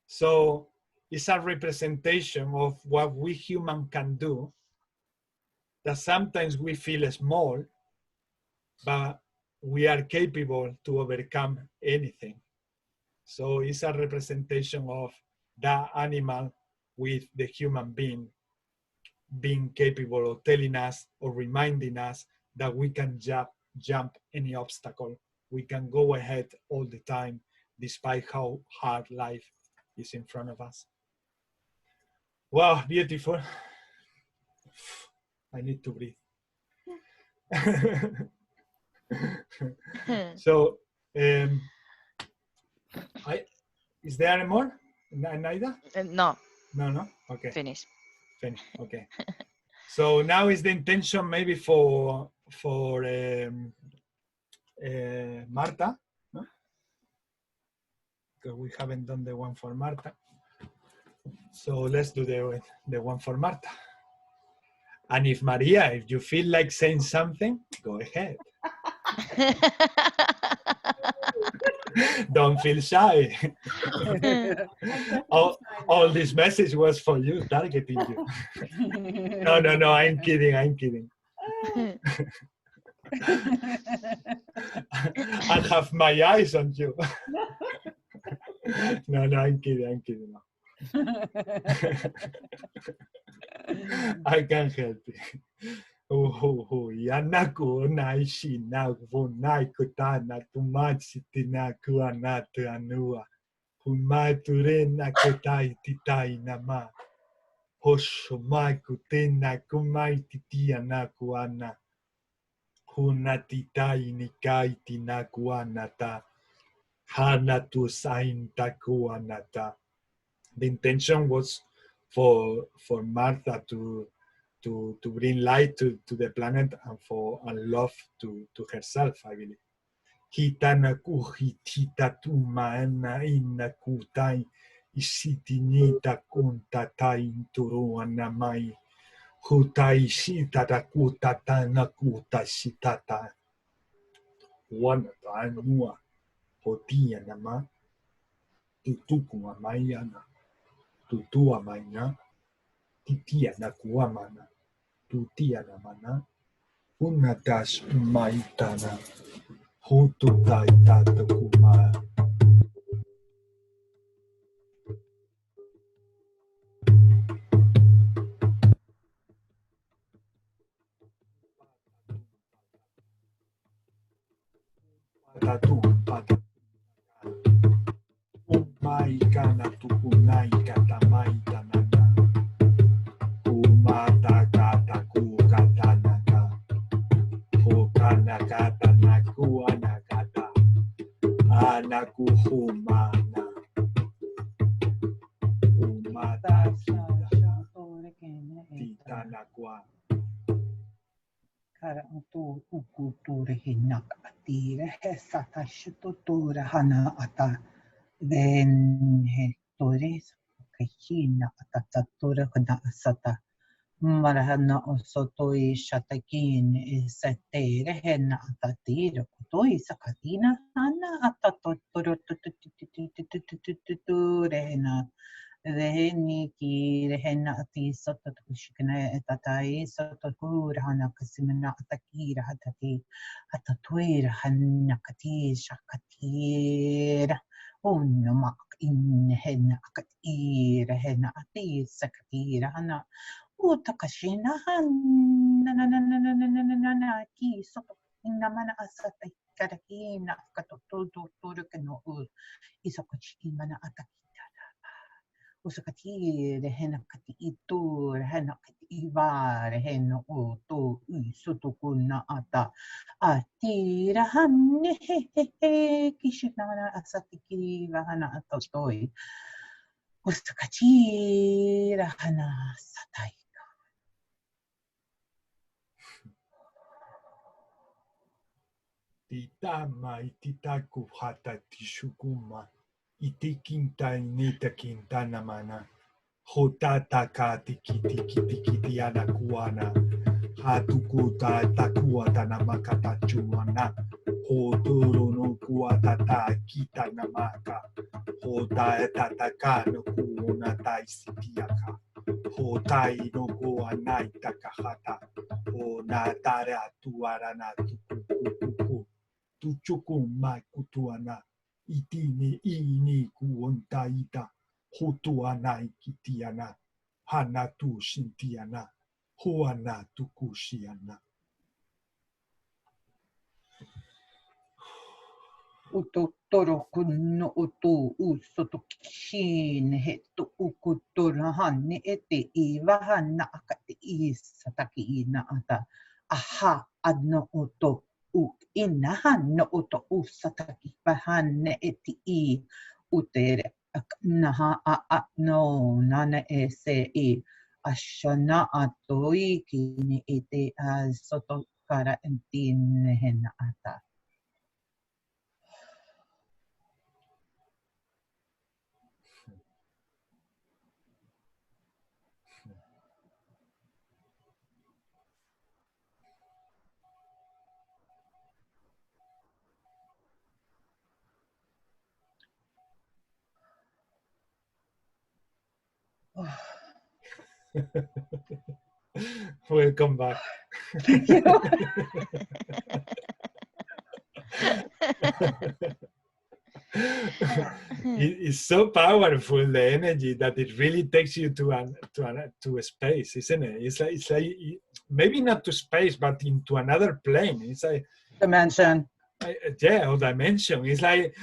So it's a representation of what we humans can do, that sometimes we feel small, but we are capable to overcome anything. So it's a representation of that animal with the human being being capable of telling us or reminding us that we can jump any obstacle. We can go ahead all the time, despite how hard life is in front of us. Wow, beautiful. I need to breathe. So, is there any more, Naida? No. No? Okay. Finish. Okay. So now is the intention maybe for Marta, no? Because we haven't done the one for Marta. So let's do the one for Marta. And if Maria, if you feel like saying something, go ahead. Don't feel shy. all this message was for you, targeting you. No, I'm kidding. I have my eyes on you. No, I'm kidding. No. I can't help it. Yanaku naishi na vonai kutana tumachi na kuanata anua. Humai turena kutai titai nama. Hoshomai kutena kumai titia na kuana. Hunatitai nikai tina kuanata. Hanatu sain takuanata. The intention was for Martha to bring light to the planet and love to herself, I believe. Hitana kuhitita tumaena inna kutai isitinita kuntatai turuana mai. Hutai shitata kutata na kuta shitata. Wanata anua hotia nama. Tutuku amayana. Tutua maina. Titia na kuamana. Tutia na mana. Unatas umaitana. Hutu taitata kuma. Patatu patatu. Umaikana tukunai katamai tanaka. Umata kata kukatanaka. Hukanakata nakuanakata. Anakuhumana. Umata titanakwa. Kara utu ukuture hinak atire hesata shututura hana ata. Then hectores kachina atatatura kana asata. Marahana osotoi shatakin isatere hena atatira kutoi sakatina hana atatotoro rehena reheni ki rehena ati sototushikana etatai sototura hana kasimana atakira hatati atatuira hana kati shakatira unamak in hena akatira hena ati sakatira hana Utakashina na ki soto inamana asata karakina katoto turukano isakachi mana atakita usakati rehena kati itu rehena kati iva rehena uto usutukuna ata atira hanne kishina asati ki vahana atotoi usakachi rahana satai. Titama ititaku hata tishukuma itikinta inita kintana mana hotata ka tiki anakuana hatukuta takuata namakata chuana, hoturu no kuatata kita namaka, hota etataka no kuonata isitiaka, hotai no kuanai takahata, o natara tuarana tukukuku, tuchukuma kutuana, itini ini kuontaita, hotuanai kitiana, hanatu shintiana. Huana tukushiana. Utotoro kunno utu usotokshin hetu ukutora hanne ete iva hanna akate isatakiina ata aha adno uto u inna hanno uto usataki bahanne eti I utere naha a no nana ese I ashana atoi kini ete as soto kara entine henna ata. Welcome back. Thank you. It's so powerful, the energy, that it really takes you to a space, isn't it? It's like maybe not to space, but into another plane. It's like dimension. Yeah, or dimension. It's like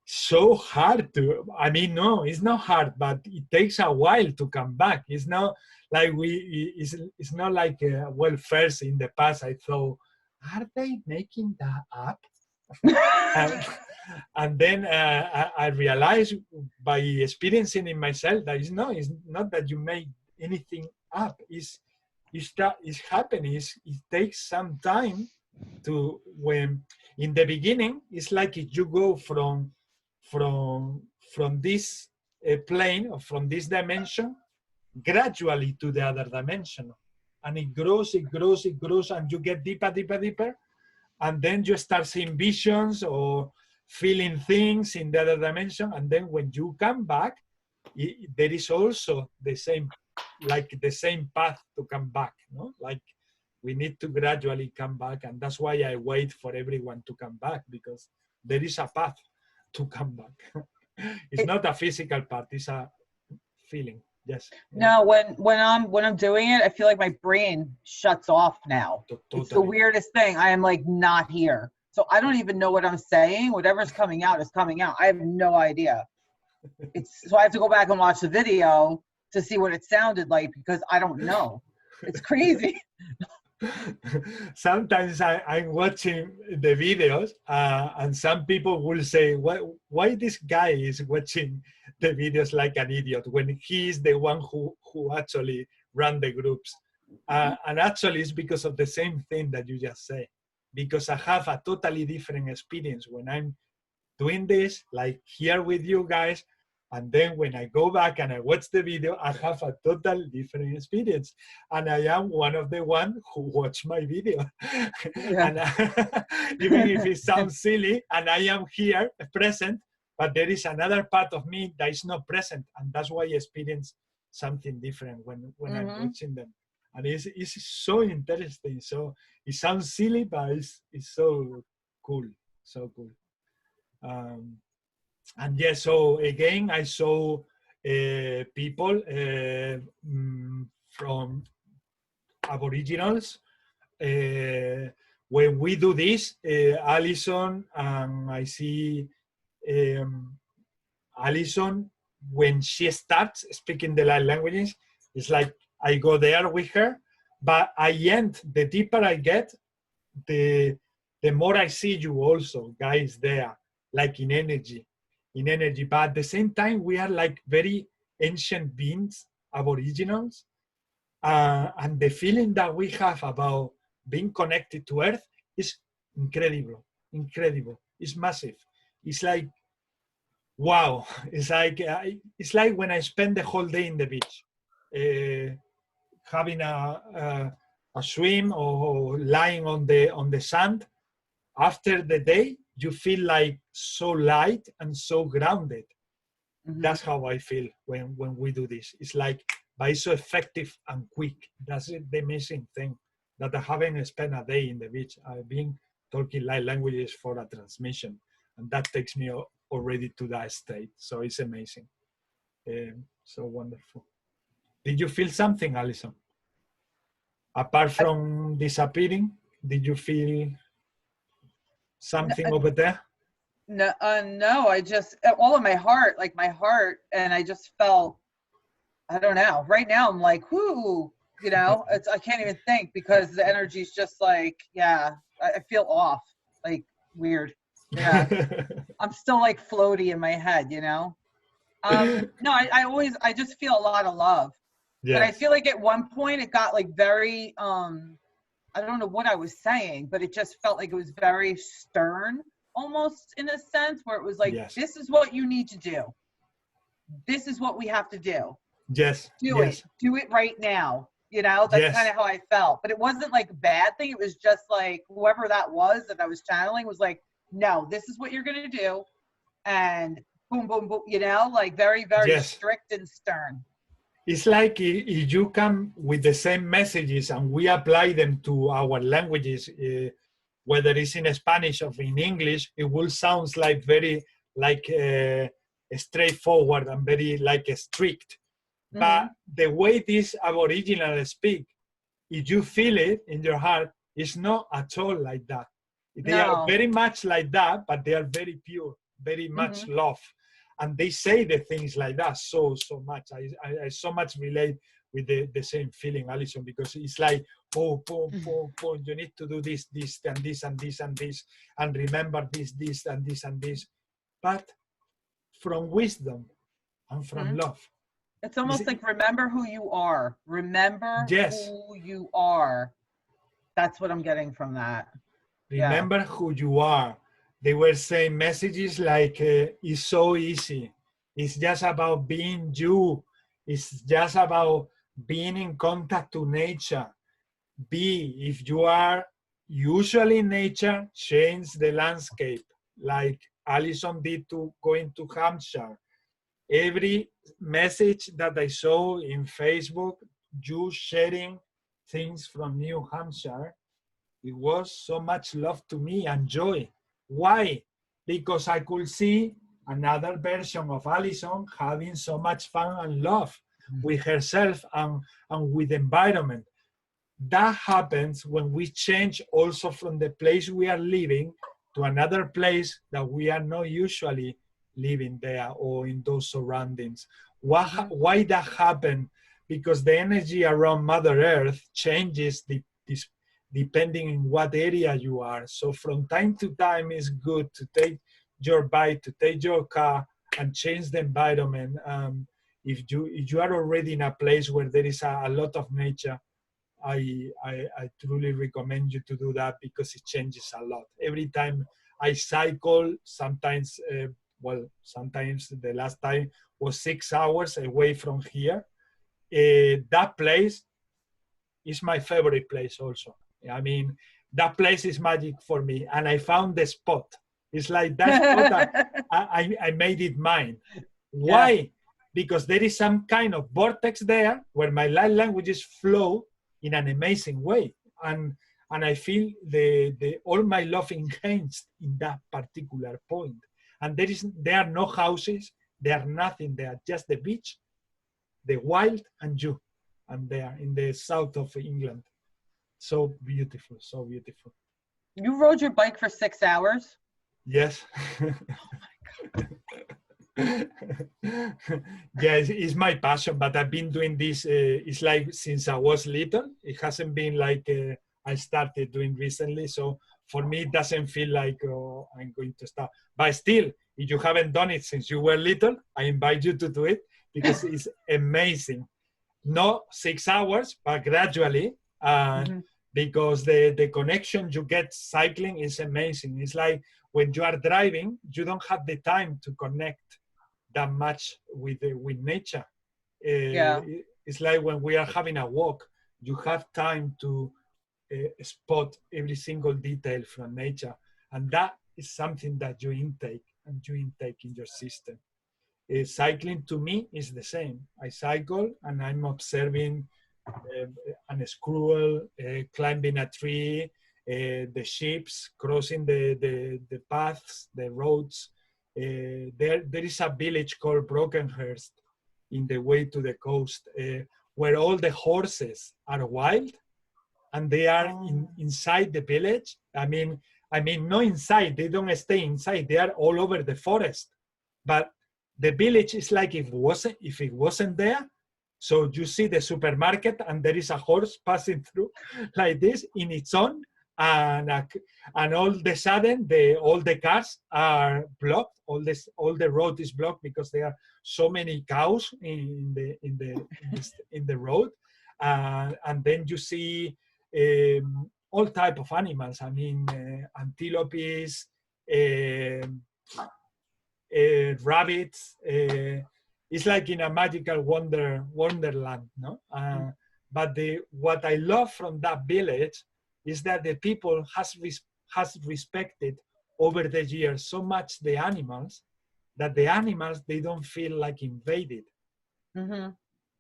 so hard to. I mean, no, it's not hard, but it takes a while to come back. It's not like It's not like well, first in the past I thought, are they making that up? and then I realized by experiencing it myself that it's not that you make anything up. It's happening. It takes some time to, when in the beginning it's like if you go from this plane or from this dimension gradually to the other dimension, and it grows, and you get deeper, and then you start seeing visions or feeling things in the other dimension, and then when you come back, there is also the same path to come back, no? Like we need to gradually come back, and that's why I wait for everyone to come back, because there is a path to come back. It's not a physical path, it's a feeling. Yes. No, when I'm doing it, I feel like my brain shuts off now. Totally. It's the weirdest thing. I am like not here. So I don't even know what I'm saying. Whatever's coming out is coming out. I have no idea. So I have to go back and watch the video to see what it sounded like, because I don't know. It's crazy. Sometimes I'm watching the videos and some people will say, why this guy is watching the videos like an idiot when he is the one who actually run the groups. And actually it's because of the same thing that you just said, because I have a totally different experience when I'm doing this, like here with you guys. And then when I go back and I watch the video, I have a total different experience. And I am one of the ones who watch my video. Yeah. And even if it sounds silly, and I am here present, but there is another part of me that is not present. And that's why I experience something different when I'm watching them. And it's so interesting. So it sounds silly, but it's so cool. So cool. And yes, so again, I saw people from Aboriginals. When we do this, Alison, and I see Alison, when she starts speaking the light languages, it's like I go there with her, but the deeper I get, the more I see you also, guys, there, like in energy. But at the same time, we are like very ancient beings, Aboriginals, and the feeling that we have about being connected to Earth is incredible. It's massive. It's like, wow. It's like when I spend the whole day in the beach, having a a swim or lying on the sand, after the day, you feel like so light and so grounded. Mm-hmm. That's how I feel when we do this. It's like, but it's so effective and quick. That's the amazing thing, that I haven't spent a day in the beach. I've been talking light languages for a transmission, and that takes me already to that state. So it's amazing. So wonderful. Did you feel something, Alison? Apart from disappearing, did you feel something over there? No, I just, all in my heart, and I just felt, I don't know. Right now, I'm like, whoo, you know, I can't even think, because the energy's just like, yeah, I feel off, like weird. Yeah. I'm still like floaty in my head, you know? No, I just feel a lot of love. Yes. But I feel like at one point it got like very, I don't know what I was saying, but it just felt like it was very stern, almost, in a sense, where it was like, yes, this is what you need to do. This is what we have to do. Yes. Do it right now. You know, that's kind of how I felt. But it wasn't like a bad thing. It was just like, whoever that was that I was channeling was like, no, this is what you're going to do. And boom, boom, boom, you know, like very, very strict and stern. It's like if you come with the same messages and we apply them to our languages, whether it's in Spanish or in English, it will sound like very straightforward and very strict. Mm-hmm. But the way these Aboriginals speak, if you feel it in your heart, it's not at all like that. They are very much like that, but they are very pure, very much love. And they say the things like that so much. I so much relate with the same feeling, Alison, because it's like, boom, you need to do this, and this, and this, and this, and remember this, and this, and this. But from wisdom and from love. It's almost like, remember who you are. Remember who you are. That's what I'm getting from that. Remember who you are. They were saying messages like, it's so easy. It's just about being you. It's just about being in contact to nature. If you are usually in nature, change the landscape, like Alison did to going to Hampshire. Every message that I saw in Facebook, you sharing things from New Hampshire, it was so much love to me and joy. Why? Because I could see another version of Alison having so much fun and love with herself and with the environment. That happens when we change also from the place we are living to another place that we are not usually living there or in those surroundings. Why that happen? Because the energy around Mother Earth changes depending on what area you are. So from time to time, it's good to take your bike, to take your car and change the environment. If you are already in a place where there is a lot of nature, I truly recommend you to do that, because it changes a lot. Every time I cycle, sometimes the last time was 6 hours away from here. That place is my favorite place also. I mean, that place is magic for me. And I found the spot. It's like that spot, I made it mine. Why? Yeah. Because there is some kind of vortex there where my light languages flow in an amazing way. And I feel all my love enhanced in that particular point. And there are no houses, there are nothing there, just the beach, the wild, and you. And they are in the south of England. So beautiful, so beautiful. You rode your bike for 6 hours? Yes. Oh my God. Yes, it's my passion, but I've been doing this, it's like since I was little. It hasn't been like I started doing recently. So for me, it doesn't feel like I'm going to start. But still, if you haven't done it since you were little, I invite you to do it, because it's amazing. Not 6 hours, but gradually. Because the connection you get cycling is amazing. It's like when you are driving, you don't have the time to connect that much with nature. It's like when we are having a walk, you have time to spot every single detail from nature. And that is something that you intake in your system. Cycling to me is the same. I cycle and I'm observing an squirrel climbing a tree, the sheep crossing the paths, the roads. There is a village called Brokenhurst in the way to the coast where all the horses are wild and they are inside the village. I mean, not inside, they don't stay inside, they are all over the forest. But the village is like if it wasn't there. So you see the supermarket and there is a horse passing through like this in its own, and all of a sudden all the cars are blocked. All the road is blocked because there are so many cows in the road, and then you see all type of animals. I mean, antelopes, rabbits. It's like in a magical wonderland, no? But what I love from that village is that the people has respected over the years so much the animals that the animals, they don't feel like invaded. Mm-hmm.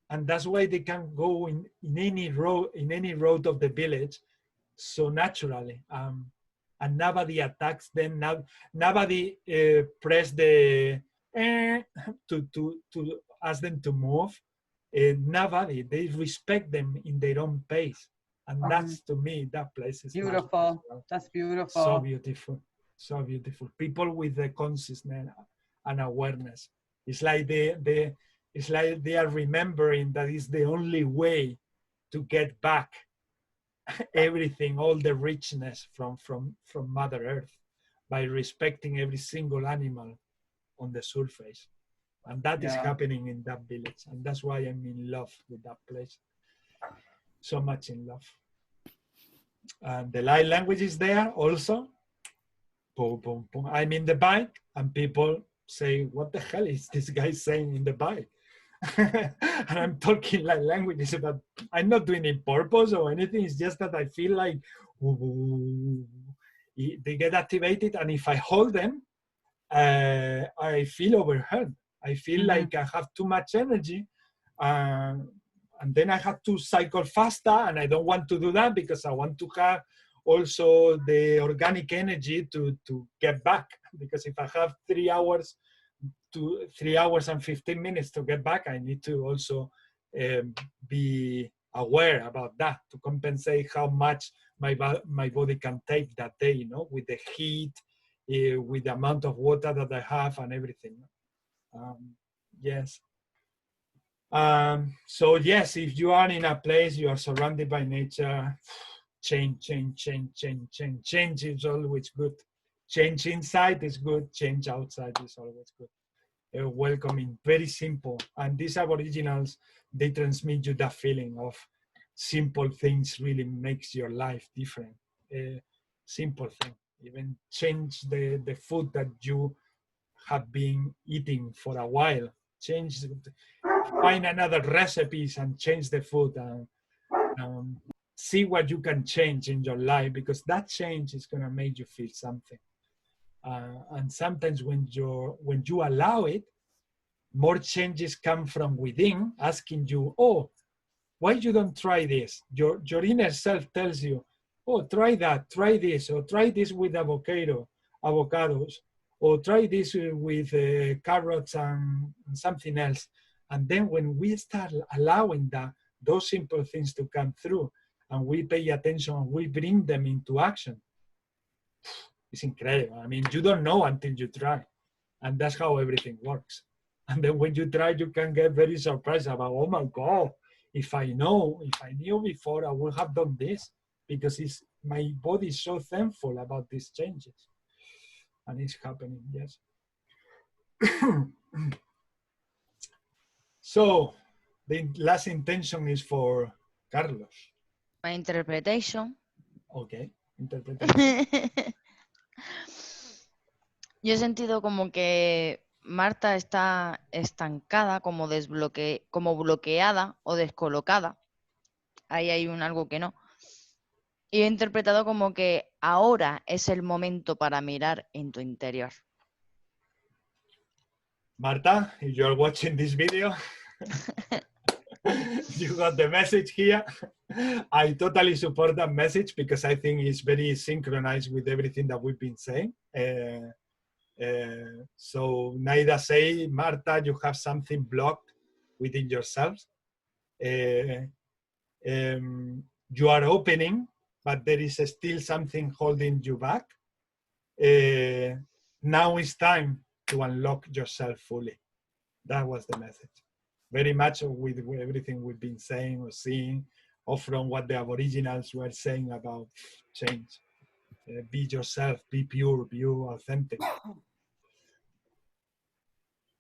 And that's why they can go in any road of the village so naturally. And nobody attacks them. Nobody press the to ask them to move. Nobody. They respect them in their own pace. And that's, to me, that place is beautiful. Well. That's beautiful. So beautiful. So beautiful. People with the consciousness and awareness. It's like it's like they are remembering that is the only way to get back everything, all the richness from Mother Earth, by respecting every single animal on the surface. And that is happening in that village. And that's why I'm in love with that place. So much in love. And the light language is there also. Boom, boom, boom. I'm in the bike and people say, what the hell is this guy saying in the bike? And I'm talking light languages, but I'm not doing it purpose or anything. It's just that I feel like they get activated. And if I hold them, I feel overheard. I feel like I have too much energy. And then I have to cycle faster, and I don't want to do that because I want to have also the organic energy to get back. Because if I have 3 hours and 15 minutes to get back, I need to also be aware about that to compensate how much my body can take that day, you know, with the heat, with the amount of water that I have and everything. Yes. So yes, if you are in a place, you are surrounded by nature, change is always good. Change inside is good, change outside is always good. Welcoming, very simple. And these aboriginals, they transmit you that feeling of simple things really makes your life different. Simple thing, even change the food that you have been eating for a while. Find another recipes and change the food and see what you can change in your life, because that change is going to make you feel something. And sometimes when you allow it, more changes come from within, asking you, oh, why you don't try this? Your inner self tells you, oh, try that, try this, or try this with avocados, or try this with carrots and something else. And then when we start allowing those simple things to come through, and we pay attention and we bring them into action, it's incredible. I mean, you don't know until you try. And that's how everything works. And then when you try, you can get very surprised about, oh my God, if I knew before, I would have done this, because my body is so thankful about these changes. And it's happening, yes. So the last intention is for Carlos. My interpretation. Okay, interpretation. Yo he sentido como que Marta está estancada, como bloqueada o descolocada. Ahí hay algo que no. Y he interpretado como que ahora es el momento para mirar en tu interior. Marta, if you're watching this video, you got the message here. I totally support that message because I think it's very synchronized with everything that we've been saying. So Naida say, Marta, you have something blocked within yourself. You are opening, but there is still something holding you back. Now it's time to unlock yourself fully. That was the message. Very much with everything we've been saying or seeing, or from what the Aboriginals were saying about change. Be yourself, be pure, be authentic.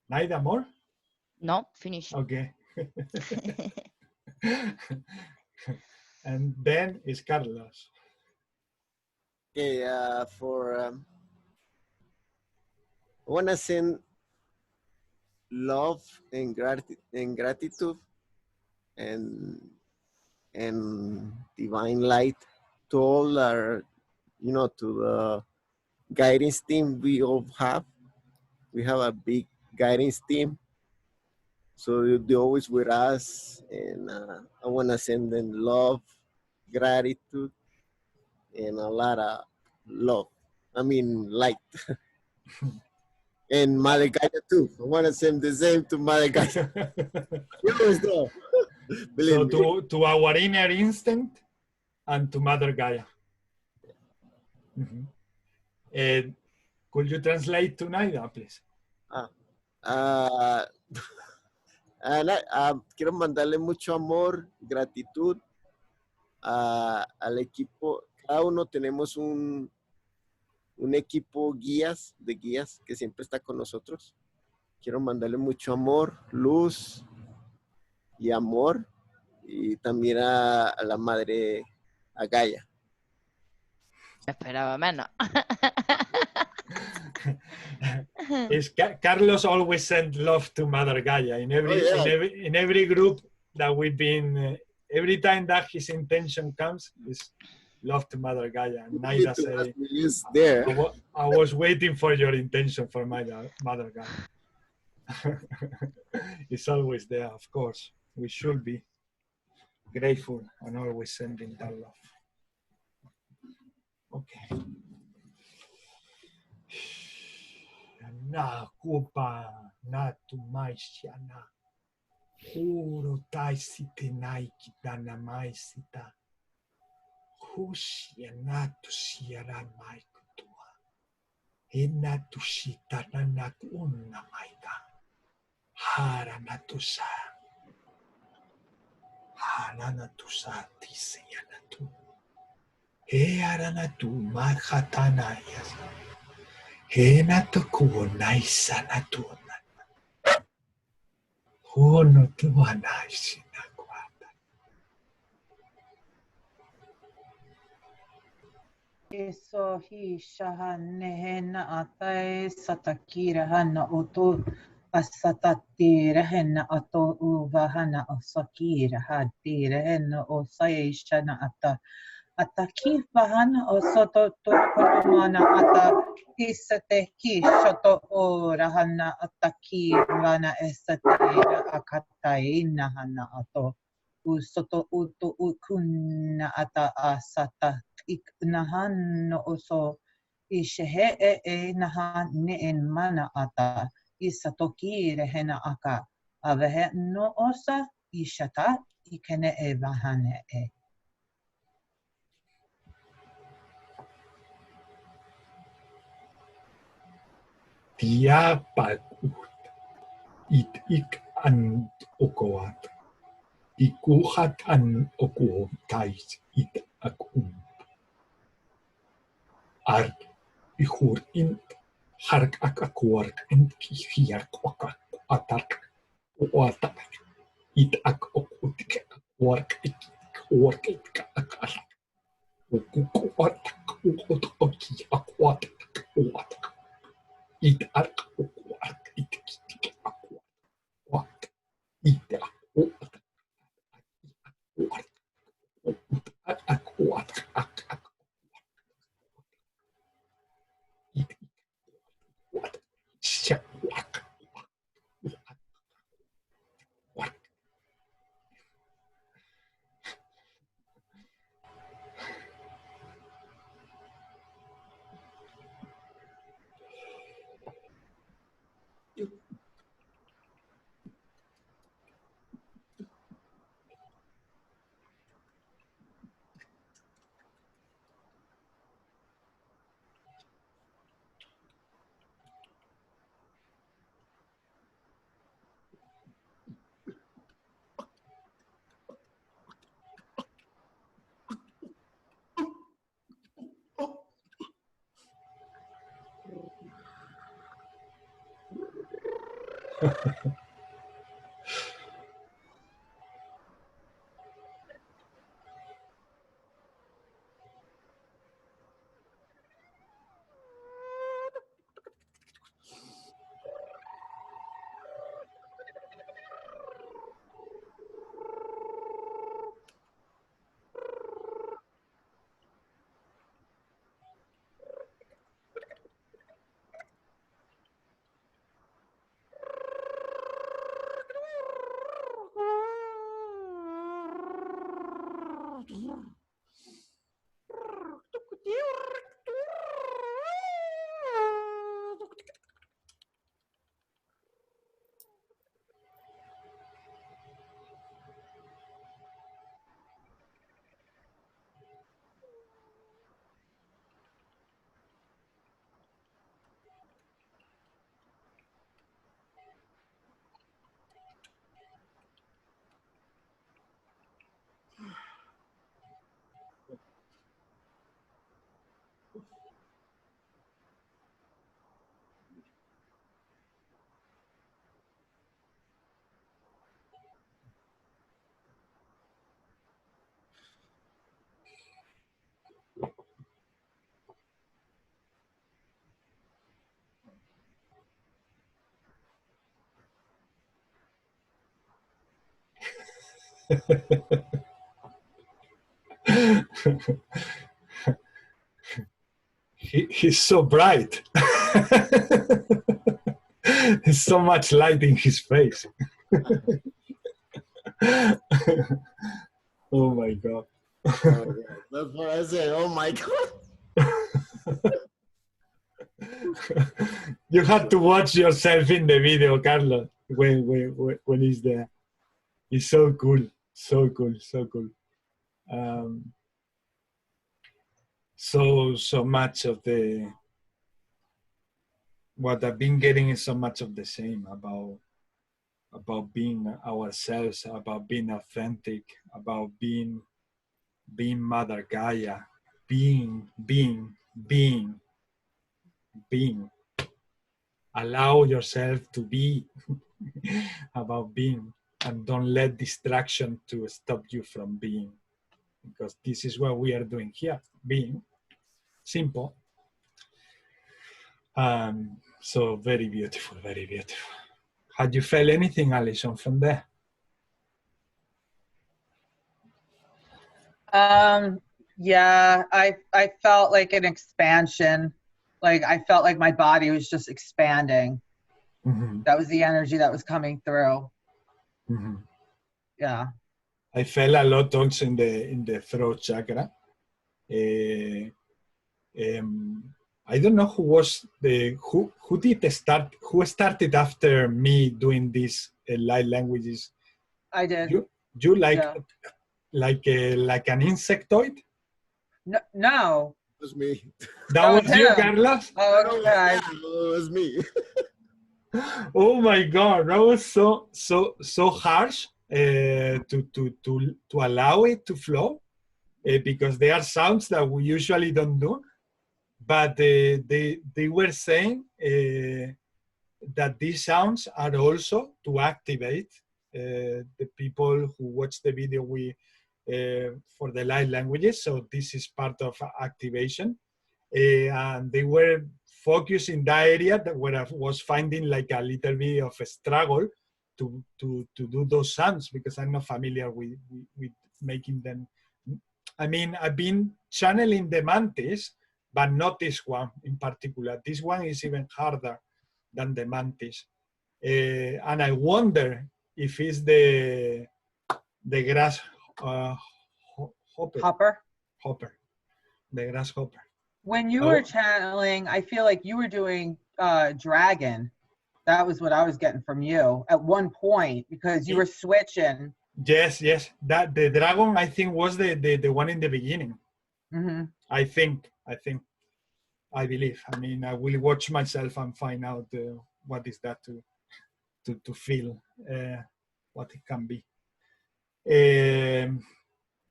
Naida, more? No, finish. Okay. And then is Carlos. Okay, I want to send love and gratitude and divine light to all our, to the guidance team we all have. We have a big guidance team, so they're always with us, and I want to send them love, gratitude, and a lot of love. I mean, light. And Mother Gaia too. I want to send the same to Mother Gaia. So to our inner instinct and to Mother Gaia. Mm-hmm. Could you translate to Naida, please? Quiero mandarle mucho amor, gratitud al equipo. Cada uno tenemos un equipo de guías que siempre está con nosotros. Quiero mandarle mucho amor, luz y amor, y también a la madre, a Gaia. Esperaba menos. Carlos always sent love to Mother Gaia in every group that we've been. Every time that his intention comes, is love to Mother Gaia. And Naida say, there. I was waiting for your intention for Mother Gaia. It's always there, of course. We should be grateful and always sending that love. Okay. Na kupa na tu maishana. Huro taisite naiki dana maisita. Hushia na tu siara maikutua. Ena tu shita na unna maika. Hara na tu sa. Hara na tu sa tisia na tu. Hera na tu mahatana yas. Hena to kuonaisa na tu. Huono tu anaisi na kwata. Eso hi shahane hena atae satakira hana oto asatatira hena ato uvahana osakira hadira hena osae shana ata ataki vahana osoto tokomana ata isate ki shoto ora hana ataki vana esatira akataina hana ato usoto uto ukunna ata asata iknahan no oso ishehe nahan ne en mana ata isatoki rehena aka avehe no osa ishata ikene evahane e. Tiapat ik an okoat. Ikuhat an okuo tais akum. Ark ihur int hark akakuark int hiak atark oatak. Ak okutik work work akal. Okukuatak oki aquatak oatak. Ark okuark itik aquat. Aquat. Aquat. He's so bright. There's so much light in his face. Oh my God. That's what I say. Oh my God. You have to watch yourself in the video, Carlos, when he's there. It's so cool, so cool, so cool. So much of the what I've been getting is so much of the same about being ourselves, about being authentic, about being Mother Gaia, being. Allow yourself to be, about being, and don't let distraction to stop you from being, because this is what we are doing here, being simple. So very beautiful, very beautiful. Had you felt anything, Alison, from there? Yeah, I felt like an expansion. Like I felt like my body was just expanding. Mm-hmm. That was the energy that was coming through. Mm-hmm. Yeah. I felt a lot also in the throat chakra. I don't know who started after me doing these light languages. I did. You like an insectoid? No. It was me. That was you, Carlos? Oh, God. It was me. Oh my God, that was so harsh to allow it to flow, because there are sounds that we usually don't do. But they were saying that these sounds are also to activate the people who watch the video for the light languages. So this is part of activation. And they were focused in that area where I was finding like a little bit of a struggle to do those sounds, because I'm not familiar with making them. I mean, I've been channeling the mantis, but not this one in particular. This one is even harder than the mantis. And I wonder if it's the grass hopper. The grasshopper. When you were channeling, I feel like you were doing dragon. That was what I was getting from you at one point, because you were switching. Yes. That the dragon, I think, was the one in the beginning. Mm-hmm. I believe. I mean, I will watch myself and find out what is that to feel what it can be.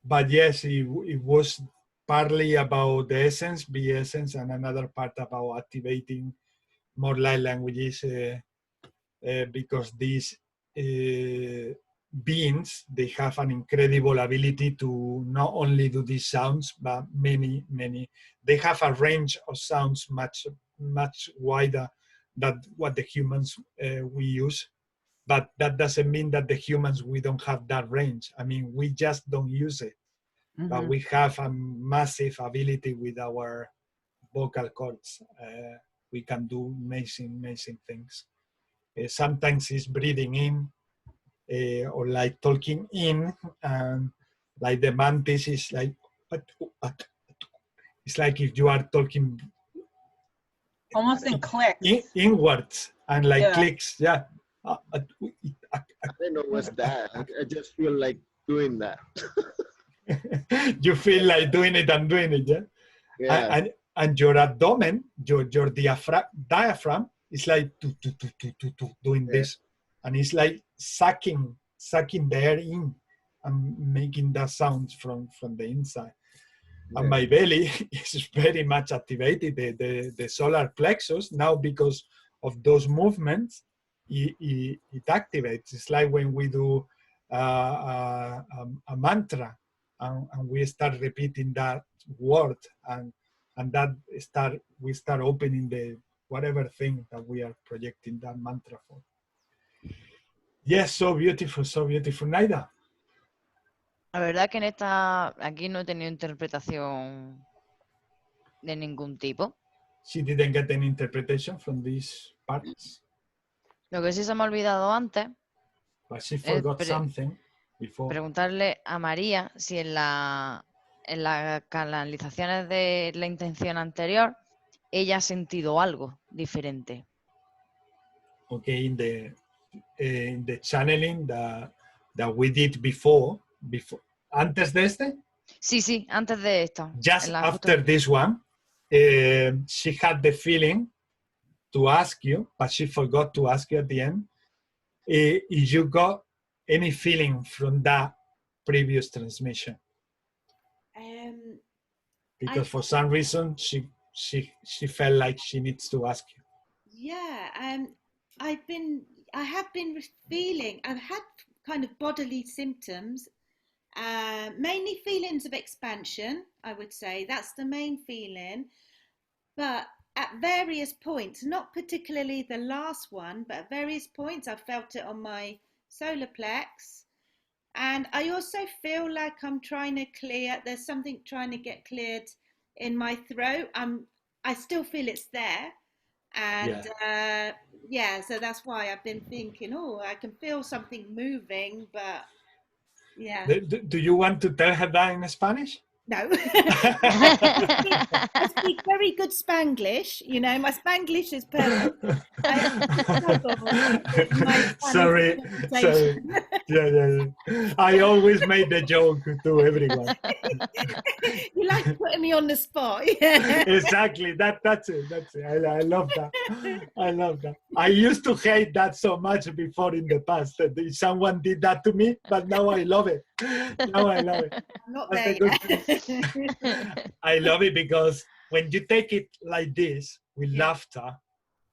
But yes, it was partly about the essence, be essence, and another part about activating more light languages because these beings, they have an incredible ability to not only do these sounds, but many. They have a range of sounds much wider than what the humans we use. But that doesn't mean that the humans, we don't have that range. I mean, we just don't use it. Mm-hmm. But we have a massive ability with our vocal cords. We can do amazing things. Sometimes it's breathing in, or like talking in, and like the mantis is like, it's like if you are talking almost in clicks, inwards and like clicks. Yeah. I don't know what's that. I just feel like doing that. You feel like doing it and doing it, yeah? Yeah. And your abdomen, your diaphragm is like doing this. And it's like sucking the air in and making that sound from the inside. Yeah. And my belly is very much activated, the solar plexus, now because of those movements. It activates. It's like when we do a mantra and we start repeating that word, and that we start opening the whatever thing that we are projecting that mantra for. Yes, so beautiful, Naida. La verdad que aquí no he tenido interpretación de ningún tipo. She didn't get any interpretation from these parts. Lo que sí se me ha olvidado antes es preguntarle a María si en las canalizaciones de la intención anterior ella ha sentido algo diferente. Okay, in the channeling that we did before, antes de este? Sí, antes de esto. Just after this one, she had the feeling to ask you, but she forgot to ask you at the end, if you got any feeling from that previous transmission. Because for some reason she felt like she needs to ask you. Yeah, I've had kind of bodily symptoms, mainly feelings of expansion, I would say. That's the main feeling. But at various points, not particularly the last one, but at various points, I felt it on my solar plex. And I also feel like I'm trying to there's something trying to get cleared in my throat. I still feel it's there. And so that's why I've been thinking, I can feel something moving, but yeah. Do you want to tell her that in Spanish? No. I speak very good Spanglish. My Spanglish is perfect. Sorry. Yeah. I always made the joke to everyone. You like putting me on the spot. Exactly. That's it. I love that. I used to hate that so much before in the past. Someone did that to me, but now I love it. I'm not there yet. I love it because when you take it like this with laughter,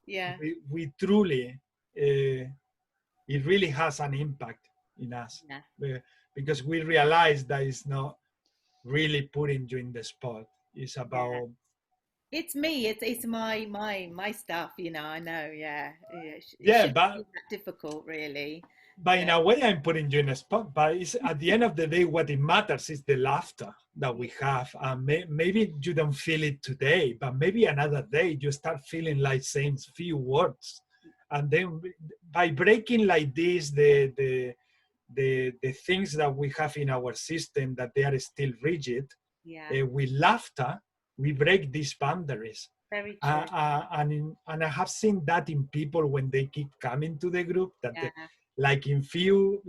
we truly, it really has an impact in us, because we realize that it's not really putting you in the spot. It's about. It's me. It's my stuff. I know. But not difficult, really. But in a way, I'm putting you in a spot. But it's, at the end of the day, what it matters is the laughter that we have. Maybe you don't feel it today, but maybe another day you start feeling like saying few words. And then by breaking like this, the things that we have in our system that they are still rigid, with laughter, we break these boundaries. Very true. And I have seen that in people when they keep coming to the group, that like 2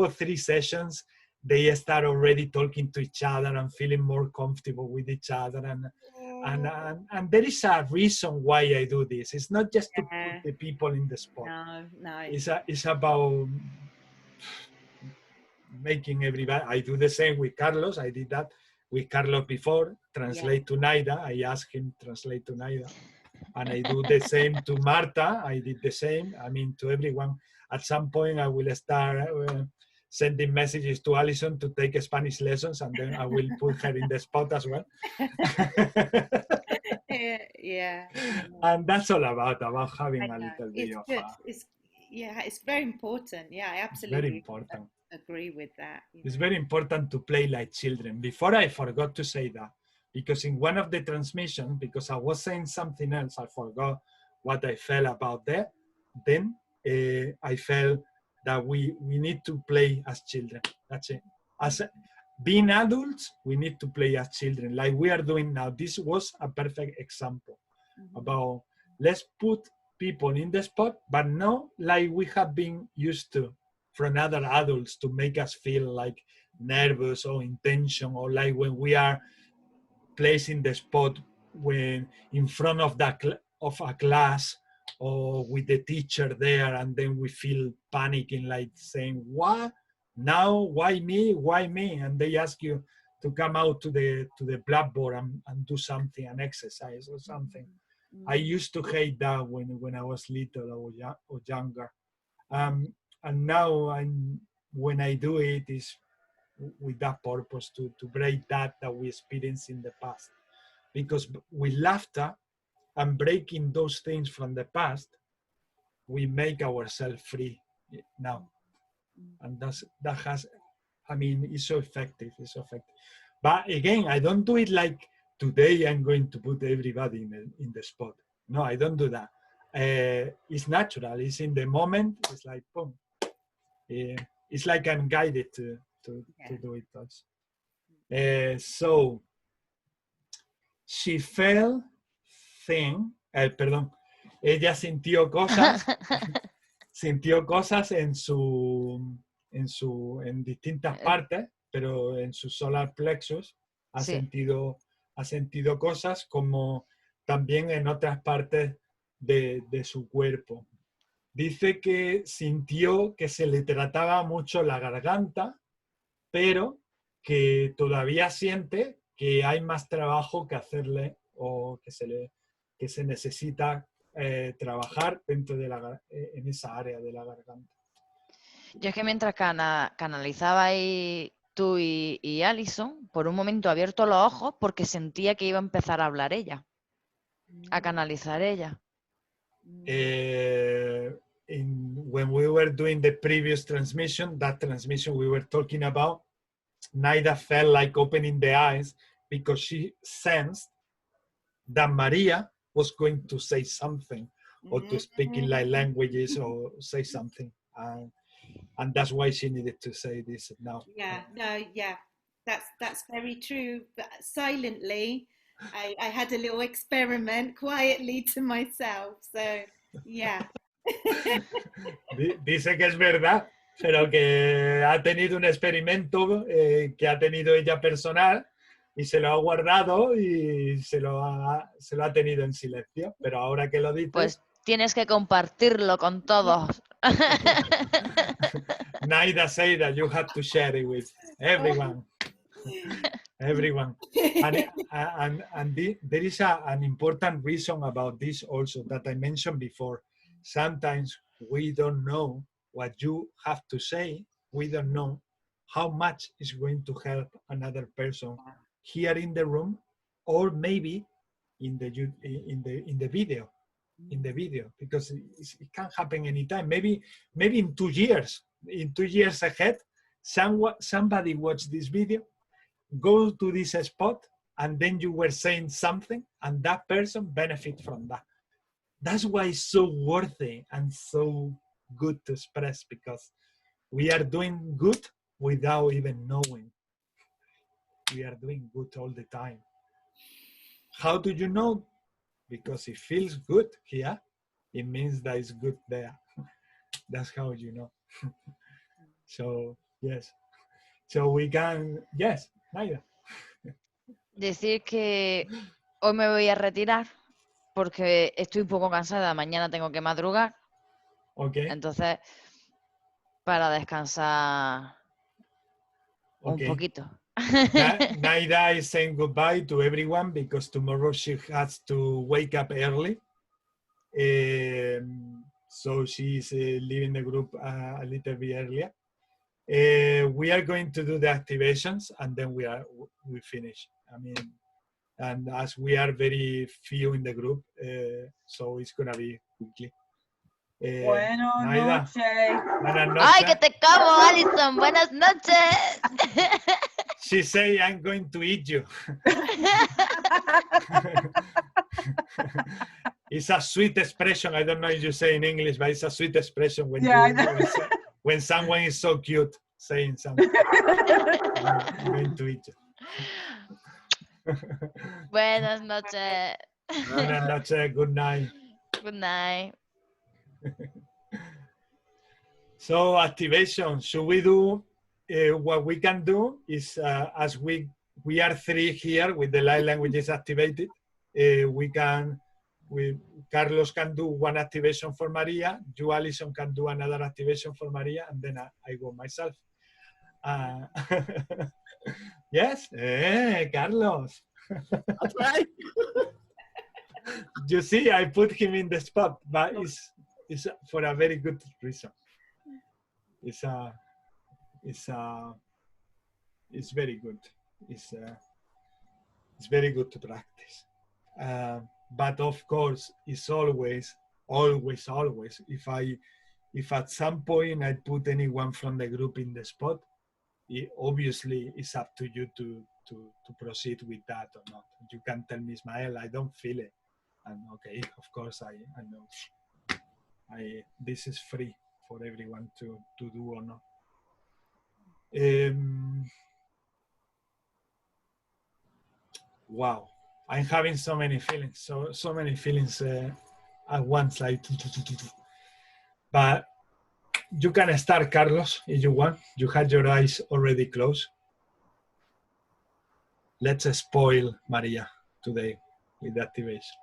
or 3 sessions, they start already talking to each other and feeling more comfortable with each other. And there is a reason why I do this. It's not just to put the people in the spot. No. It's about making everybody. I do the same with Carlos. I did that with Carlos before. Translate to Naida. I asked him translate to Naida. And I do the same to Marta. I did the same. I mean, to everyone. At some point, I will start sending messages to Alison to take Spanish lessons, and then I will put her in the spot as well. Yeah. And that's all about having a little bit it's of good. It's very important. Yeah, I absolutely very important. Agree with that. It's very important to play like children. Before I forgot to say that, because in one of the transmissions, because I was saying something else, I forgot what I felt about that. Then I felt that we need to play as children. That's it. As being adults, we need to play as children, like we are doing now. This was a perfect example about let's put people in the spot, but not like we have been used to from other adults to make us feel like nervous or in tension, or like when we are placed in the spot when in front of a class or with the teacher there, and then we feel panicking, like saying, what? Now, why me? Why me? And they ask you to come out to the blackboard and do something, an exercise or something. I used to hate that when I was little or younger. And now when I do it is with that purpose to break that we experienced in the past. Because with laughter and breaking those things from the past, we make ourselves free now. And that has, I mean, it's so effective. It's so effective. But again, I don't do it like today I'm going to put everybody in the spot. No, I don't do that. It's natural. It's in the moment. It's like boom. It's like I'm guided to do it also. So she felt ella sintió cosas en distintas partes, pero en su solar plexus ha sentido cosas como también en otras partes de su cuerpo. Dice que sintió que se le trataba mucho la garganta, pero que todavía siente que hay más trabajo que hacerle o que se necesita trabajar dentro de en esa área de la garganta. Yo es que mientras canalizabais tú y Alison, por un momento he abierto los ojos porque sentía que iba a empezar a hablar ella, a canalizar ella. When we were doing the previous transmission, we were talking about, Naida felt like opening the eyes because she sensed that Maria was going to say something or to speak in like languages or say something. And that's why she needed to say this now. That's very true. But silently, I had a little experiment quietly to myself. So, yeah. Dice que es verdad, pero que ha tenido un experimento que ha tenido ella personal y se lo ha guardado y se lo ha tenido en silencio. Pero ahora que lo dices... Pues tienes que compartirlo con todos. Naida said that you have to share it with everyone. Everyone. And there is an important reason about this also that I mentioned before. Sometimes we don't know what you have to say. We don't know how much is going to help another person here in the room, or maybe in the video. In the video, because it can happen anytime. Maybe in 2 years. In 2 years ahead, somebody watched this video, go to this spot, and then you were saying something, and that person benefit from that. That's why it's so worthy and so good to express, because we are doing good without even knowing. We are doing good all the time. How do you know? Because it feels good here, it means that it's good there. That's how you know. So, yes. So we can, yes, Naida. Decir que hoy me voy a retirar porque estoy un poco cansada, mañana tengo que madrugar. Okay. Entonces, para descansar un poquito. Naida is saying goodbye to everyone because tomorrow she has to wake up early So she's leaving the group a little bit earlier. We are going to do the activations and then we finish. I mean, and as we are very few in the group, so it's gonna be quickly. Naida, buenas noches. Ay, que te como, Alison. Buenas noches. She say, I'm going to eat you. It's a sweet expression. I don't know if you say in English, but it's a sweet expression when, when someone is so cute saying something. I'm going to eat you. Buenas noches. Buenas noches. Good night. Good night. So activation, should we do, what we can do is, as we are 3 here with the light languages activated, Carlos can do 1 activation for Maria, you, Alison, can do another activation for Maria, and then I go myself. Yes, Carlos. That's right. You see, I put him in the spot, but it's for a very good reason. It's very good. It's very good to practice. But of course, it's always, if at some point I put anyone from the group in the spot, obviously it's up to you to proceed with that or not. You can tell me, Ismael, I don't feel it. And okay, of course, I know. This is free for everyone to do or not. Wow, I'm having so many feelings, so many feelings at once, like. But you can start, Carlos, if you want. You had your eyes already closed. Let's spoil Maria today with the activation.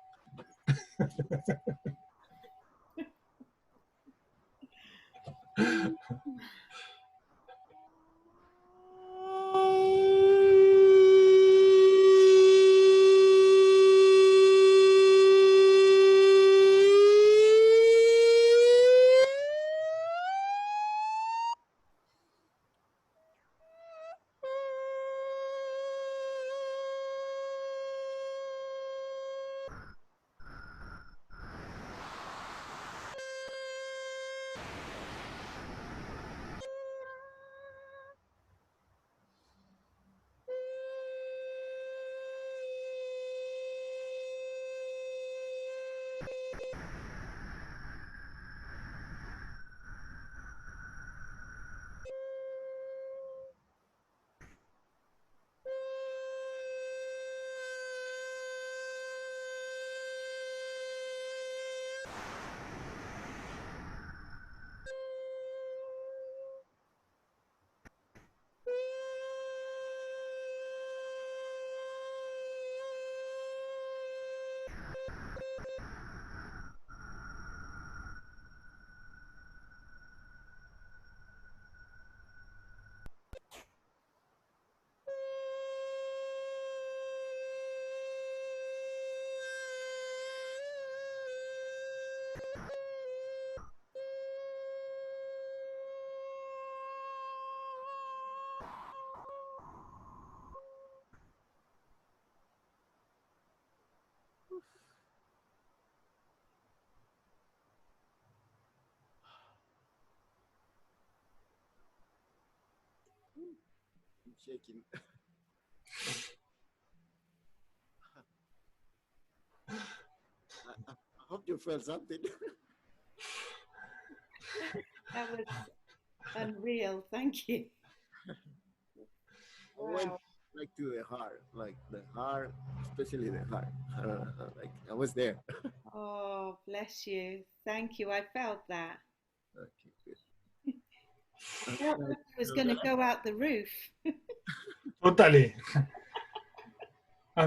I'm shaking. I hope you felt something. That was unreal. Thank you. I went like to the heart, especially the heart. Like I was there. Oh, bless you. Thank you. I felt that. Okay, good. I felt like I was going to go out the roof. Totally. I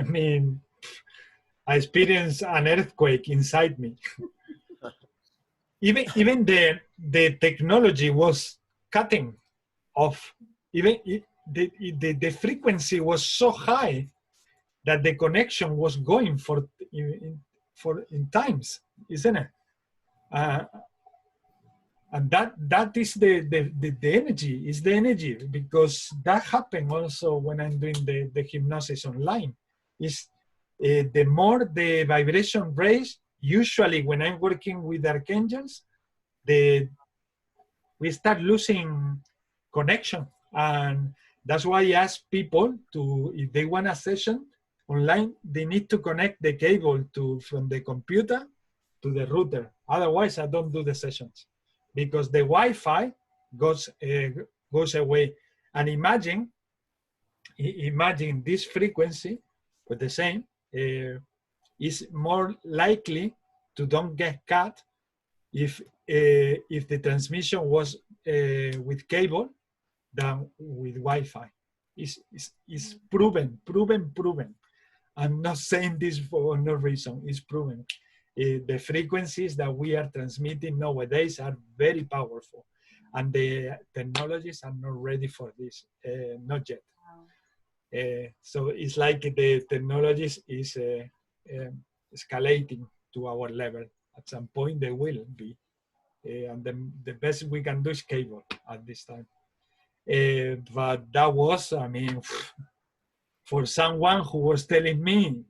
mean, I experienced an earthquake inside me. Even the technology was cutting off. Even the frequency was so high that the connection was going for in times, isn't it? And that is the energy, is the energy, because that happened also when I'm doing the hypnosis online. Is the more the vibration raise, usually when I'm working with archangels, we start losing connection. And that's why I ask people to, if they want a session online, they need to connect the cable from the computer to the router. Otherwise, I don't do the sessions, because the Wi-Fi goes away. And imagine this frequency with the same is more likely to don't get cut if the transmission was with cable than with Wi-Fi. It's proven. I'm not saying this for no reason. It's proven. The frequencies that we are transmitting nowadays are very powerful, and the technologies are not ready for this, not yet. So it's like the technologies is escalating to our level. At some point they will be, and the best we can do is cable at this time. But that was, I mean, for someone who was telling me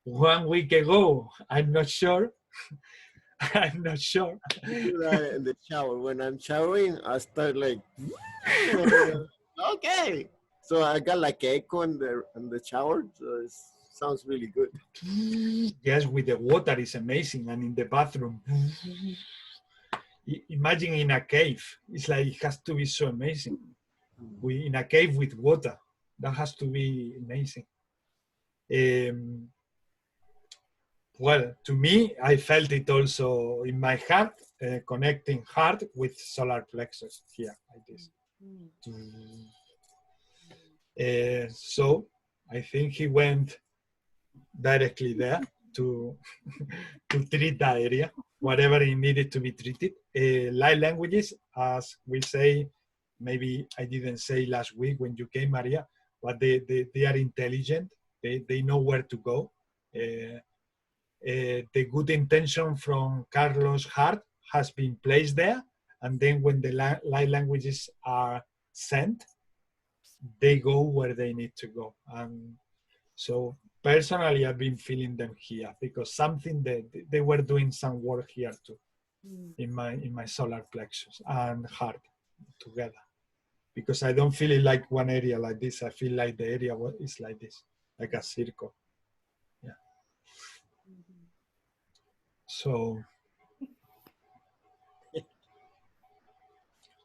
1 week ago, I'm not sure. I'm not sure. In the shower, when I'm showering, I start like, okay. So I got like echo in the shower, so it sounds really good. Yes, with the water is amazing, and in the bathroom. Imagine in a cave, it's like it has to be so amazing. In a cave with water, that has to be amazing. Well, to me, I felt it also in my heart, connecting heart with solar plexus here, like this. So I think he went directly there to treat that area, whatever it needed to be treated. Light languages, as we say, maybe I didn't say last week when you came, Maria, but they are intelligent. They know where to go. The good intention from Carlos' heart has been placed there, and then when the light languages are sent, they go where they need to go. And so personally, I've been feeling them here, because something they were doing some work here too, in my solar plexus and heart together. Because I don't feel it like one area like this. I feel like the area is like this, like a circle. Yeah. So,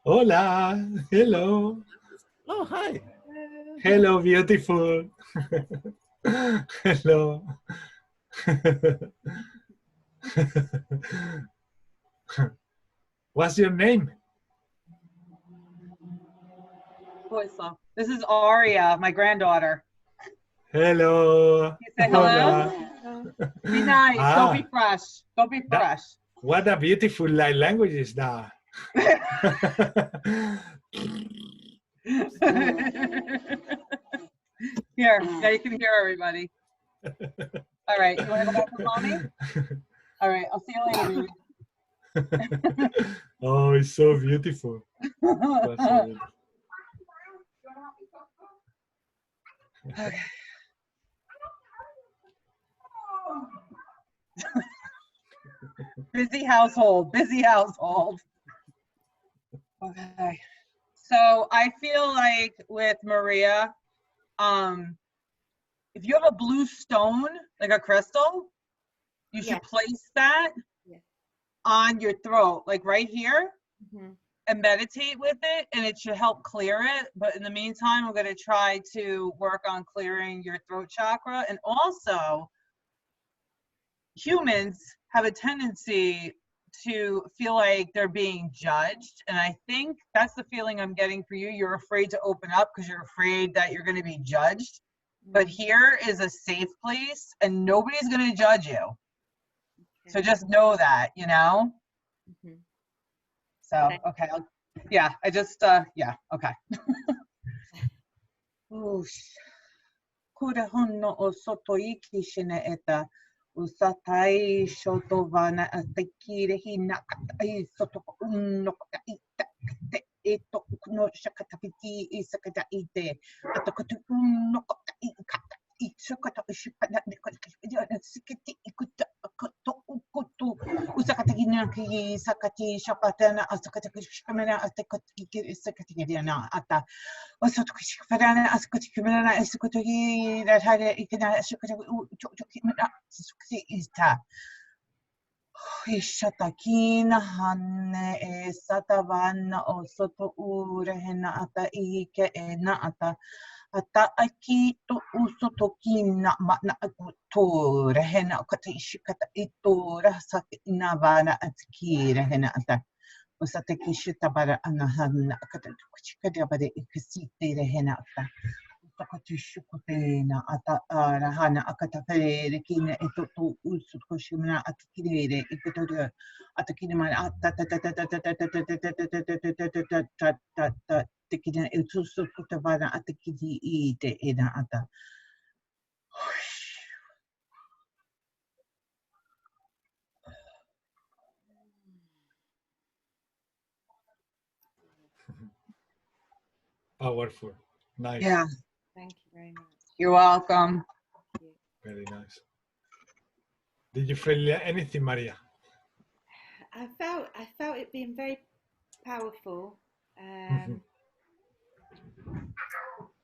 hola, hello. Oh, hi. Hello, beautiful. Hello. What's your name? This is Aria, my granddaughter. Hello. You say hello? Be nice. Don't be fresh. Don't be fresh. What a beautiful light language is that. Here, now you can hear everybody. All right, you want to go back to mommy? All right, I'll see you later, baby. Oh, it's so beautiful. That's so beautiful. Okay. Busy household, busy household. Okay. So I feel like with Maria, if you have a blue stone, like a crystal, you should place that on your throat, like right here, and meditate with it, and it should help clear it. But in the meantime, I'm going to try to work on clearing your throat chakra. And also, humans have a tendency to feel like they're being judged, and I think that's the feeling I'm getting for you. You're afraid to open up because you're afraid that you're going to be judged. But here is a safe place, and nobody's going to judge you. So just know that, you know? So, okay. Yeah, I just, yeah, okay. Ooh. kura hono o soto iki shine eta usatai shoto vana atakire hina katai soto no kaita te eto no shakatapiti isakata ite atokatu no katai kata isakata ishipana nikota sikiti ikuta koto ukutu usakata ginaki sakati shakatana asakata kishkamana atakati isakati gediana ata وصوت كشفنا أسكت كملنا أسكت هي لا هذا إكنا أسكت كملنا أسكت إستا إشتاكين هن ستبان أو صوت أورهنا أتا إيك إنا أتا أتا أكيد أسوتكين ما نأكتور هنا كتيش كتيتور سكنا بانا أتكير هنا أتا وستكيش تبارا أنا هن كتيش كدابا إكسيتير هنا أتا وستكيش كتينا أتا رهانا أكتفير كينا إتو أسوتكوشمنا أتكير إكتور أتكير ما أتا تكينا إتوسوتكوتبارا أتكيدي إيتي إنا أتا Powerful. Nice. Yeah. Thank you very much. You're welcome. Very nice. Did you feel anything, Maria? I felt it being very powerful.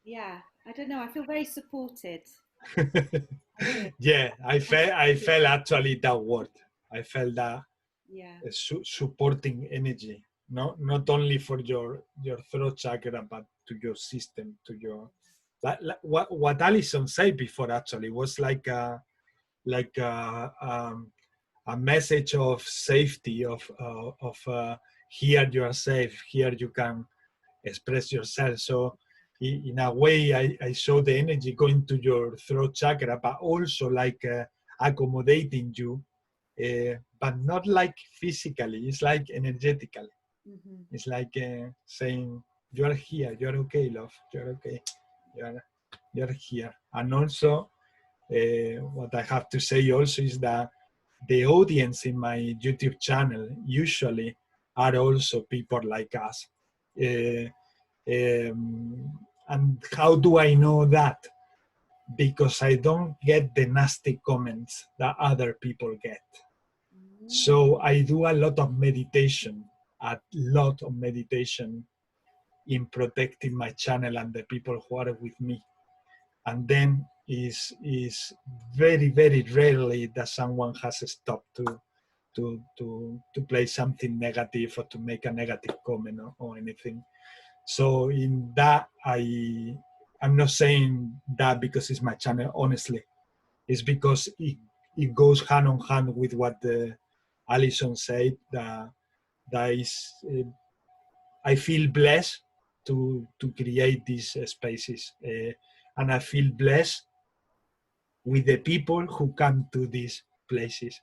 Yeah, I don't know. I feel very supported. Yeah, I felt actually that word. I felt that supporting energy, not only for your throat chakra, but to your system, to your what Alison said before. Actually, was like a message of safety, of here you are safe, here you can express yourself. So in a way, I saw the energy going to your throat chakra, but also like accommodating you, but not like physically. It's like energetically. Mm-hmm. It's like saying, "You are here. You are okay, love. You are okay. You are here." And also, what I have to say also is that the audience in my YouTube channel usually are also people like us. And how do I know that? Because I don't get the nasty comments that other people get. So I do a lot of meditation in protecting my channel and the people who are with me. And then is very, very rarely that someone has stopped to play something negative or to make a negative comment or anything. So in that, I'm not saying that because it's my channel, honestly. It's because it goes hand on hand with what Alison said, that is, I feel blessed to create these spaces. And I feel blessed with the people who come to these places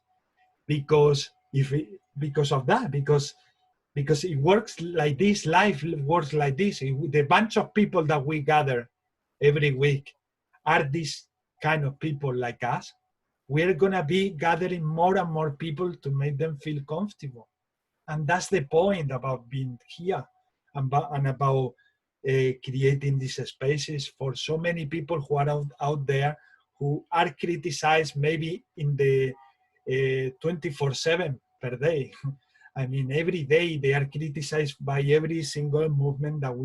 because of that, because it works like this, life works like this. The bunch of people that we gather every week are these kind of people like us. We're gonna be gathering more and more people to make them feel comfortable. And that's the point about being here and about creating these spaces for so many people who are out there who are criticized maybe in the 24/7 per day. I mean, every day they are criticized by every single movement that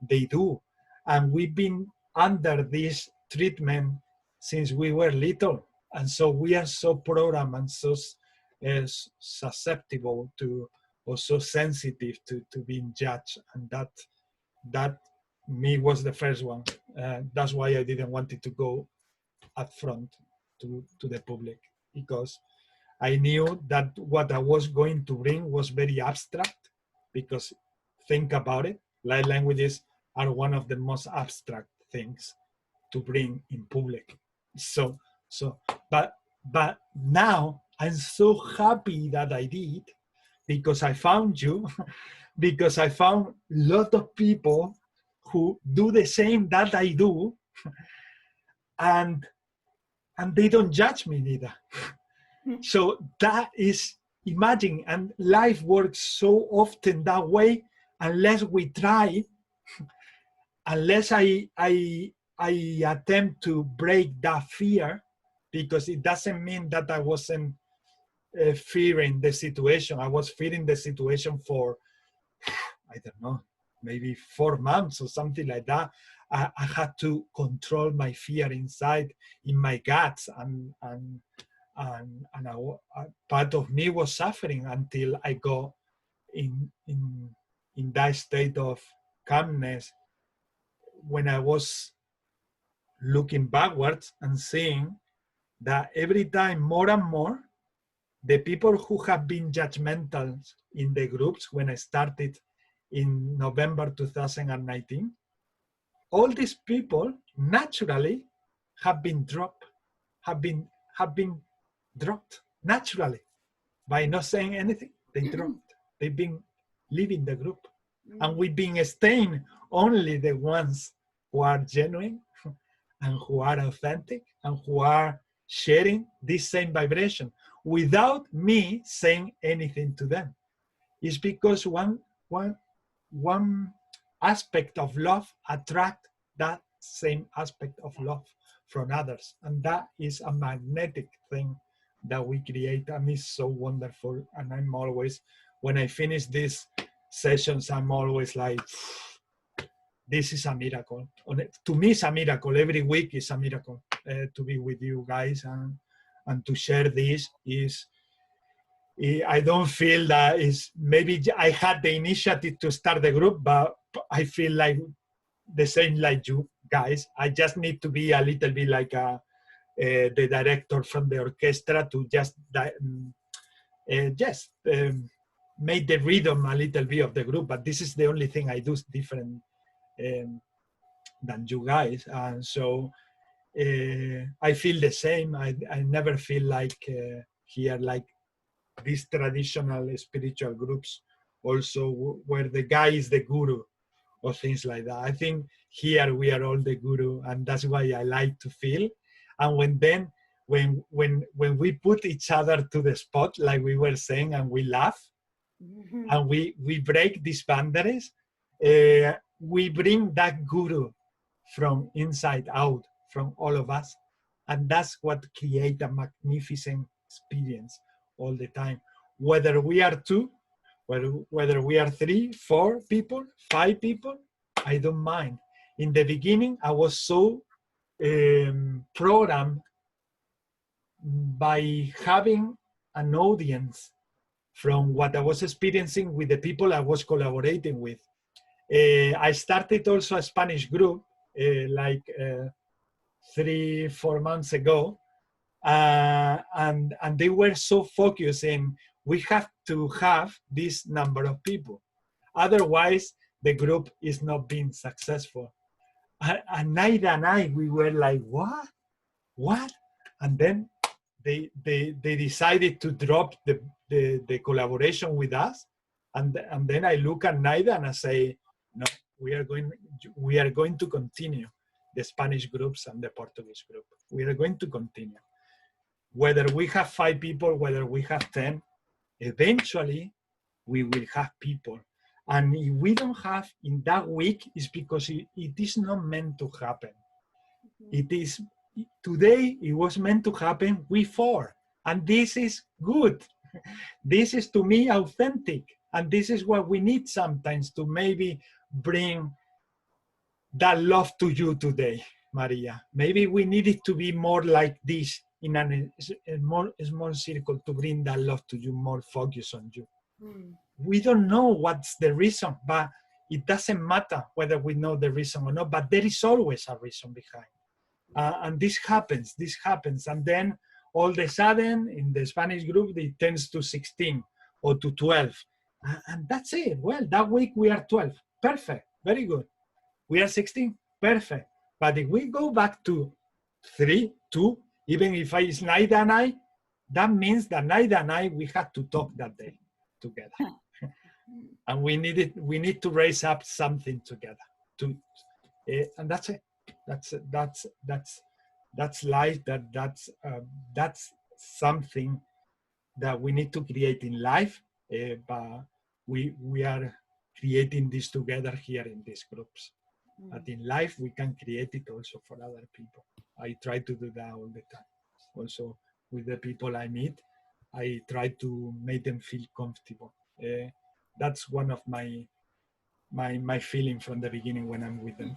they do. And we've been under this treatment since we were little. And so we are so programmed and so susceptible to, or so sensitive to being judged. And that me was the first one. That's why I didn't want it to go up front to the public, because I knew that what I was going to bring was very abstract, because think about it, light languages are one of the most abstract things to bring in public. But now I'm so happy that I did, because I found you, because I found a lot of people who do the same that I do, and they don't judge me neither. So that is, imagine, and life works so often that way, unless we try, unless I attempt to break that fear, because it doesn't mean that I wasn't fearing the situation. I was fearing the situation for, I don't know, maybe 4 months or something like that. I had to control my fear inside, in my guts, and part of me was suffering until I got in that state of calmness, when I was looking backwards and seeing that every time more and more, the people who have been judgmental in the groups when I started in November 2019, all these people naturally have been dropped naturally by not saying anything. They dropped. They've been leaving the group, and we've been staying only the ones who are genuine and who are authentic and who are sharing this same vibration without me saying anything to them. It's because one aspect of love attracts that same aspect of love from others, and that is a magnetic thing that we create, and it's so wonderful. And I'm always, when I finish these sessions, I'm always like, this is a miracle. To me, it's a miracle. Every week is a miracle to be with you guys and to share this. I don't feel that is, maybe I had the initiative to start the group, but I feel like the same like you guys. I just need to be a little bit like the director from the orchestra to just make the rhythm a little bit of the group. But this is the only thing I do different than you guys. And so I feel the same. I never feel like here, like these traditional spiritual groups also, where the guy is the guru or things like that. I think here we are all the guru, and that's why I like to feel. And when we put each other to the spot, like we were saying, and we laugh, and we break these boundaries, we bring that guru from inside out, from all of us. And that's what creates a magnificent experience all the time. Whether we are 2, whether we are 3, 4 people, 5 people, I don't mind. In the beginning, I was so programmed by having an audience from what I was experiencing with the people I was collaborating with. I started also a Spanish group like 3-4 months ago, and they were so focused in, we have to have this number of people, otherwise the group is not being successful. And Naida and I, we were like, what? And then they decided to drop the collaboration with us, and then I look at Naida and I say, no, we are going to continue the Spanish groups and the Portuguese group. We are going to continue. Whether we have 5 people, whether we have 10, eventually we will have people. And if we don't have in that week, it's because it is not meant to happen. It is, today it was meant to happen with 4. And this is good. This is, to me, authentic. And this is what we need sometimes to maybe bring that love to you today, Maria. Maybe we need it to be more like this, in a small circle, to bring that love to you, more focus on you. We don't know what's the reason, but it doesn't matter whether we know the reason or not, but there is always a reason behind. And this happens. And then all of a sudden in the Spanish group, it tends to 16 or to 12. And that's it. Well, that week we are 12. Perfect. Very good. We are 16. Perfect. But if we go back to 3, 2, even if it's Naida and I, that means that Naida and I, we had to talk that day together. And we need to raise up something together. And that's it. That's That's life. That's something that we need to create in life, but we are creating this together here in these groups. But in life, we can create it also for other people. I try to do that all the time. Also, with the people I meet, I try to make them feel comfortable. That's one of my feeling from the beginning when I'm with them.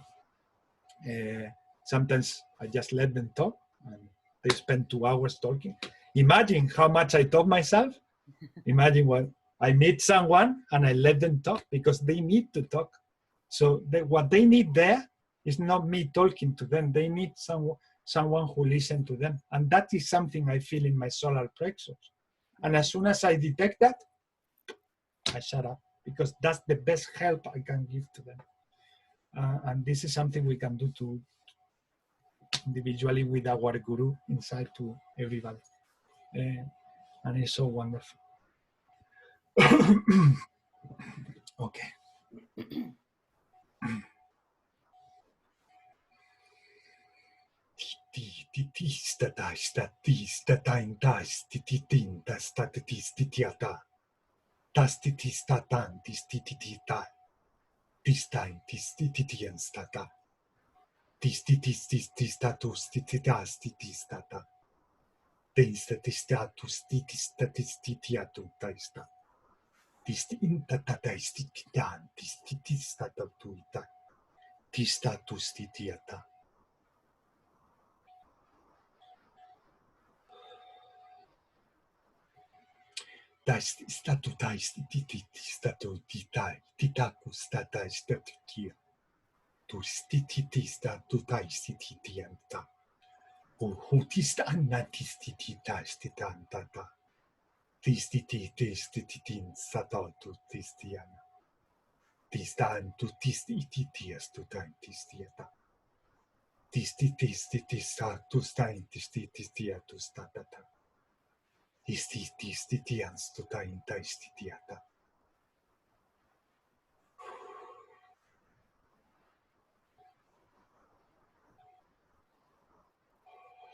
Sometimes I just let them talk, and they spend 2 hours talking. Imagine how much I talk myself. Imagine what I meet someone and I let them talk because they need to talk. So what they need there is not me talking to them. They need someone who listens to them. And that is something I feel in my solar plexus. And as soon as I detect that, I shut up, because that's the best help I can give to them. And this is something we can do to individually with our guru inside to everybody. And it's so wonderful. Okay.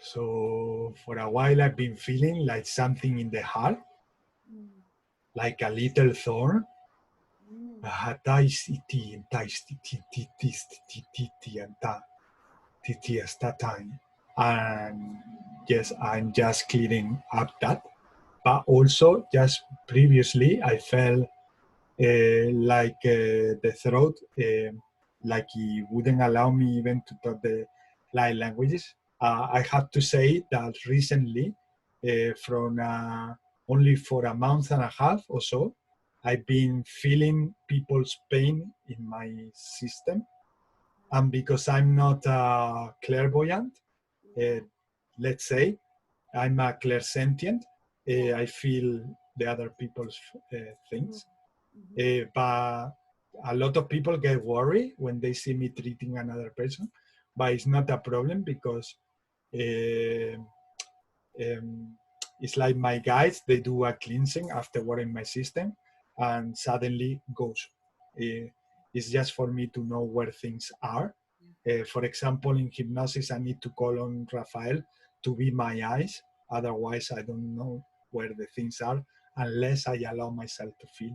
So for a while I've been feeling like something in the heart, like a little thorn. And yes, I'm just clearing up that. But also, just previously, I felt like the throat, like it wouldn't allow me even to talk the light languages. I have to say that recently, from only for a month and a half or so, I've been feeling people's pain in my system. And because I'm not clairvoyant, let's say, I'm a clairsentient, I feel the other people's things. But a lot of people get worried when they see me treating another person, but it's not a problem because it's like my guides, they do a cleansing afterward in my system and suddenly goes. It's just for me to know where things are. For example, in hypnosis, I need to call on Raphael to be my eyes. Otherwise, I don't know where the things are unless I allow myself to feel.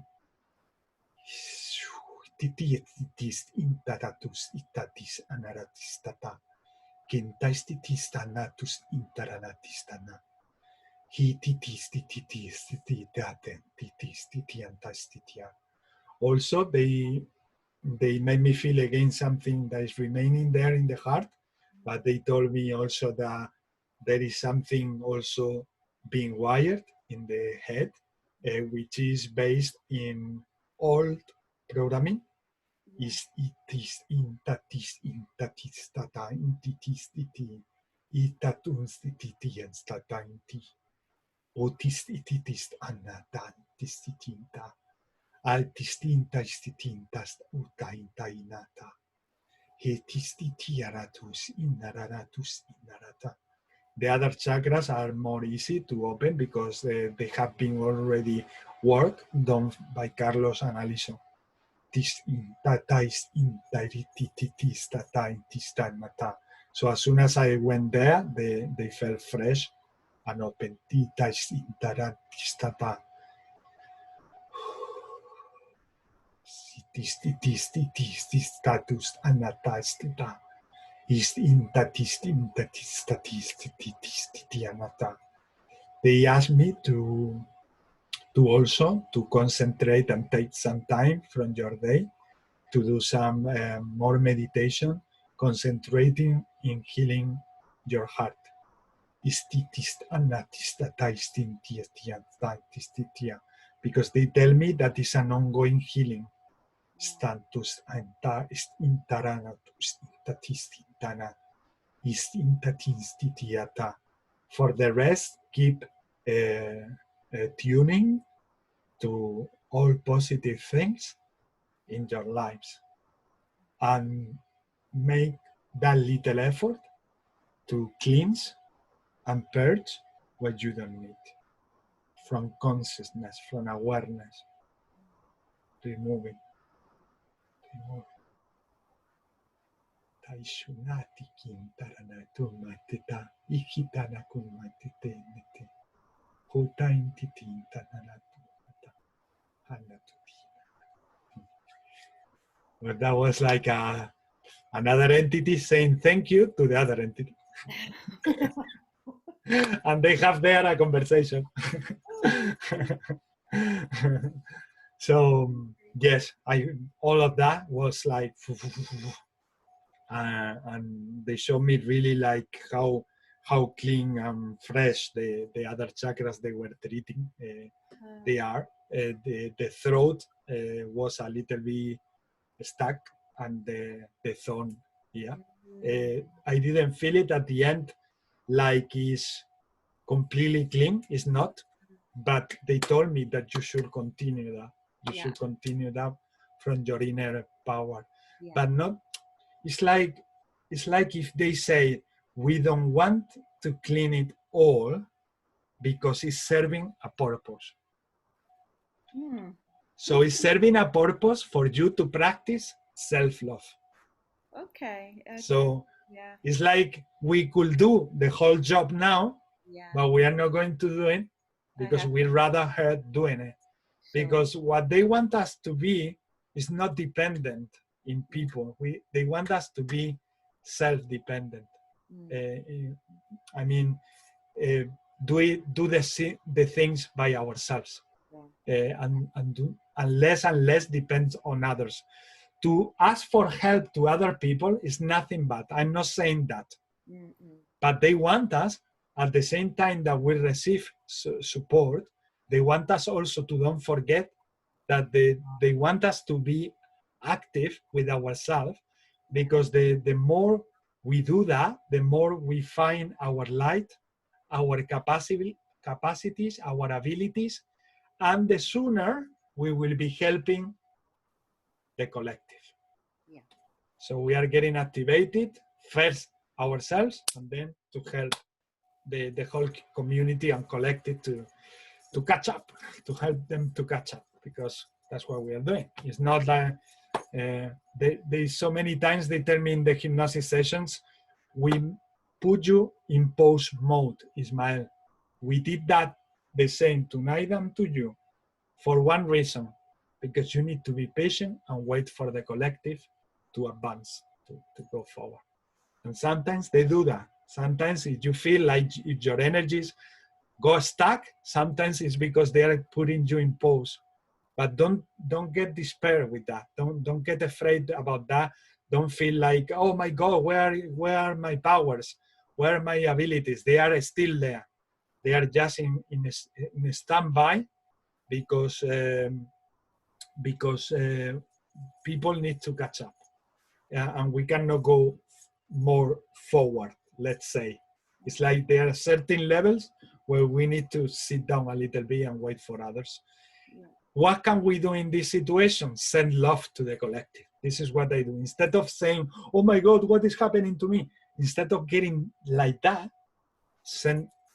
Also, they made me feel again something that is remaining there in the heart, but they told me also that there is something also being wired in the head, which is based in old programming. Is itis intatis intatis tata intitis titi itatus titians tata inti otis ititis anatantis titinta altis tintas titintas uta inta inata hetis titiaratus inararatus inarata. The other chakras are more easy to open because they have been already work done by Carlos and Alison. Tis intatais intarititis tata intis tanata So as soon as I went there, they felt fresh and open. They asked me to also to concentrate and take some time from your day to do some more meditation, concentrating in healing your heart. Because they tell me that it's an ongoing healing. For the rest, keep tuning to all positive things in your lives and make that little effort to cleanse and purge what you don't need from consciousness, from awareness. Removing. Well, that was like another entity saying thank you to the other entity. And they have there a conversation. So yes, all of that was like, and they showed me really like how clean and fresh the other chakras they were treating. They are. The throat was a little bit stuck, and the thorn, yeah. I didn't feel it at the end like it's completely clean. It's not, but they told me that you should continue that. You should continue that from your inner power. But not, it's like if they say, we don't want to clean it all because it's serving a purpose. So it's serving a purpose for you to practice self-love. Okay. So it's like we could do the whole job now, but we are not going to do it because we'd rather hurt doing it. Because what they want us to be is not dependent in people. They want us to be self-dependent. I mean, do the things by ourselves, and less and less depends on others. To ask for help to other people is nothing bad. I'm not saying that. But they want us, at the same time that we receive support, they want us also to don't forget that they want us to be active with ourselves, because the more we do that, the more we find our light, our capacities, our abilities, and the sooner we will be helping the collective. So we are getting activated first ourselves, and then to help the whole community and collective to catch up, to help them to catch up, because that's what we are doing. It's not that they so many times they tell me in the hypnosis sessions, we put you in pause mode, Ismael. We did that the same to Naida and to you for one reason, because you need to be patient and wait for the collective to advance, to go forward. And sometimes they do that. Sometimes if you feel like if your energies go stuck, sometimes it's because they are putting you in pause. But don't get despair with that. Don't get afraid about that. Don't feel like, oh my God, where are my powers? Where are my abilities? They are still there. They are just in a standby because people need to catch up, and we cannot go more forward. Let's say it's like there are certain levels where we need to sit down a little bit and wait for others. What can we do in this situation? Send love to the collective. This is what I do. Instead of saying, oh my God, what is happening to me? Instead of getting like that,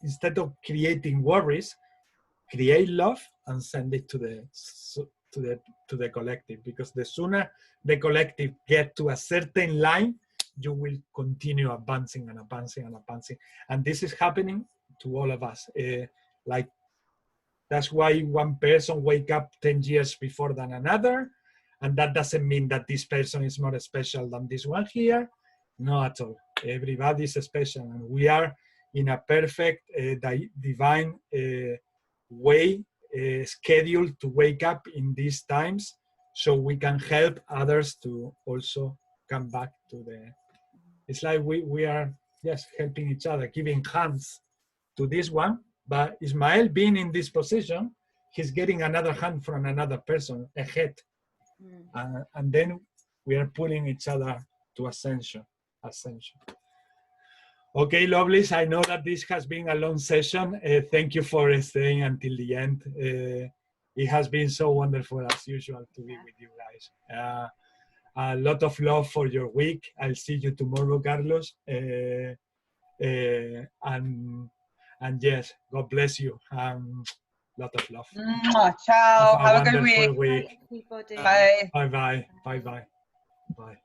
instead of creating worries, create love and send it to the collective. Because the sooner the collective get to a certain line, you will continue advancing and advancing and advancing. And this is happening to all of us. Like, that's why one person wake up 10 years before than another. And that doesn't mean that this person is more special than this one here. No, at all. Everybody is special. And we are in a perfect divine way, scheduled to wake up in these times, so we can help others to also come back to the, it's like we are just helping each other, giving hands to this one, but Ismael being in this position, he's getting another hand from another person ahead. And then we are pulling each other to ascension. Okay, lovelies, I know that this has been a long session. Thank you for staying until the end. It has been so wonderful as usual to be with you guys. A lot of love for your week. I'll see you tomorrow, Carlos. And yes, God bless you. Lot of love. Ciao. Have a good wonderful week. week. Bye. Bye-bye. Bye-bye. Bye.